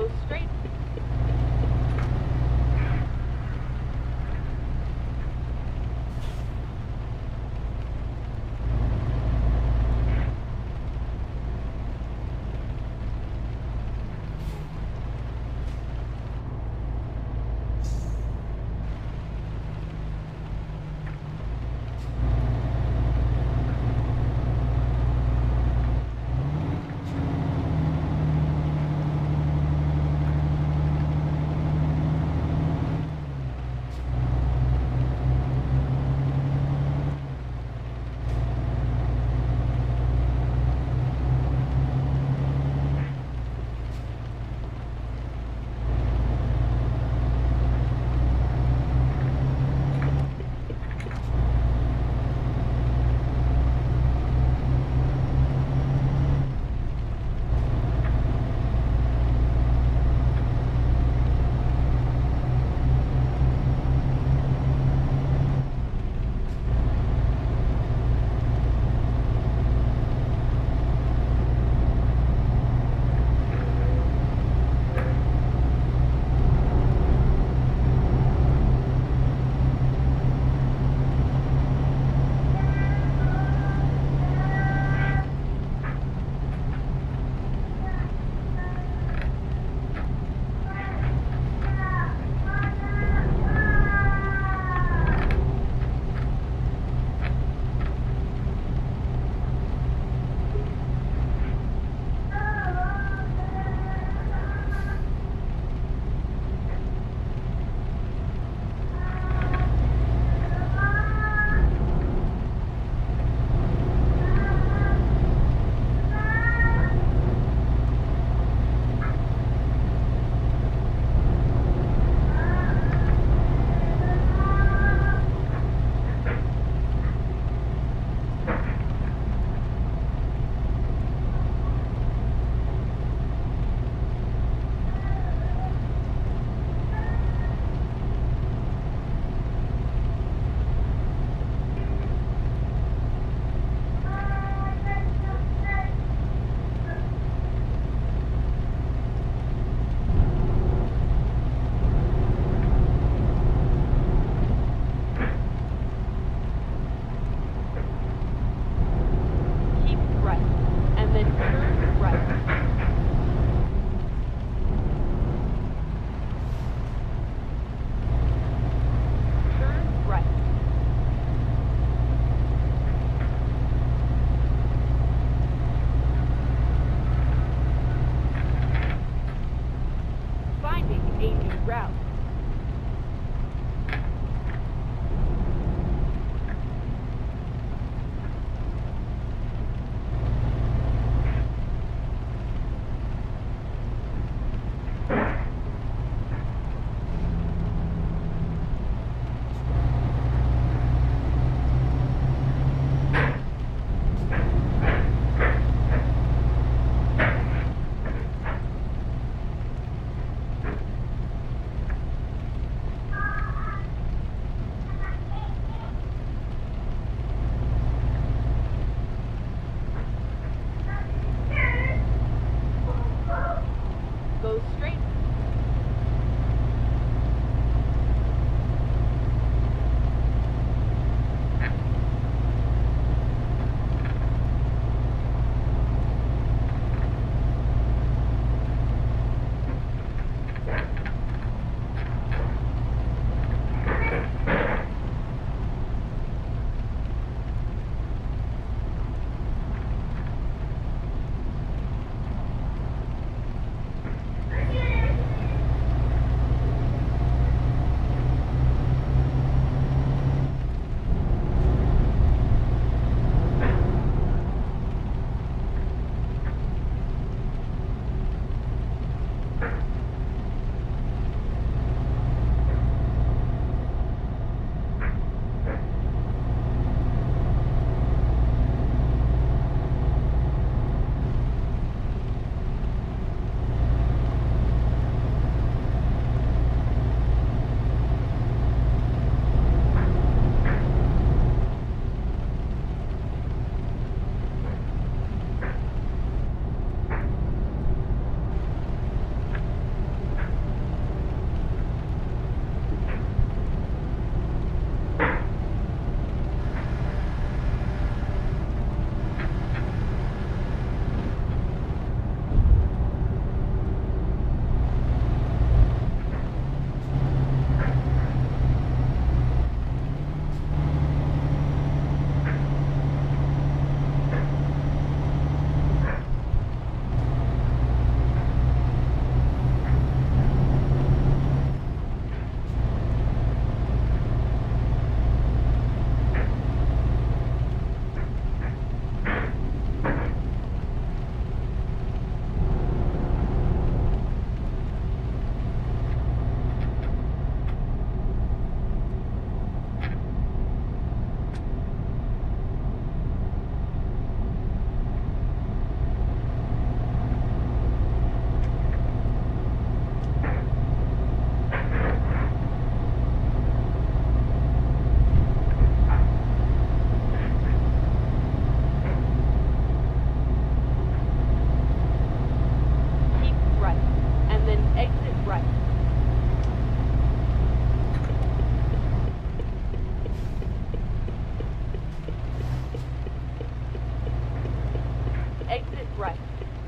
Go straight.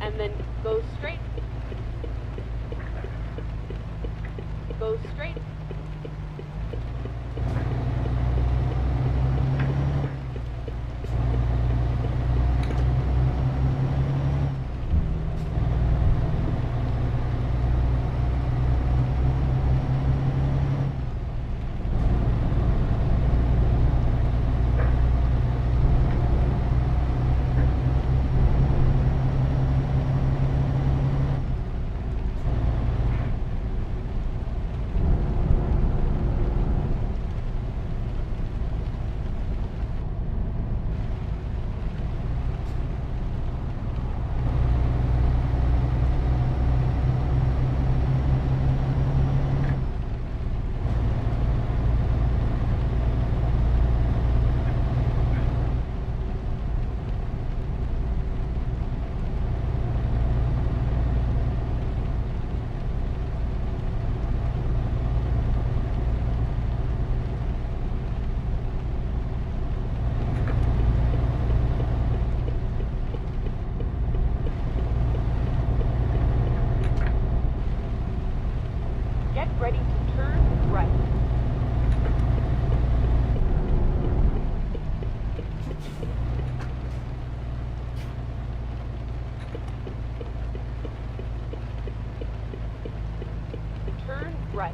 and then go straight. Go straight. Get ready to turn right. Turn right.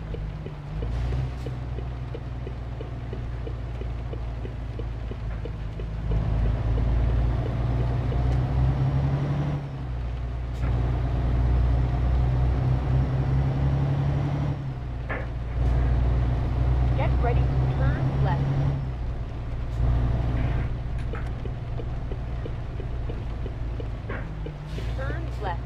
Get ready to turn left. Turn left.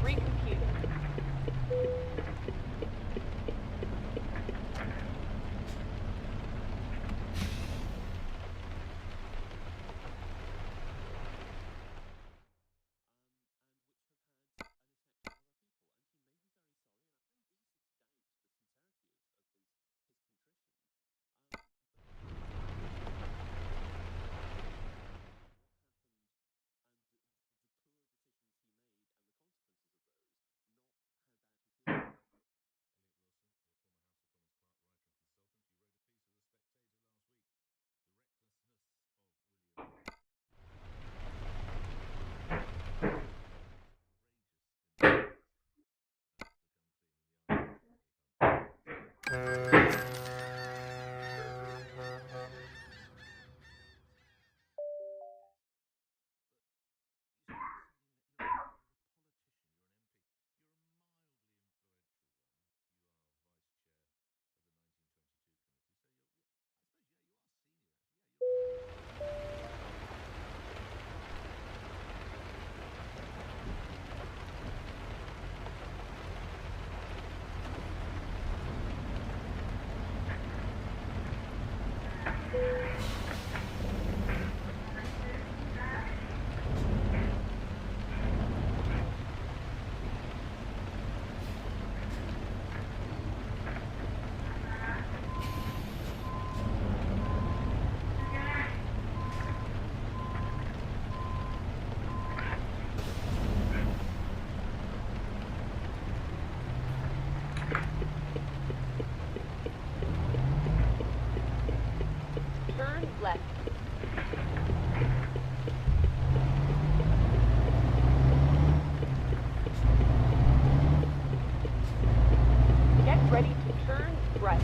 Recomputing. Turn left. Get ready to turn right.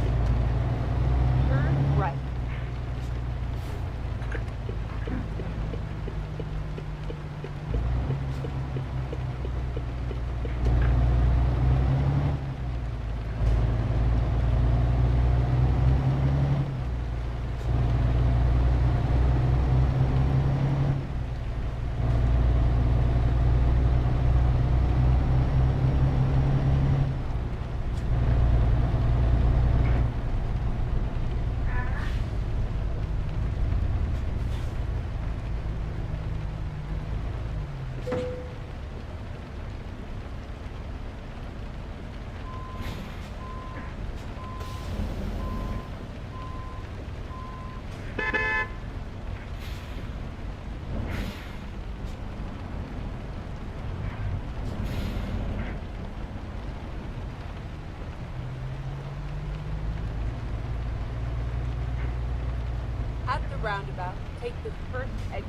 Turn right. roundabout. Take the first exit.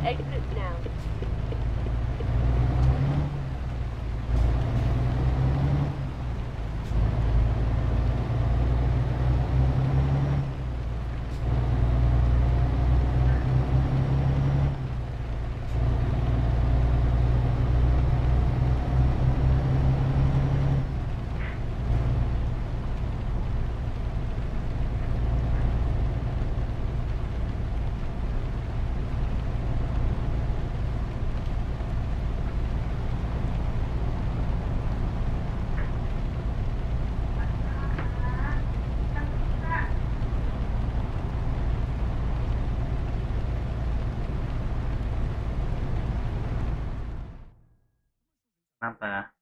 Exit now. Kenapa?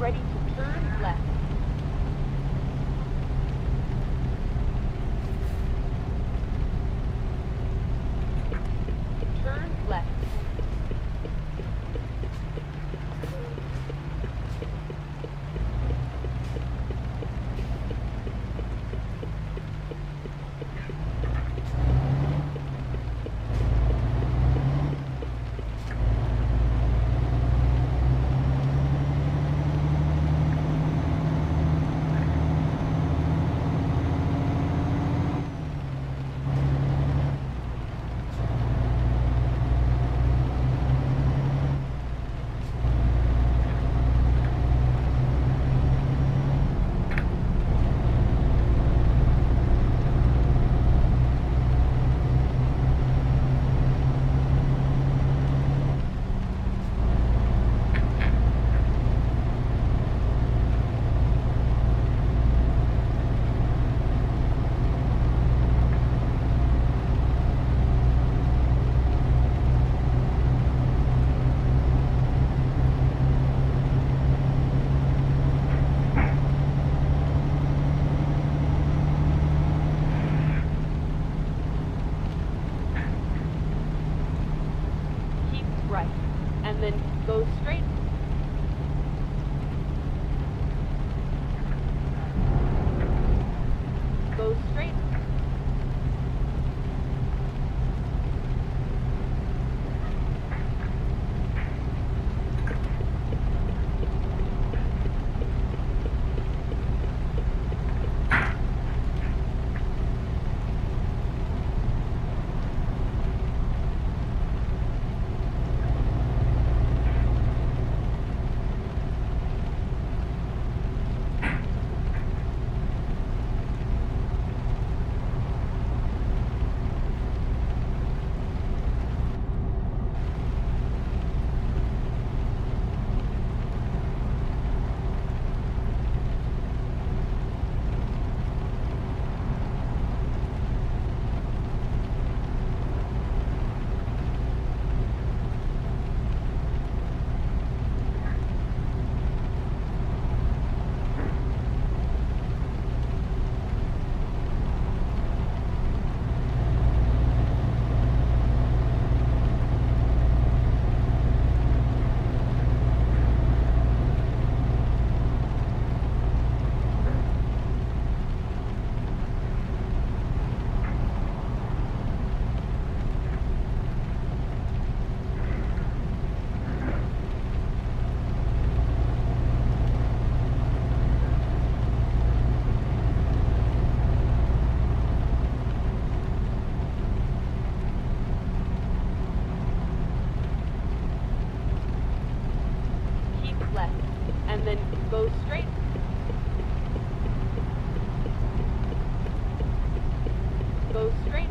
ready to turn left. Turn left. Right, and then go straight. Go straight. Left, and then go straight. Go straight.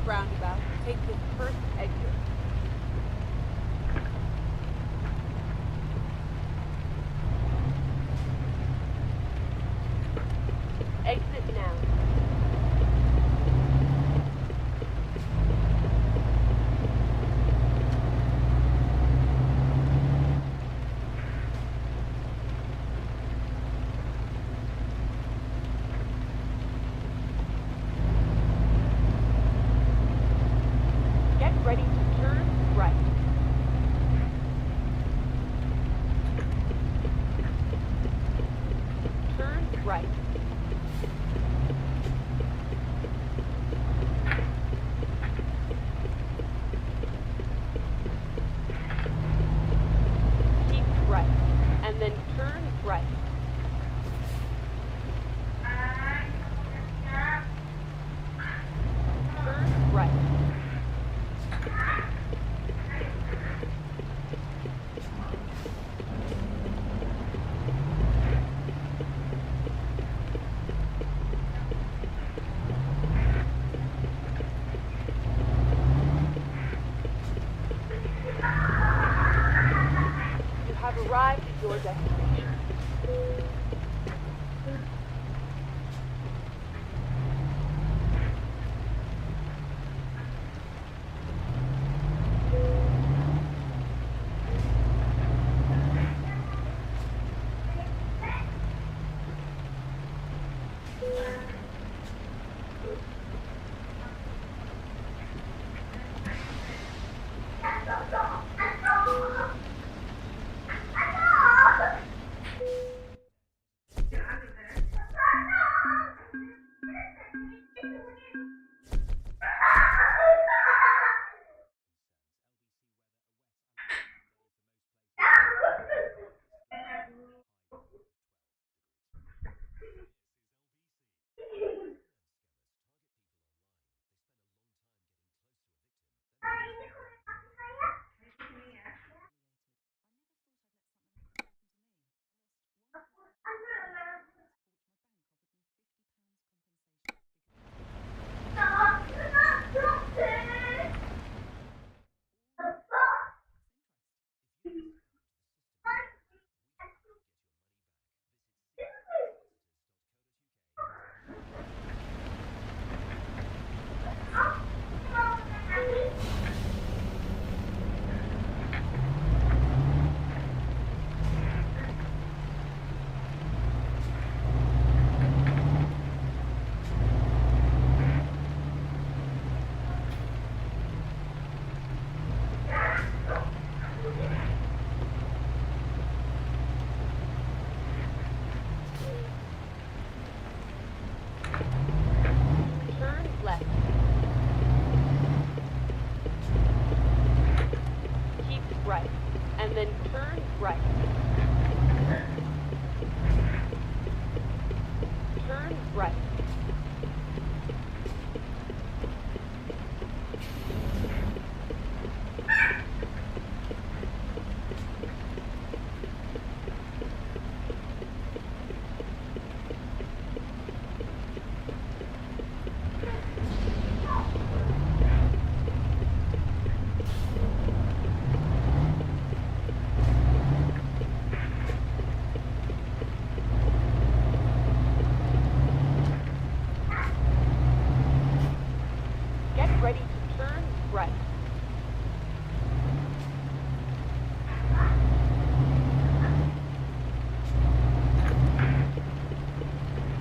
roundabout. Take the first exit. Exit now. Get ready to turn right. Turn right. Keep right, and then turn right. Turn right. You have arrived at your destination. Turn left. Keep right, and then turn right. Turn right. Get ready to turn right.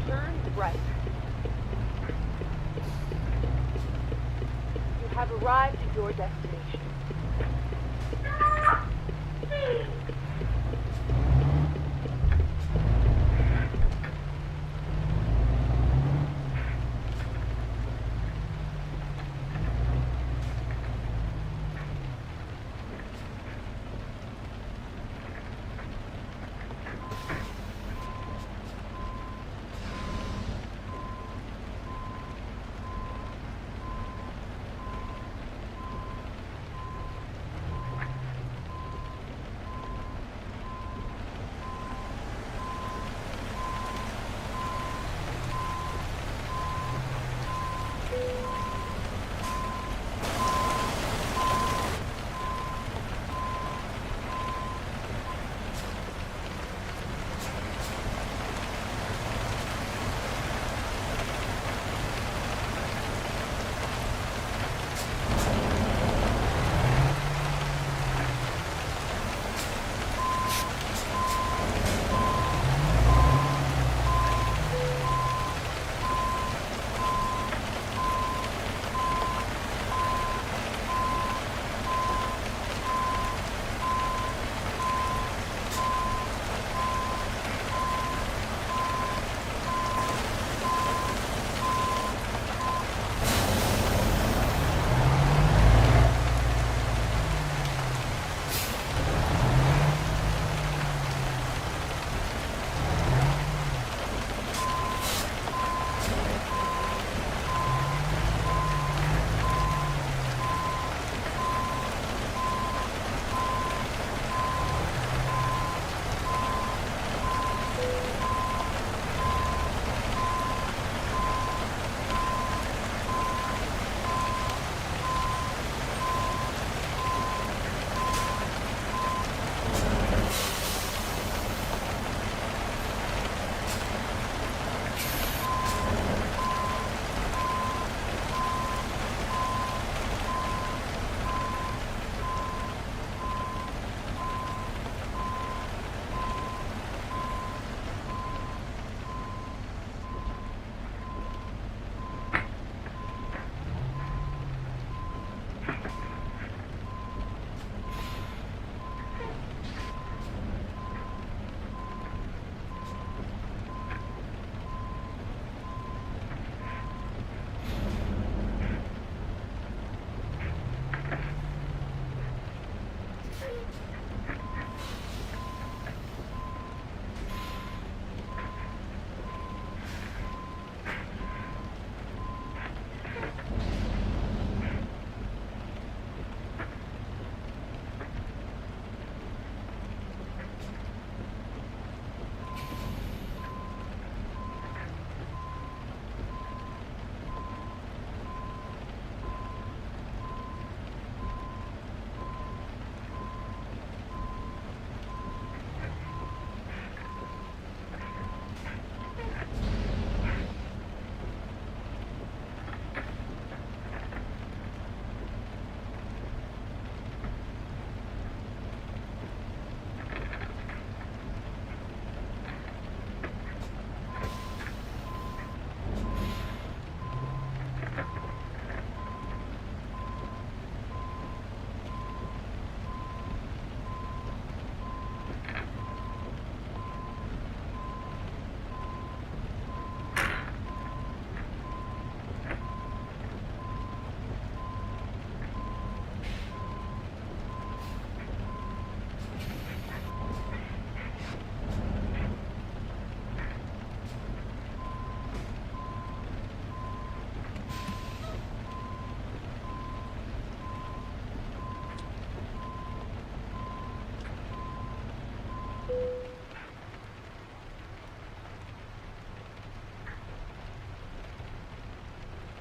Turn right. You have arrived at your destination.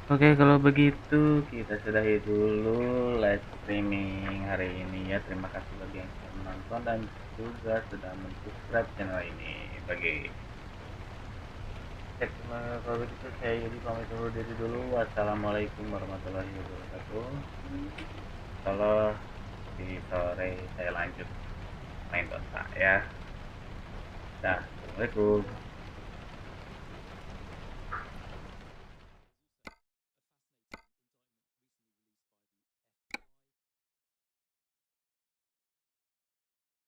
Oke, kalau begitu kita sudahi dulu live streaming hari ini ya. Terima kasih bagi yang sudah menonton dan juga sudah mensubscribe channel ini. Kalau begitu saya Yudi pamit undur diri dulu. Wassalamualaikum warahmatullahi wabarakatuh. Kalau di sore saya lanjut main Dota ya. Assalamualaikum.